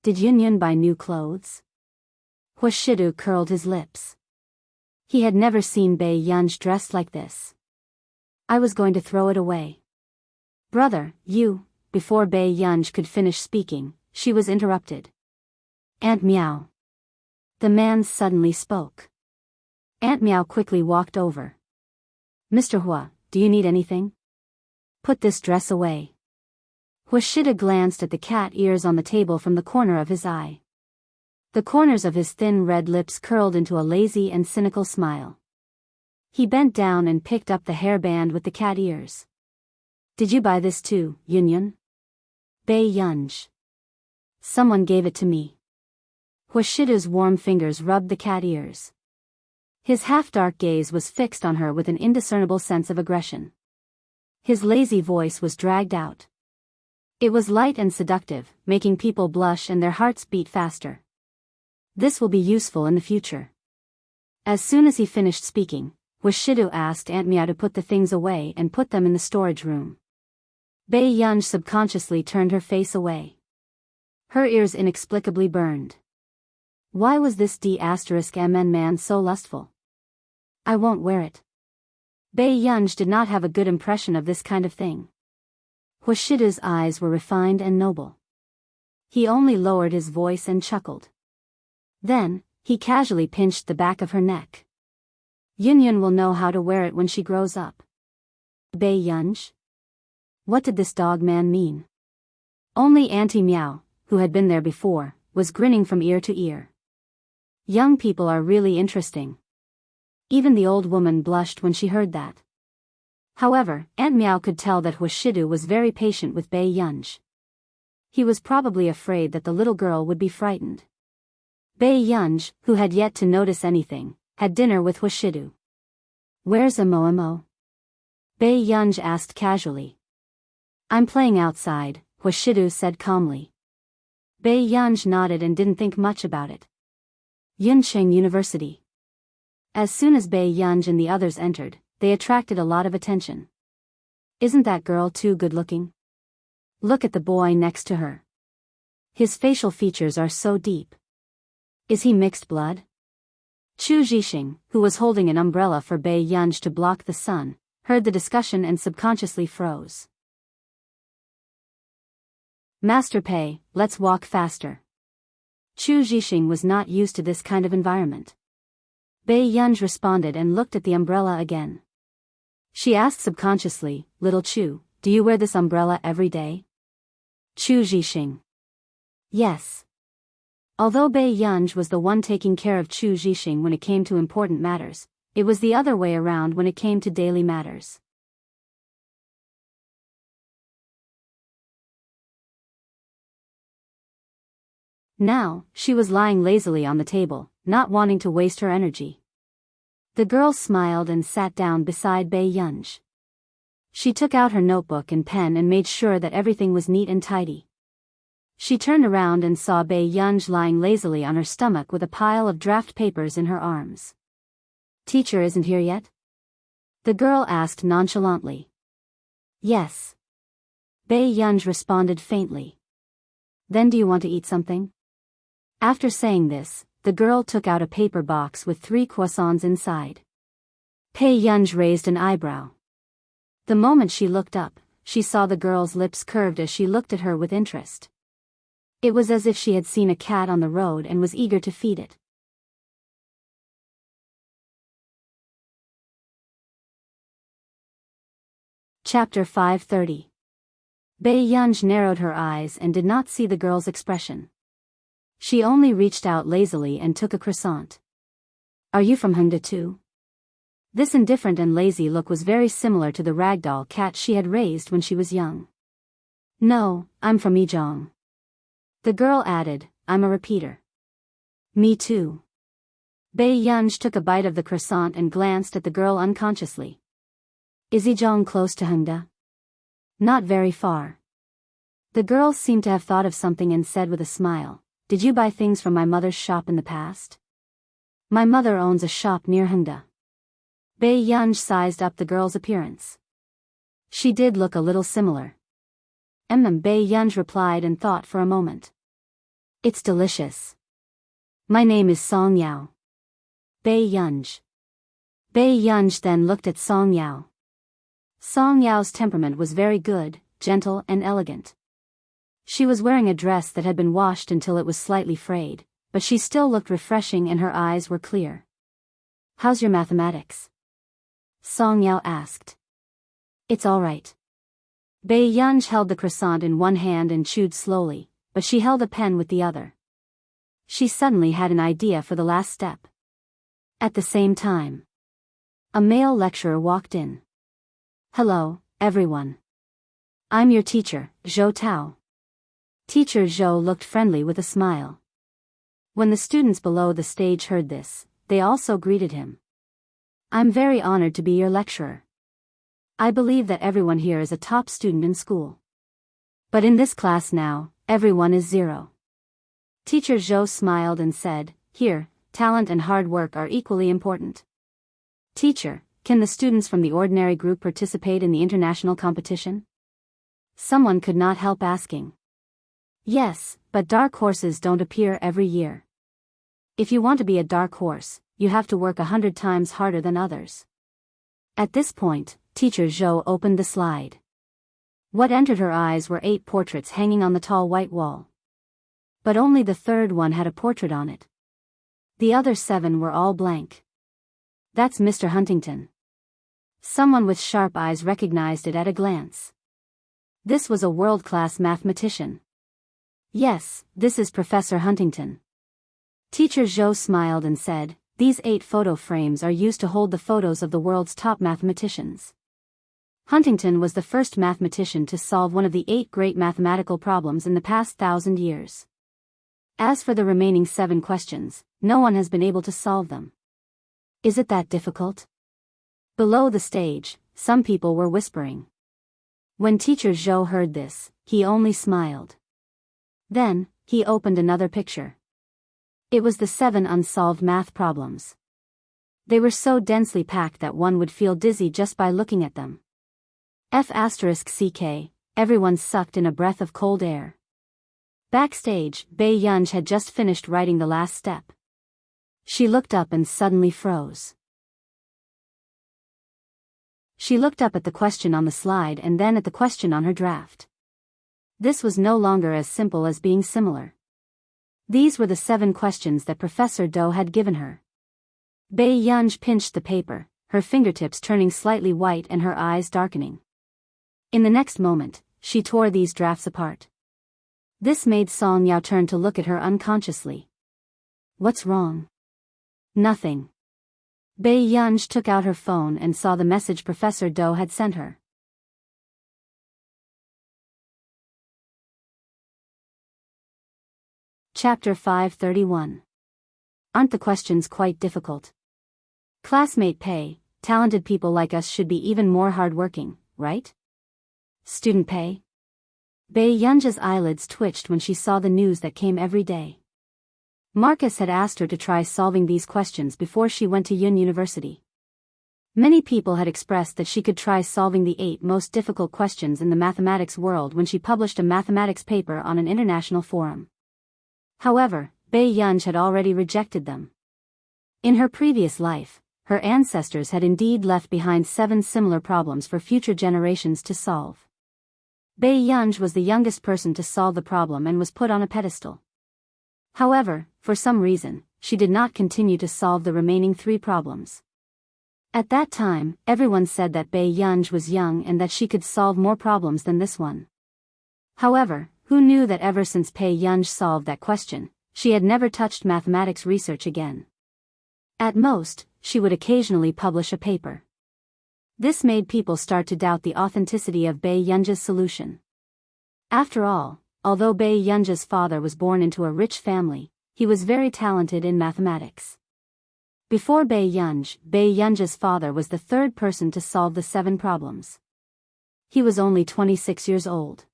Did Yunyun buy new clothes? Huashidu curled his lips. He had never seen Bei Yunj dressed like this. I was going to throw it away. Brother, you. Before Bei Yunj could finish speaking, she was interrupted. Aunt Meow. The man suddenly spoke. Aunt Meow quickly walked over. Mr. Hua, do you need anything? Put this dress away. Huashida glanced at the cat ears on the table from the corner of his eye. The corners of his thin red lips curled into a lazy and cynical smile. He bent down and picked up the hairband with the cat ears. Did you buy this too, Yunyun? Bei Yunj. Someone gave it to me. Huashida's warm fingers rubbed the cat ears. His half-dark gaze was fixed on her with an indiscernible sense of aggression. His lazy voice was dragged out. It was light and seductive, making people blush and their hearts beat faster. This will be useful in the future. As soon as he finished speaking, Huashidu asked Aunt Meow to put the things away and put them in the storage room. Bei Yunj subconsciously turned her face away. Her ears inexplicably burned. Why was this D*MN man so lustful? I won't wear it. Bei Yunj did not have a good impression of this kind of thing. Huashida's eyes were refined and noble. He only lowered his voice and chuckled. Then, he casually pinched the back of her neck. Yunyun will know how to wear it when she grows up. Bei Yunj? What did this dog man mean? Only Auntie Meow, who had been there before, was grinning from ear to ear. Young people are really interesting. Even the old woman blushed when she heard that. However, Aunt Meow could tell that Huashidu was very patient with Bei Yunj. He was probably afraid that the little girl would be frightened. Bei Yunj, who had yet to notice anything, had dinner with Huashidu. Where's Imo? Bei Yunj asked casually. I'm playing outside, Huashidu said calmly. Bei Yunj nodded and didn't think much about it. Yuncheng University. As soon as Bei Yunj and the others entered, they attracted a lot of attention. Isn't that girl too good-looking? Look at the boy next to her. His facial features are so deep. Is he mixed blood? Chu Zhixing, who was holding an umbrella for Bei Yunj to block the sun, heard the discussion and subconsciously froze. Master Pei, let's walk faster. Chu Zhixing was not used to this kind of environment. Bei Yunj responded and looked at the umbrella again. She asked subconsciously, Little Chu, do you wear this umbrella every day? Chu Zhixing. Yes. Although Bei Yunj was the one taking care of Chu Zhixing when it came to important matters, it was the other way around when it came to daily matters. Now, she was lying lazily on the table, not wanting to waste her energy. The girl smiled and sat down beside Bei Yunj. She took out her notebook and pen and made sure that everything was neat and tidy. She turned around and saw Bei Yunj lying lazily on her stomach with a pile of draft papers in her arms. "Teacher isn't here yet?" the girl asked nonchalantly. "Yes." Bei Yunj responded faintly. "Then do you want to eat something?" After saying this, the girl took out a paper box with 3 croissants inside. Bei Yunj raised an eyebrow. The moment she looked up, she saw the girl's lips curved as she looked at her with interest. It was as if she had seen a cat on the road and was eager to feed it. Chapter 530. Bei Yunj narrowed her eyes and did not see the girl's expression. She only reached out lazily and took a croissant. "Are you from Hongda too?" This indifferent and lazy look was very similar to the ragdoll cat she had raised when she was young. "No, I'm from Yizhong." The girl added, "I'm a repeater." "Me too." Bei Yunj took a bite of the croissant and glanced at the girl unconsciously. "Is Yizhong close to Hongda?" "Not very far." The girl seemed to have thought of something and said with a smile, "Did you buy things from my mother's shop in the past?" "My mother owns a shop near Hongda." Bei Yunj sized up the girl's appearance. She did look a little similar. Bei Yunj replied and thought for a moment. "It's delicious. My name is Song Yao." Bei Yunj. Bei Yunj then looked at Song Yao. Song Yao's temperament was very good, gentle and elegant. She was wearing a dress that had been washed until it was slightly frayed, but she still looked refreshing and her eyes were clear. "How's your mathematics?" Song Yao asked. "It's all right." Bei Yunj held the croissant in one hand and chewed slowly, but she held a pen with the other. She suddenly had an idea for the last step. At the same time, a male lecturer walked in. "Hello, everyone. I'm your teacher, Zhou Tao." Teacher Zhou looked friendly with a smile. When the students below the stage heard this, they also greeted him. "I'm very honored to be your lecturer. I believe that everyone here is a top student in school. But in this class now, everyone is 0. Teacher Zhou smiled and said, "Here, talent and hard work are equally important." "Teacher, can the students from the ordinary group participate in the international competition?" Someone could not help asking. "Yes, but dark horses don't appear every year. If you want to be a dark horse, you have to work 100 times harder than others." At this point, Teacher Zhou opened the slide. What entered her eyes were 8 portraits hanging on the tall white wall. But only the third one had a portrait on it. The other 7 were all blank. "That's Mr. Huntington." Someone with sharp eyes recognized it at a glance. This was a world-class mathematician. "Yes, this is Professor Huntington." Teacher Zhou smiled and said, "These 8 photo frames are used to hold the photos of the world's top mathematicians." Huntington was the first mathematician to solve one of the 8 great mathematical problems in the past 1,000 years. As for the remaining 7 questions, no one has been able to solve them. "Is it that difficult?" Below the stage, some people were whispering. When Teacher Zhou heard this, he only smiled. Then, he opened another picture. It was the 7 unsolved math problems. They were so densely packed that one would feel dizzy just by looking at them. F***ck, everyone sucked in a breath of cold air. Backstage, Bei Yunj had just finished writing the last step. She looked up and suddenly froze. She looked up at the question on the slide and then at the question on her draft. This was no longer as simple as being similar. These were the 7 questions that Professor Doe had given her. Bei Yunj pinched the paper, her fingertips turning slightly white and her eyes darkening. In the next moment, she tore these drafts apart. This made Song Yao turn to look at her unconsciously. "What's wrong?" "Nothing." Bei Yunj took out her phone and saw the message Professor Doe had sent her. Chapter 531. Aren't the questions quite difficult? Classmate Pei, talented people like us should be even more hardworking, right? Student pay? Bei Yunja's eyelids twitched when she saw the news that came every day. Marcus had asked her to try solving these questions before she went to Yun University. Many people had expressed that she could try solving the 8 most difficult questions in the mathematics world when she published a mathematics paper on an international forum. However, Bei Yunj had already rejected them. In her previous life, her ancestors had indeed left behind 7 similar problems for future generations to solve. Bei Yunj was the youngest person to solve the problem and was put on a pedestal. However, for some reason, she did not continue to solve the remaining 3 problems. At that time, everyone said that Bei Yunj was young and that she could solve more problems than this one. However, who knew that ever since Bei Yunj solved that question, she had never touched mathematics research again. At most, she would occasionally publish a paper. This made people start to doubt the authenticity of Bei Yunja's solution. After all, although Bei Yunja's father was born into a rich family, he was very talented in mathematics. Before Bei Yunja's father was the 3rd person to solve the 7 problems. He was only 26 years old.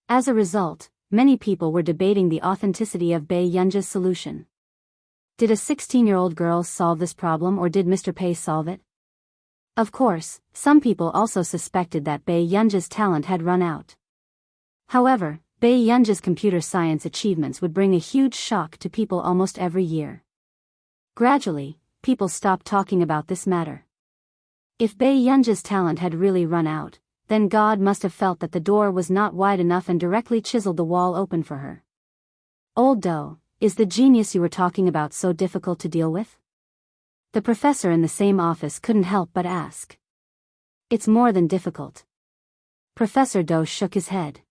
As a result, many people were debating the authenticity of Bei Yunja's solution. Did a 16-year-old girl solve this problem or did Mr. Pei solve it? Of course, some people also suspected that Bei Yunja's talent had run out. However, Bei Yunja's computer science achievements would bring a huge shock to people almost every year. Gradually, people stopped talking about this matter. If Bei Yunja's talent had really run out, then God must have felt that the door was not wide enough and directly chiseled the wall open for her. Old Do, is the genius you were talking about so difficult to deal with? The professor in the same office couldn't help but ask. It's more than difficult. Professor Do shook his head.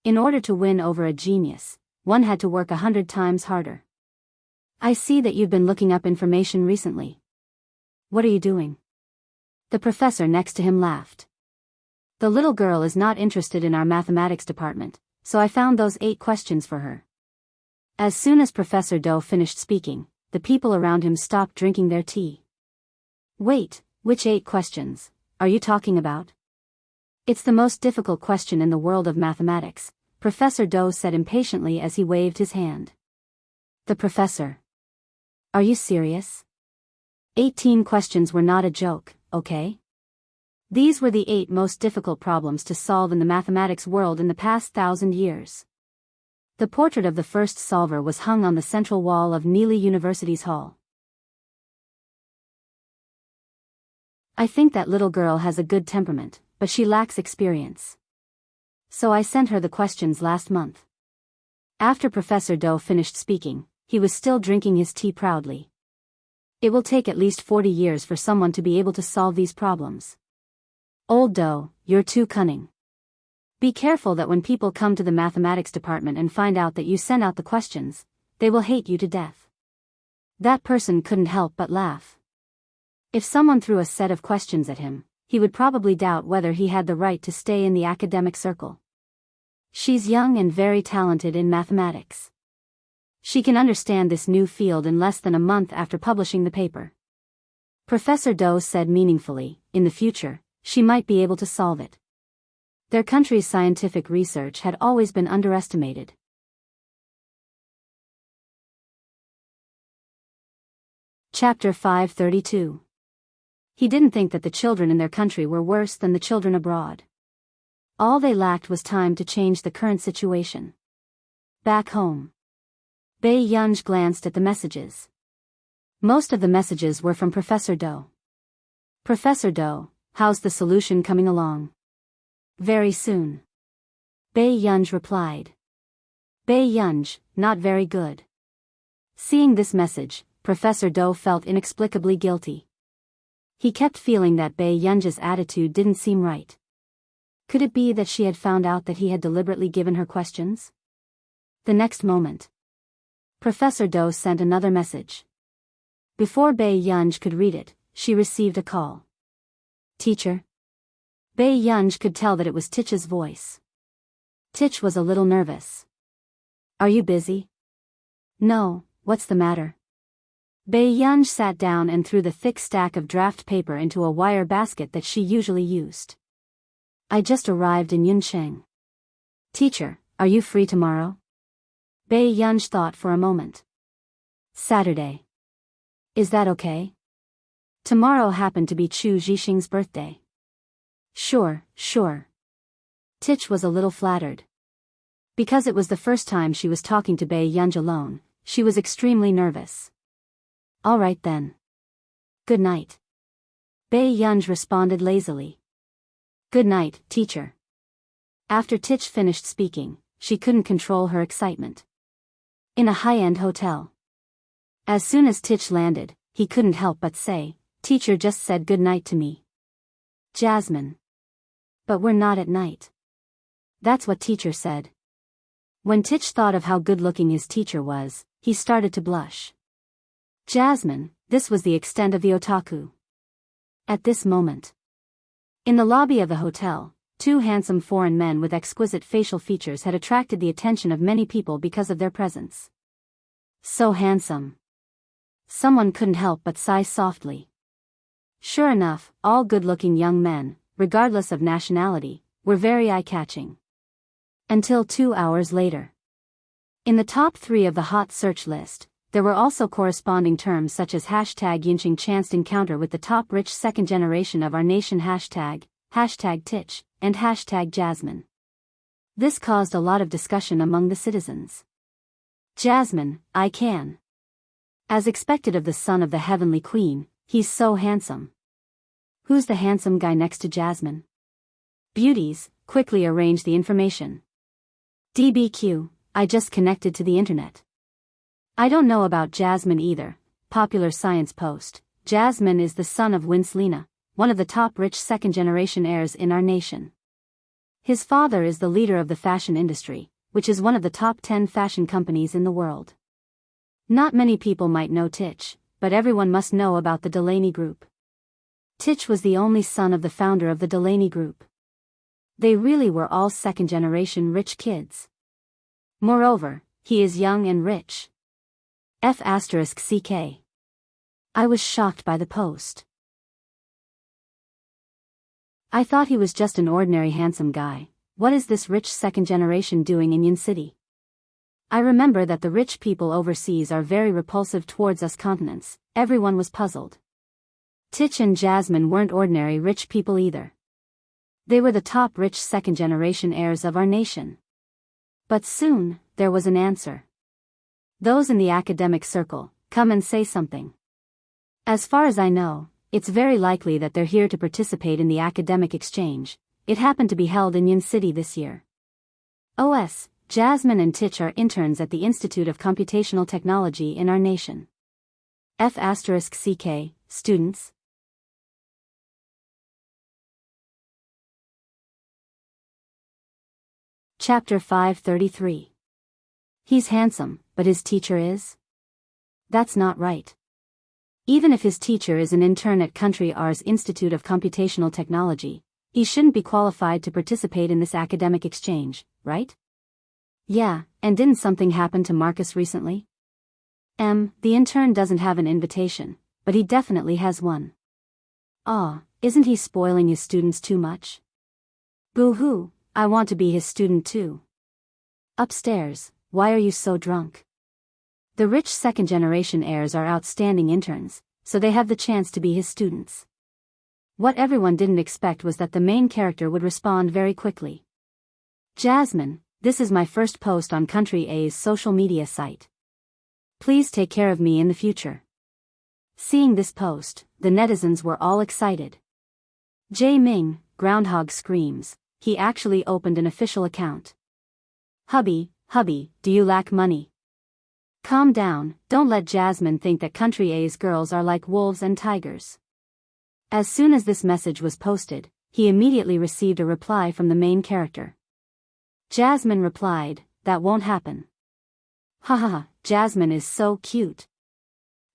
In order to win over a genius, one had to work 100 times harder. I see that you've been looking up information recently. What are you doing? The professor next to him laughed. The little girl is not interested in our mathematics department, so I found those 8 questions for her. As soon as Professor Do finished speaking, the people around him stopped drinking their tea. Wait, which 8 questions are you talking about? It's the most difficult question in the world of mathematics, Professor Do said impatiently as he waved his hand. The professor. Are you serious? 18 questions were not a joke, okay? These were the 8 most difficult problems to solve in the mathematics world in the past 1,000 years. The portrait of the first solver was hung on the central wall of Neely University's hall. I think that little girl has a good temperament, but she lacks experience. So I sent her the questions last month. After Professor Do finished speaking, he was still drinking his tea proudly. It will take at least 40 years for someone to be able to solve these problems. Old Do, you're too cunning. Be careful that when people come to the mathematics department and find out that you sent out the questions, they will hate you to death. That person couldn't help but laugh. If someone threw a set of questions at him, he would probably doubt whether he had the right to stay in the academic circle. She's young and very talented in mathematics. She can understand this new field in less than a month after publishing the paper. Professor Do said meaningfully, in the future, she might be able to solve it. Their country's scientific research had always been underestimated. Chapter 532. He didn't think that the children in their country were worse than the children abroad. All they lacked was time to change the current situation. Back home. Bei Yunj glanced at the messages. Most of the messages were from Professor Do. Professor Do, how's the solution coming along? Very soon. Bei Yunj replied. Bei Yunj, not very good. Seeing this message, Professor Do felt inexplicably guilty. He kept feeling that Bei Yunj's attitude didn't seem right. Could it be that she had found out that he had deliberately given her questions? The next moment, Professor Do sent another message. Before Bei Yunj could read it, she received a call. Teacher? Bei Yunj could tell that it was Tich's voice. Tich was a little nervous. Are you busy? No, what's the matter? Bei Yunj sat down and threw the thick stack of draft paper into a wire basket that she usually used. I just arrived in Yuncheng. Teacher, are you free tomorrow? Bei Yunj thought for a moment. Saturday. Is that okay? Tomorrow happened to be Chu Zhixing's birthday. Sure. Tich was a little flattered. Because it was the first time she was talking to Bei Yunj alone, she was extremely nervous. All right then. Good night. Bei Yunj responded lazily. Good night, teacher. After Tich finished speaking, she couldn't control her excitement. In a high-end hotel. As soon as Tich landed, he couldn't help but say, Teacher just said good night to me. Jasmine. But we're not at night. That's what teacher said. When Tich thought of how good-looking his teacher was, he started to blush. Jasmine, this was the extent of the otaku. At this moment. In the lobby of the hotel, two handsome foreign men with exquisite facial features had attracted the attention of many people because of their presence. So handsome. Someone couldn't help but sigh softly. Sure enough, all good-looking young men, regardless of nationality, were very eye-catching. Until 2 hours later. In the top 3 of the hot search list, there were also corresponding terms such as #Yinching chanced encounter with the top rich second generation of our nation #Tich, and #Jasmine. This caused a lot of discussion among the citizens. Jasmine, I can. As expected of the son of the heavenly queen, he's so handsome. Who's the handsome guy next to Jasmine? Beauties, quickly arrange the information. DBQ, I just connected to the internet. I don't know about Jasmine either. Popular Science Post. Jasmine is the son of Winslina, one of the top rich second-generation heirs in our nation. His father is the leader of the fashion industry, which is one of the top 10 fashion companies in the world. Not many people might know Tich, but everyone must know about the Delaney Group. Tich was the only son of the founder of the Delaney Group. They really were all second-generation rich kids. Moreover, he is young and rich. F***CK. I was shocked by the post. I thought he was just an ordinary handsome guy. What is this rich second generation doing in Yin City? I remember that the rich people overseas are very repulsive towards us continents. Everyone was puzzled. Tich and Jasmine weren't ordinary rich people either. They were the top rich second generation heirs of our nation. But soon, there was an answer. Those in the academic circle, come and say something. As far as I know, it's very likely that they're here to participate in the academic exchange. It happened to be held in Yin City this year. OS, Jasmine and Tich are interns at the Institute of Computational Technology in our nation. F***CK, students. Chapter 533. He's handsome, but his teacher is? That's not right. Even if his teacher is an intern at Country R's Institute of Computational Technology, he shouldn't be qualified to participate in this academic exchange, right? Yeah, and didn't something happen to Marcus recently? The intern doesn't have an invitation, but he definitely has one. Aw, isn't he spoiling his students too much? Boo-hoo, I want to be his student too. Upstairs, why are you so drunk? The rich second-generation heirs are outstanding interns, so they have the chance to be his students. What everyone didn't expect was that the main character would respond very quickly. Jasmine, this is my first post on Country A's social media site. Please take care of me in the future. Seeing this post, the netizens were all excited. Jae Ming, groundhog screams, he actually opened an official account. Hubby, do you lack money? Calm down, don't let Jasmine think that Country A's girls are like wolves and tigers. As soon as this message was posted, he immediately received a reply from the main character. Jasmine replied, that won't happen. Haha, Jasmine is so cute.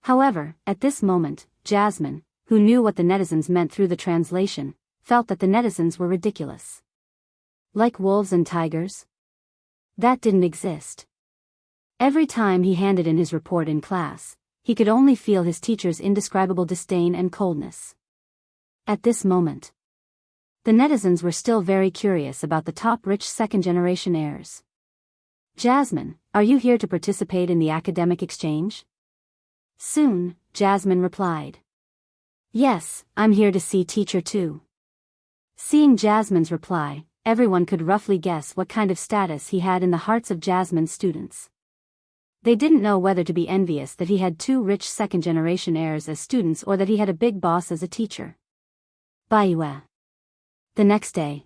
However, at this moment, Jasmine, who knew what the netizens meant through the translation, felt that the netizens were ridiculous. Like wolves and tigers? That didn't exist. Every time he handed in his report in class, he could only feel his teacher's indescribable disdain and coldness. At this moment, The netizens were still very curious about the top rich second-generation heirs. Jasmine, are you here to participate in the academic exchange? Soon, Jasmine replied. Yes, I'm here to see teacher too. Seeing Jasmine's reply, everyone could roughly guess what kind of status he had in the hearts of Jasmine's students. They didn't know whether to be envious that he had two rich second-generation heirs as students or that he had a big boss as a teacher. Bayue. The next day,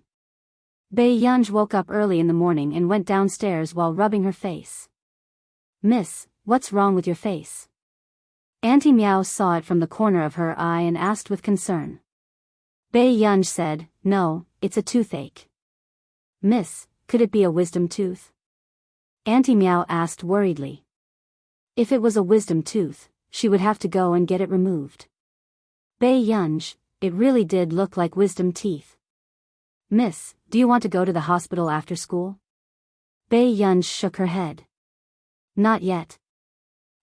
Bai Yunj woke up early in the morning and went downstairs while rubbing her face. Miss, what's wrong with your face? Auntie Meow saw it from the corner of her eye and asked with concern. Bai Yunj said, no, it's a toothache. Miss, could it be a wisdom tooth? Auntie Meow asked worriedly. If it was a wisdom tooth, she would have to go and get it removed. Bai Yunj, it really did look like wisdom teeth. Miss, do you want to go to the hospital after school? Bai Yunj shook her head. Not yet.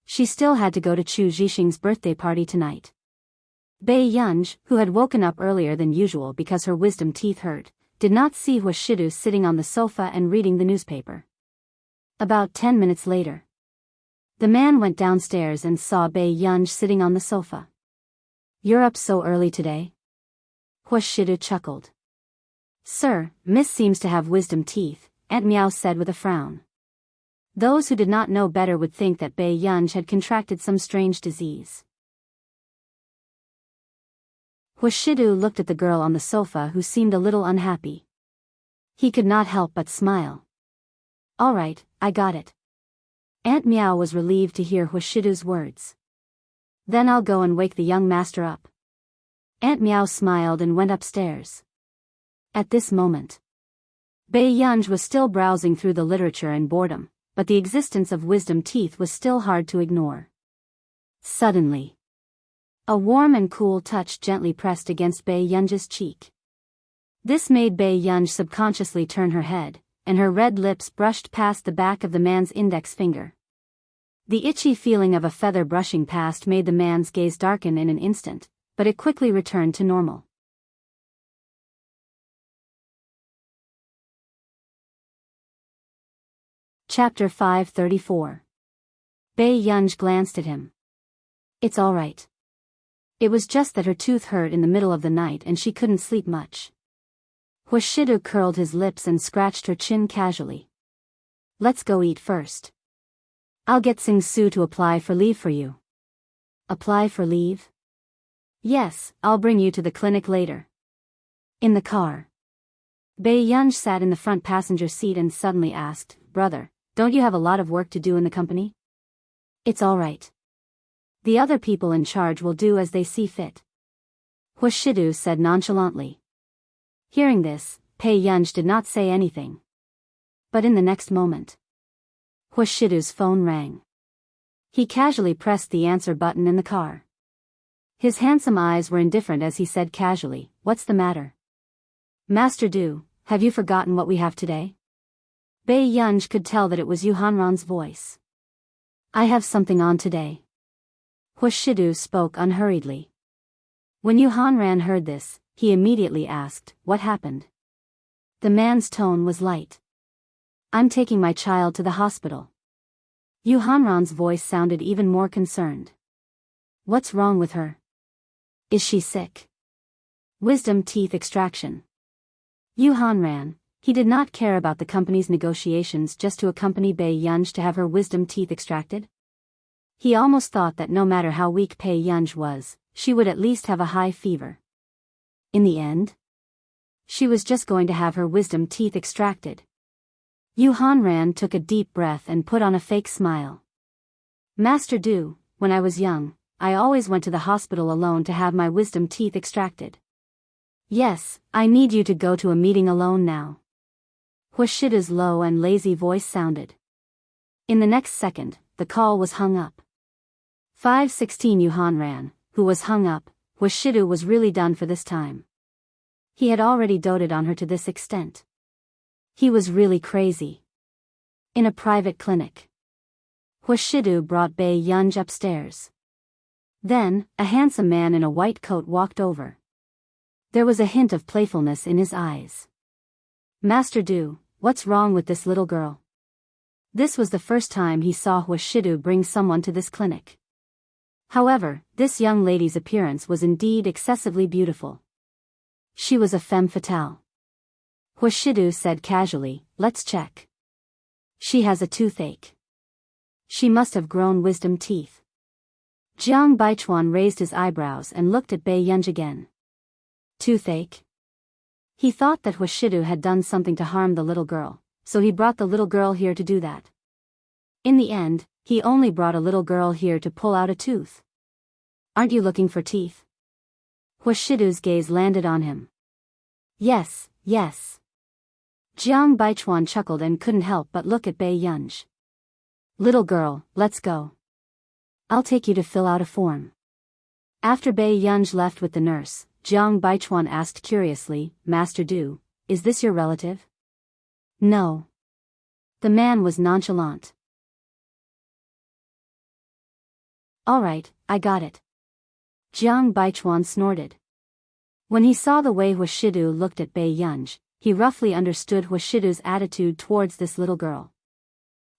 She still had to go to Chu Zhixing's birthday party tonight. Bai Yunj, who had woken up earlier than usual because her wisdom teeth hurt, did not see Hua Shidu sitting on the sofa and reading the newspaper. About 10 minutes later, the man went downstairs and saw Bai Yunj sitting on the sofa. You're up so early today? Hua Shidu chuckled. Sir, Miss seems to have wisdom teeth, Aunt Meow said with a frown. Those who did not know better would think that Bai Yunj had contracted some strange disease. Hua Shidu looked at the girl on the sofa who seemed a little unhappy. He could not help but smile. All right, I got it. Aunt Meow was relieved to hear Hua Shidu's words. Then I'll go and wake the young master up. Aunt Meow smiled and went upstairs. At this moment, Bai Yunj was still browsing through the literature in boredom, but the existence of wisdom teeth was still hard to ignore. Suddenly, a warm and cool touch gently pressed against Bai Yunj's cheek. This made Bai Yunj subconsciously turn her head, and her red lips brushed past the back of the man's index finger. The itchy feeling of a feather brushing past made the man's gaze darken in an instant, but it quickly returned to normal. Chapter 534. Bai Yunj glanced at him. It's all right. It was just that her tooth hurt in the middle of the night and she couldn't sleep much. Hua Shidu curled his lips and scratched her chin casually. Let's go eat first. I'll get Sing Su to apply for leave for you. Apply for leave? Yes, I'll bring you to the clinic later. In the car, Bai Yunj sat in the front passenger seat and suddenly asked, Brother, don't you have a lot of work to do in the company? It's all right. The other people in charge will do as they see fit. Hua Shidu said nonchalantly. Hearing this, Bai Yunj did not say anything. But in the next moment, Hua Shidu's phone rang. He casually pressed the answer button in the car. His handsome eyes were indifferent as he said casually, What's the matter? Master Du, have you forgotten what we have today? Bai Yunj could tell that it was Yu Hanran's voice. I have something on today. Hua Shidu spoke unhurriedly. When Yu Hanran heard this, he immediately asked, What happened? The man's tone was light. I'm taking my child to the hospital. Yu Hanran's voice sounded even more concerned. What's wrong with her? Is she sick? Wisdom teeth extraction. Yu Hanran, he did not care about the company's negotiations just to accompany Bai Yunj to have her wisdom teeth extracted. He almost thought that no matter how weak Bai Yunj was, she would at least have a high fever. In the end, she was just going to have her wisdom teeth extracted. Yu Hanran took a deep breath and put on a fake smile. Master Du, when I was young, I always went to the hospital alone to have my wisdom teeth extracted. Yes, I need you to go to a meeting alone now. Hua Shidu's low and lazy voice sounded. In the next second, the call was hung up. 5:16 Yu Hanran, who was hung up, Hua Shidu was really done for this time. He had already doted on her to this extent. He was really crazy. In a private clinic, Hua Shidu brought Bai Yunj upstairs. Then, a handsome man in a white coat walked over. There was a hint of playfulness in his eyes. Master Du, what's wrong with this little girl? This was the first time he saw Huashidu bring someone to this clinic. However, this young lady's appearance was indeed excessively beautiful. She was a femme fatale. Huashidu said casually, let's check. She has a toothache. She must have grown wisdom teeth. Jiang Baichuan raised his eyebrows and looked at Bai Yunj again. Toothache? He thought that Huashidu had done something to harm the little girl, so he brought the little girl here to do that. In the end, he only brought a little girl here to pull out a tooth. Aren't you looking for teeth? Huashidu's gaze landed on him. Yes, yes. Jiang Baichuan chuckled and couldn't help but look at Bai Yunj. Little girl, let's go. I'll take you to fill out a form. After Bai Yunj left with the nurse, Jiang Baichuan asked curiously, Master Du, is this your relative? No. The man was nonchalant. All right, I got it. Jiang Baichuan snorted. When he saw the way Huashidu looked at Bai Yunj, he roughly understood Huashidu's attitude towards this little girl.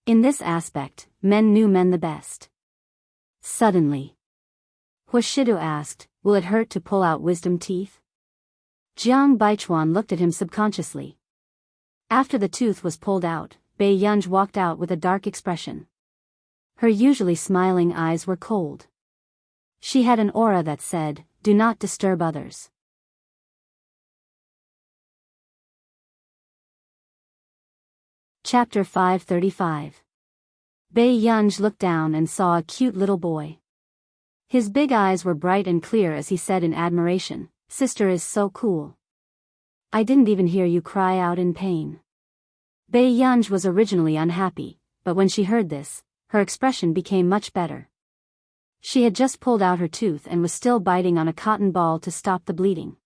In this aspect, men knew men the best. Suddenly, Huashidu asked, will it hurt to pull out wisdom teeth? Jiang Baichuan looked at him subconsciously. After the tooth was pulled out, Bai Yunj walked out with a dark expression. Her usually smiling eyes were cold. She had an aura that said, do not disturb others. Chapter 535. Bai Yunj looked down and saw a cute little boy. His big eyes were bright and clear as he said in admiration, Sister is so cool. I didn't even hear you cry out in pain. Bai Yunj was originally unhappy, but when she heard this, her expression became much better. She had just pulled out her tooth and was still biting on a cotton ball to stop the bleeding.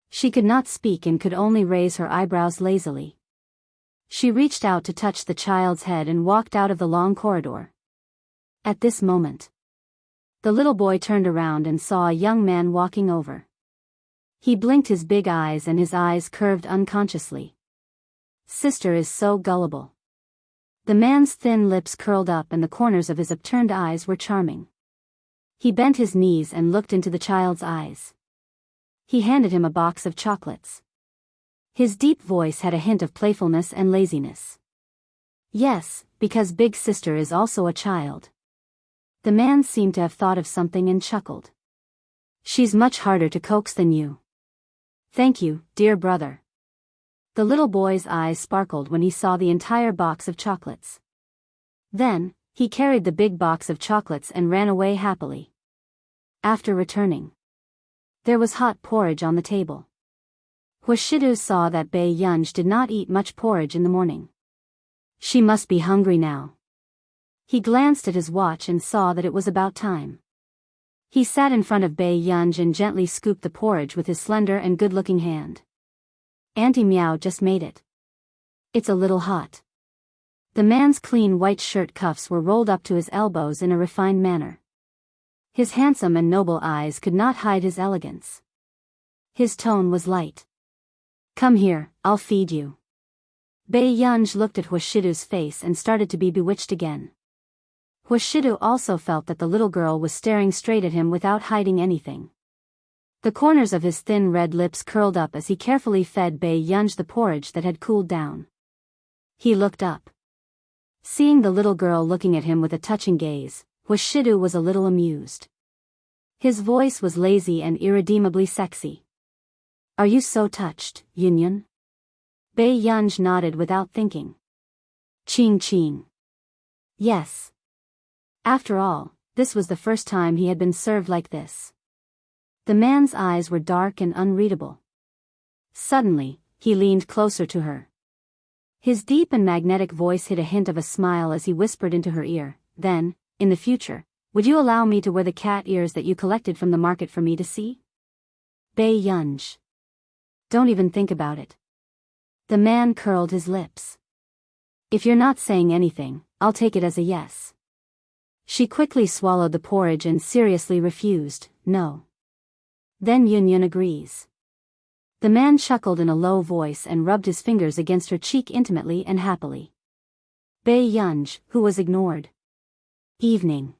She could not speak and could only raise her eyebrows lazily. She reached out to touch the child's head and walked out of the long corridor. At this moment, the little boy turned around and saw a young man walking over. He blinked his big eyes and his eyes curved unconsciously. Sister is so gullible. The man's thin lips curled up and the corners of his upturned eyes were charming. He bent his knees and looked into the child's eyes. He handed him a box of chocolates. His deep voice had a hint of playfulness and laziness. Yes, because big sister is also a child. The man seemed to have thought of something and chuckled. She's much harder to coax than you. Thank you, dear brother. The little boy's eyes sparkled when he saw the entire box of chocolates. Then, he carried the big box of chocolates and ran away happily. After returning, there was hot porridge on the table. Huashidu saw that Bai Yunj did not eat much porridge in the morning. She must be hungry now. He glanced at his watch and saw that it was about time. He sat in front of Bai Yunj and gently scooped the porridge with his slender and good-looking hand. Auntie Meow just made it. It's a little hot. The man's clean white shirt cuffs were rolled up to his elbows in a refined manner. His handsome and noble eyes could not hide his elegance. His tone was light. Come here, I'll feed you. Bai Yunj looked at Huashidu's face and started to be bewitched again. Huashidu also felt that the little girl was staring straight at him without hiding anything. The corners of his thin red lips curled up as he carefully fed Bai Yunj the porridge that had cooled down. He looked up. Seeing the little girl looking at him with a touching gaze, Huashidu was a little amused. His voice was lazy and irredeemably sexy. Are you so touched, Yunyun? Bai Yunj nodded without thinking. Ching ching. Yes. After all, this was the first time he had been served like this. The man's eyes were dark and unreadable. Suddenly, he leaned closer to her. His deep and magnetic voice hid a hint of a smile as he whispered into her ear, then, in the future, would you allow me to wear the cat ears that you collected from the market for me to see? Bai Yunj. Don't even think about it. The man curled his lips. If you're not saying anything, I'll take it as a yes. She quickly swallowed the porridge and seriously refused, no. Then Yunyun agrees. The man chuckled in a low voice and rubbed his fingers against her cheek intimately and happily. Bei Yunj, who was ignored. Evening.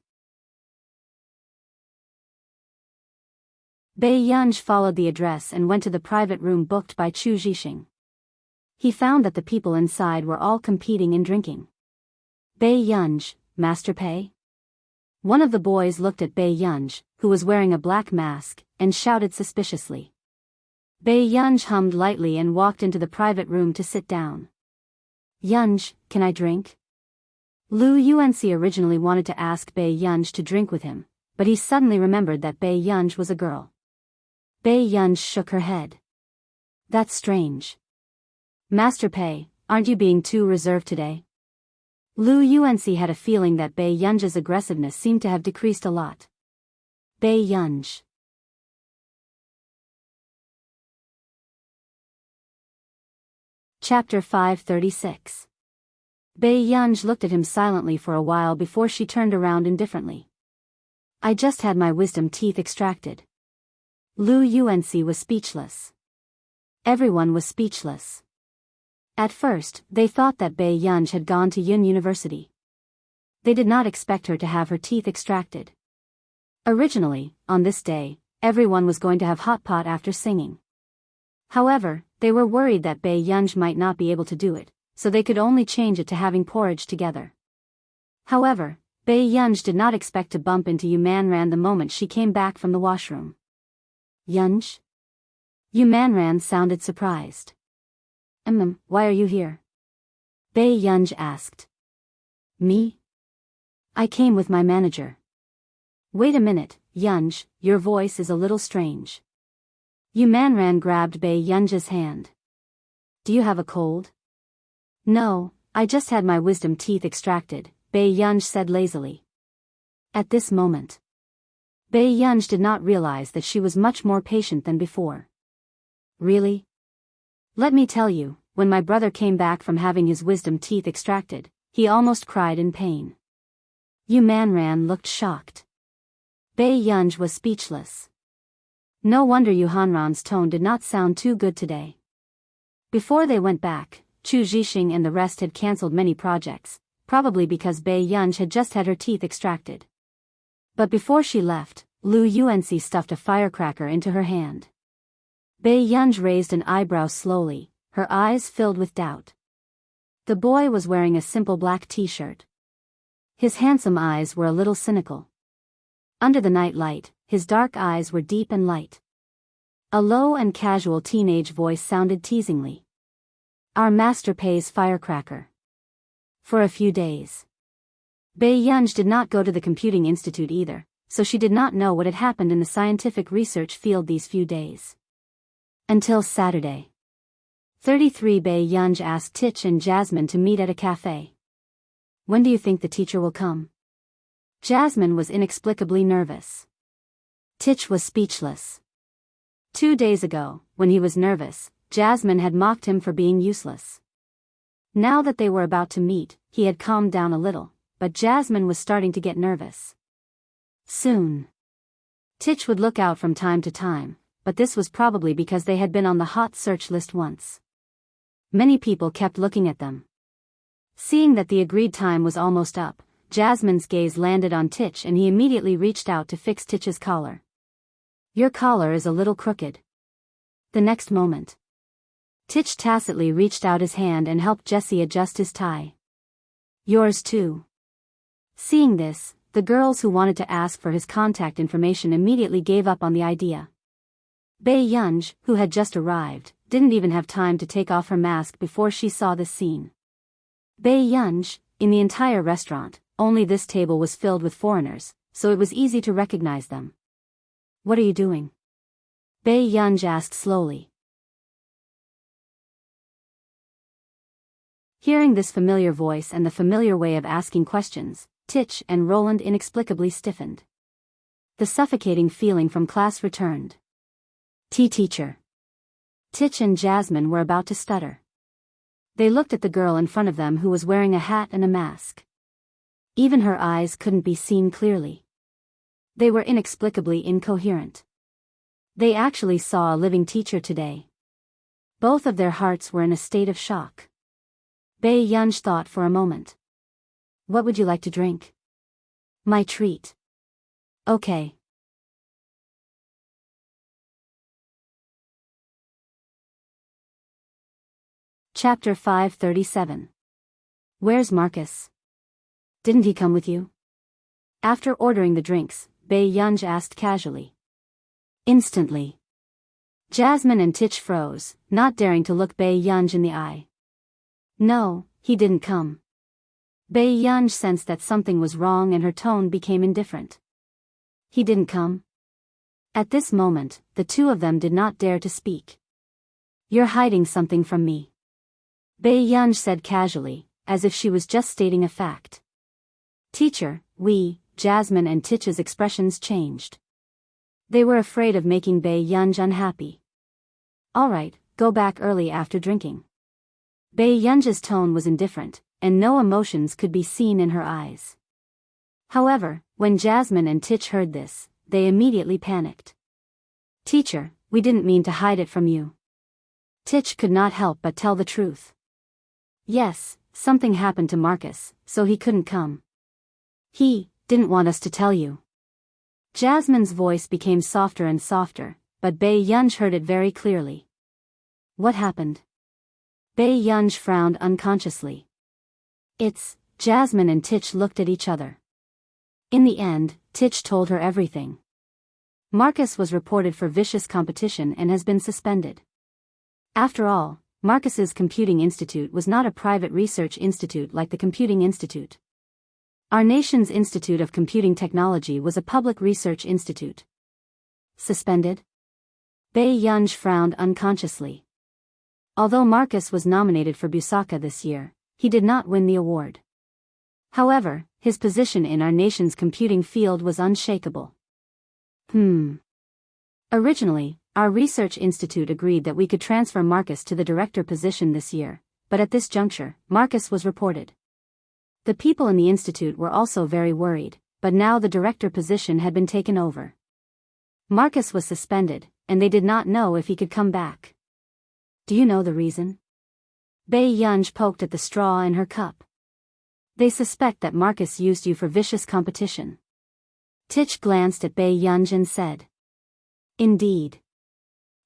Bei Yunj followed the address and went to the private room booked by Chu Zhixing. He found that the people inside were all competing in drinking. Bei Yunj, Master Pei? One of the boys looked at Bei Yunj, who was wearing a black mask, and shouted suspiciously. Bei Yunj hummed lightly and walked into the private room to sit down. Yunj, can I drink? Lu Yuanci originally wanted to ask Bei Yunj to drink with him, but he suddenly remembered that Bei Yunj was a girl. Bei Yunj shook her head. That's strange. Master Pei, aren't you being too reserved today? Lu Yuanci had a feeling that Bei Yunj's aggressiveness seemed to have decreased a lot. Bei Yunj. Chapter 536. Bei Yunj looked at him silently for a while before she turned around indifferently. I just had my wisdom teeth extracted. Lu Yuanci was speechless. Everyone was speechless. At first, they thought that Bei Yunj had gone to Yun University. They did not expect her to have her teeth extracted. Originally, on this day, everyone was going to have hot pot after singing. However, they were worried that Bei Yunj might not be able to do it, so they could only change it to having porridge together. However, Bei Yunj did not expect to bump into Yu Manran the moment she came back from the washroom. Yunj? Yu Manran sounded surprised. Why are you here? Bei Yunj asked. Me? I came with my manager. Wait a minute, Yunj, your voice is a little strange. Yu Manran grabbed Bei Yunj's hand. Do you have a cold? No, I just had my wisdom teeth extracted, Bei Yunj said lazily. At this moment, Bei Yunj did not realize that she was much more patient than before. Really? Let me tell you, when my brother came back from having his wisdom teeth extracted, he almost cried in pain. Yu Manran looked shocked. Bei Yunj was speechless. No wonder Yu Hanran's tone did not sound too good today. Before they went back, Chu Zhixing and the rest had cancelled many projects, probably because Bei Yunj had just had her teeth extracted. But before she left, Lu Yuanci stuffed a firecracker into her hand. Bei Yunj raised an eyebrow slowly, her eyes filled with doubt. The boy was wearing a simple black t-shirt. His handsome eyes were a little cynical. Under the night light, his dark eyes were deep and light. A low and casual teenage voice sounded teasingly. Our master Pei's firecracker. For a few days. Bei Yunj did not go to the computing institute either, so she did not know what had happened in the scientific research field these few days. Until Saturday. 33 Bei Yunj asked Tich and Jasmine to meet at a cafe. When do you think the teacher will come? Jasmine was inexplicably nervous. Tich was speechless. 2 days ago, when he was nervous, Jasmine had mocked him for being useless. Now that they were about to meet, he had calmed down a little, but Jasmine was starting to get nervous. Soon. Tich would look out from time to time, but this was probably because they had been on the hot search list once. Many people kept looking at them. Seeing that the agreed time was almost up, Jasmine's gaze landed on Tich and he immediately reached out to fix Tich's collar. Your collar is a little crooked. The next moment, Tich tacitly reached out his hand and helped Jesse adjust his tie. Yours too. Seeing this, the girls who wanted to ask for his contact information immediately gave up on the idea. Bei Yunj, who had just arrived, didn't even have time to take off her mask before she saw this scene. Bei Yunj, in the entire restaurant, only this table was filled with foreigners, so it was easy to recognize them. What are you doing? Bei Yunj asked slowly. Hearing this familiar voice and the familiar way of asking questions, Tich and Roland inexplicably stiffened. The suffocating feeling from class returned. Teacher. Tich and Jasmine were about to stutter. They looked at the girl in front of them who was wearing a hat and a mask. Even her eyes couldn't be seen clearly. They were inexplicably incoherent. They actually saw a living teacher today. Both of their hearts were in a state of shock. Bei Yunj thought for a moment. What would you like to drink? My treat. Okay. Chapter 537. Where's Marcus? Didn't he come with you? After ordering the drinks, Bei Yunj asked casually. Instantly, Jasmine and Tich froze, not daring to look Bei Yunj in the eye. No, he didn't come. Bei Yunj sensed that something was wrong and her tone became indifferent. He didn't come? At this moment, the two of them did not dare to speak. You're hiding something from me. Bei Yunj said casually, as if she was just stating a fact. Teacher, Jasmine and Tich's expressions changed. They were afraid of making Bei Yunj unhappy. Alright, go back early after drinking. Bei Yunj's tone was indifferent, and no emotions could be seen in her eyes. However, when Jasmine and Tich heard this, they immediately panicked. Teacher, we didn't mean to hide it from you. Tich could not help but tell the truth. Yes, something happened to Marcus, so he couldn't come. He didn't want us to tell you. Jasmine's voice became softer and softer, but Bei Yunj heard it very clearly. What happened? Bei Yunj frowned unconsciously. Jasmine and Tich looked at each other. In the end, Tich told her everything. Marcus was reported for vicious competition and has been suspended. After all, Marcus's Computing Institute was not a private research institute like the Computing Institute. Our nation's Institute of Computing Technology was a public research institute. Suspended? Bei Yunj frowned unconsciously. Although Marcus was nominated for Busaka this year, he did not win the award. However, his position in our nation's computing field was unshakable. Originally, our research institute agreed that we could transfer Marcus to the director position this year, but at this juncture, Marcus was reported. The people in the institute were also very worried, but now the director position had been taken over. Marcus was suspended, and they did not know if he could come back. Do you know the reason? Bei Yunj poked at the straw in her cup. They suspect that Marcus used you for vicious competition. Tich glanced at Bei Yunj and said. Indeed.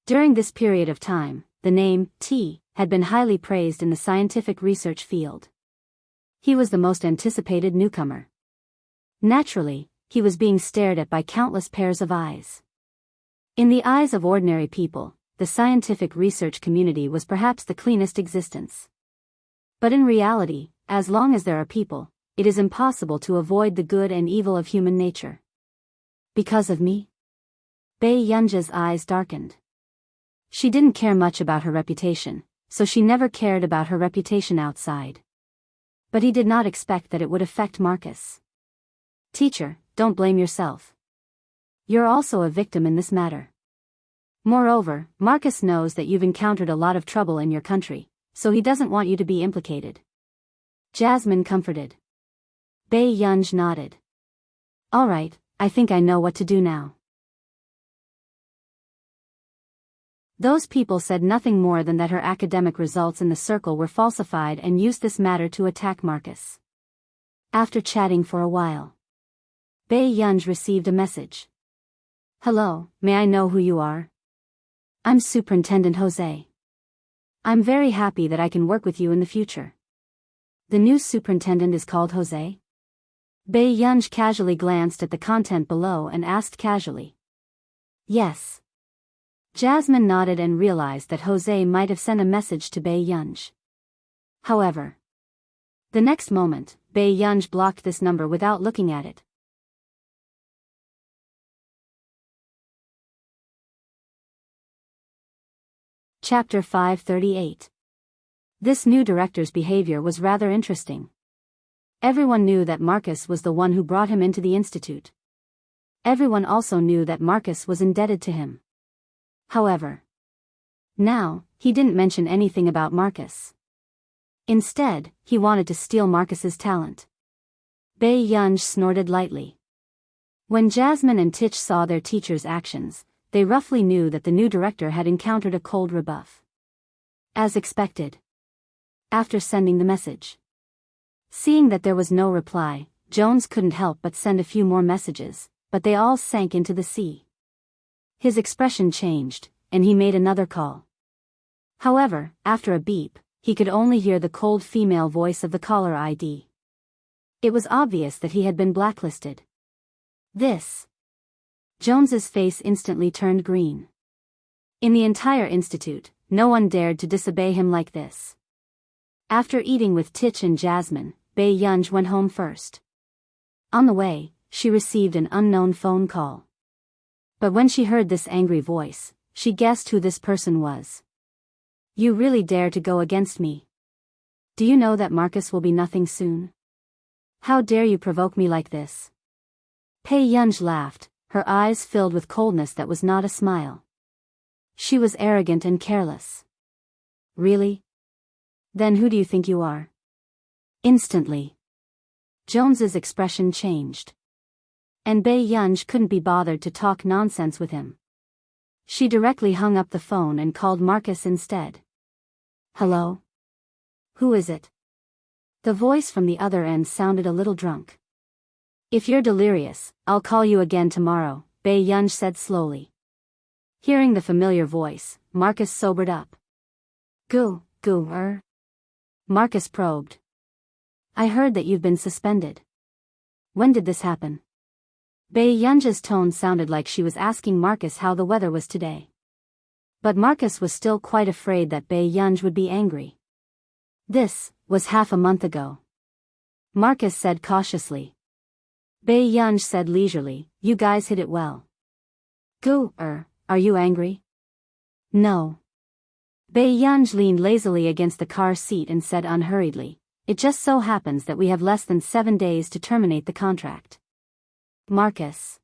During this period of time, the name, T, had been highly praised in the scientific research field. He was the most anticipated newcomer. Naturally, he was being stared at by countless pairs of eyes. In the eyes of ordinary people, the scientific research community was perhaps the cleanest existence. But in reality, as long as there are people, it is impossible to avoid the good and evil of human nature. Because of me? Bei Yunj's eyes darkened. She didn't care much about her reputation, so she never cared about her reputation outside. But he did not expect that it would affect Marcus. Teacher, don't blame yourself. You're also a victim in this matter. Moreover, Marcus knows that you've encountered a lot of trouble in your country, so he doesn't want you to be implicated. Jasmine comforted. Bei Yunj nodded. All right, I think I know what to do now. Those people said nothing more than that her academic results in the circle were falsified and used this matter to attack Marcus. After chatting for a while, Bei Yunj received a message. Hello, may I know who you are? I'm Superintendent Jose. I'm very happy that I can work with you in the future. The new superintendent is called Jose? Bei Yunj casually glanced at the content below and asked casually. Yes. Jasmine nodded and realized that Jose might have sent a message to Bei Yunj. However, the next moment, Bei Yunj blocked this number without looking at it. Chapter 538. This new director's behavior was rather interesting. Everyone knew that Marcus was the one who brought him into the institute. Everyone also knew that Marcus was indebted to him. However, now, he didn't mention anything about Marcus. Instead, he wanted to steal Marcus's talent. Bei Yunj snorted lightly. When Jasmine and Tich saw their teacher's actions, they roughly knew that the new director had encountered a cold rebuff. As expected. After sending the message. Seeing that there was no reply, Jones couldn't help but send a few more messages, but they all sank into the sea. His expression changed, and he made another call. However, after a beep, he could only hear the cold female voice of the caller ID. It was obvious that he had been blacklisted. This. Jones's face instantly turned green. In the entire institute, no one dared to disobey him like this. After eating with Titch and Jasmine, Bei Yunj went home first. On the way, she received an unknown phone call. But when she heard this angry voice, she guessed who this person was. You really dare to go against me? Do you know that Marcus will be nothing soon? How dare you provoke me like this? Bei Yunj laughed, her eyes filled with coldness that was not a smile. She was arrogant and careless. Really? Then who do you think you are? Instantly. Jones's expression changed. And Bei Yunj couldn't be bothered to talk nonsense with him. She directly hung up the phone and called Marcus instead. Hello? Who is it? The voice from the other end sounded a little drunk. If you're delirious, I'll call you again tomorrow, Bei Yunj said slowly. Hearing the familiar voice, Marcus sobered up. Gu. Marcus probed. I heard that you've been suspended. When did this happen? Bei Yunj's tone sounded like she was asking Marcus how the weather was today. But Marcus was still quite afraid that Bei Yunj would be angry. This was half a month ago. Marcus said cautiously. Bei Yunj said leisurely, you guys hit it well. Gu, are you angry? No. Bei Yunj leaned lazily against the car seat and said unhurriedly, it just so happens that we have less than 7 days to terminate the contract. Marcus.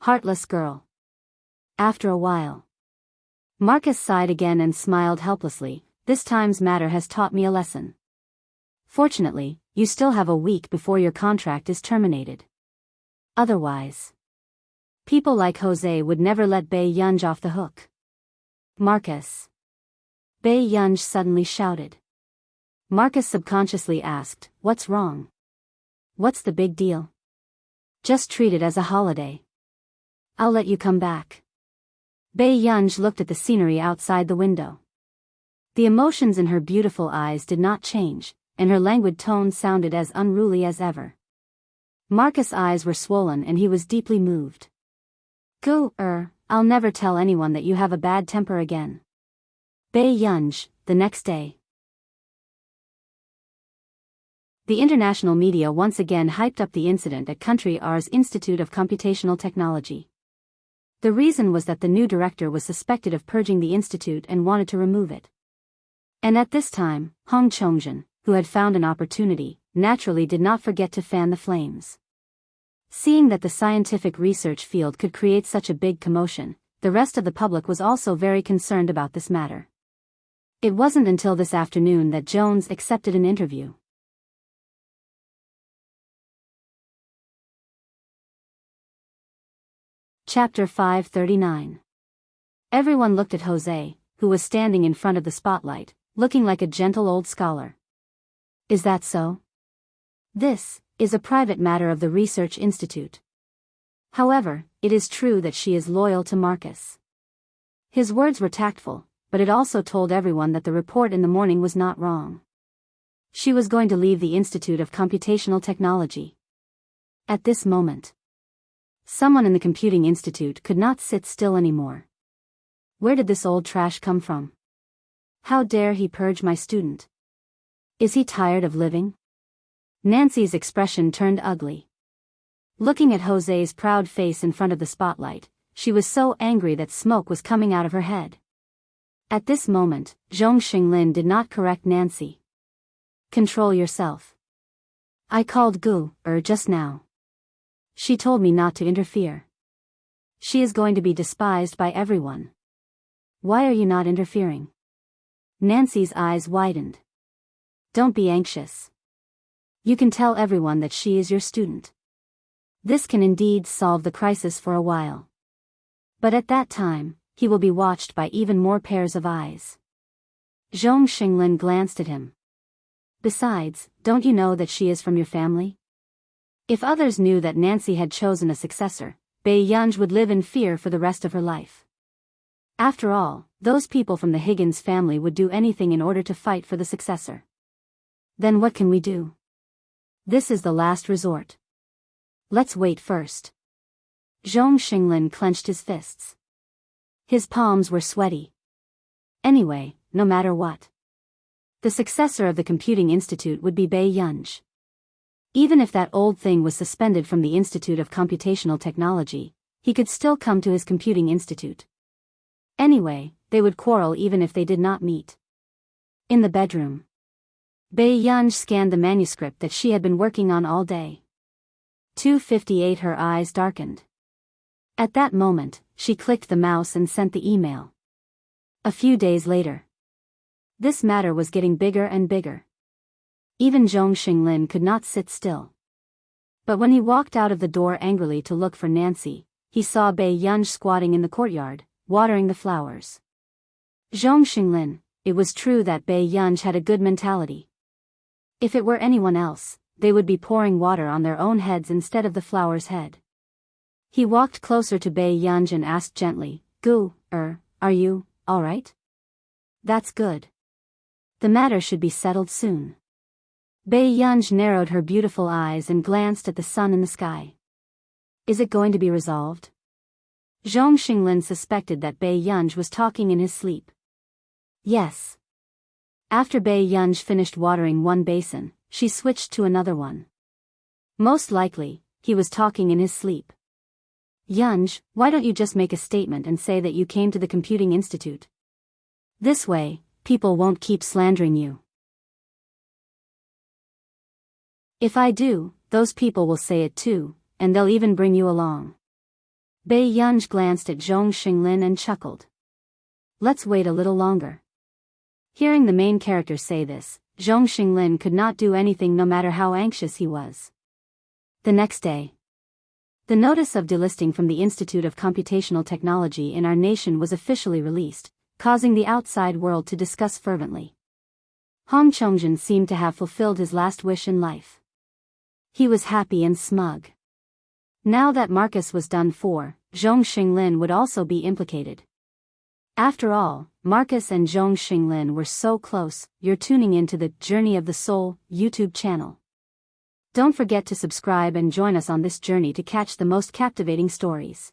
Heartless girl. After a while. Marcus sighed again and smiled helplessly, this time's matter has taught me a lesson. Fortunately, you still have a week before your contract is terminated. Otherwise. People like Jose would never let Bei Yunj off the hook. Marcus. Bei Yunj suddenly shouted. Marcus subconsciously asked, what's wrong? What's the big deal? Just treat it as a holiday. I'll let you come back. Bei Yunj looked at the scenery outside the window. The emotions in her beautiful eyes did not change, and her languid tone sounded as unruly as ever. Marcus' eyes were swollen and he was deeply moved. Gu, I'll never tell anyone that you have a bad temper again. Bei Yunj, the next day. The international media once again hyped up the incident at Country R's Institute of Computational Technology. The reason was that the new director was suspected of purging the institute and wanted to remove it. And at this time, Hong Chongjin, who had found an opportunity, naturally did not forget to fan the flames. Seeing that the scientific research field could create such a big commotion, the rest of the public was also very concerned about this matter. It wasn't until this afternoon that Jones accepted an interview. Chapter 539. Everyone looked at Jose, who was standing in front of the spotlight, looking like a gentle old scholar. Is that so? This is a private matter of the research institute. However, it is true that she is loyal to Marcus. His words were tactful, but it also told everyone that the report in the morning was not wrong. She was going to leave the Institute of Computational Technology. At this moment, someone in the Computing Institute could not sit still anymore. Where did this old trash come from? How dare he purge my student? Is he tired of living? Nancy's expression turned ugly. Looking at Jose's proud face in front of the spotlight, she was so angry that smoke was coming out of her head. At this moment, Zhong Xinglin did not correct Nancy. Control yourself. I called Gu, just now. She told me not to interfere. She is going to be despised by everyone. Why are you not interfering? Nancy's eyes widened. Don't be anxious. You can tell everyone that she is your student. This can indeed solve the crisis for a while. But at that time, he will be watched by even more pairs of eyes. Zhong Xinglin glanced at him. Besides, don't you know that she is from your family? If others knew that Nancy had chosen a successor, Bai Yunj would live in fear for the rest of her life. After all, those people from the Higgins family would do anything in order to fight for the successor. Then what can we do? This is the last resort. Let's wait first. Zhong Xinglin clenched his fists. His palms were sweaty. Anyway, no matter what, the successor of the Computing Institute would be Bai Yunj. Even if that old thing was suspended from the Institute of Computational Technology, he could still come to his Computing Institute. Anyway, they would quarrel even if they did not meet. In the bedroom, Bai Yunj scanned the manuscript that she had been working on all day. 2:58. Her eyes darkened. At that moment, she clicked the mouse and sent the email. A few days later, this matter was getting bigger and bigger. Even Zhong Xinglin could not sit still. But when he walked out of the door angrily to look for Nancy, he saw Bai Yunj squatting in the courtyard, watering the flowers. Zhong Xinglin, it was true that Bai Yunj had a good mentality. If it were anyone else, they would be pouring water on their own heads instead of the flower's head. He walked closer to Bai Yunj and asked gently, are you all right? That's good. The matter should be settled soon. Bai Yunj narrowed her beautiful eyes and glanced at the sun in the sky. Is it going to be resolved? Zhong Xinglin suspected that Bai Yunj was talking in his sleep. Yes. After Bai Yunj finished watering one basin, she switched to another one. Most likely, he was talking in his sleep. Yunj, why don't you just make a statement and say that you came to the Computing Institute? This way, people won't keep slandering you. If I do, those people will say it too, and they'll even bring you along. Bai Yunj glanced at Zhong Xinglin and chuckled. Let's wait a little longer. Hearing the main character say this, Zhong Xinglin could not do anything no matter how anxious he was. The next day, the notice of delisting from the Institute of Computational Technology in our nation was officially released, causing the outside world to discuss fervently. Hong Chongjin seemed to have fulfilled his last wish in life. He was happy and smug. Now that Marcus was done for, Zhong Xinglin would also be implicated. After all, Marcus and Zhong Xinglin were so close. You're tuning into the Journey of the Soul YouTube channel. Don't forget to subscribe and join us on this journey to catch the most captivating stories.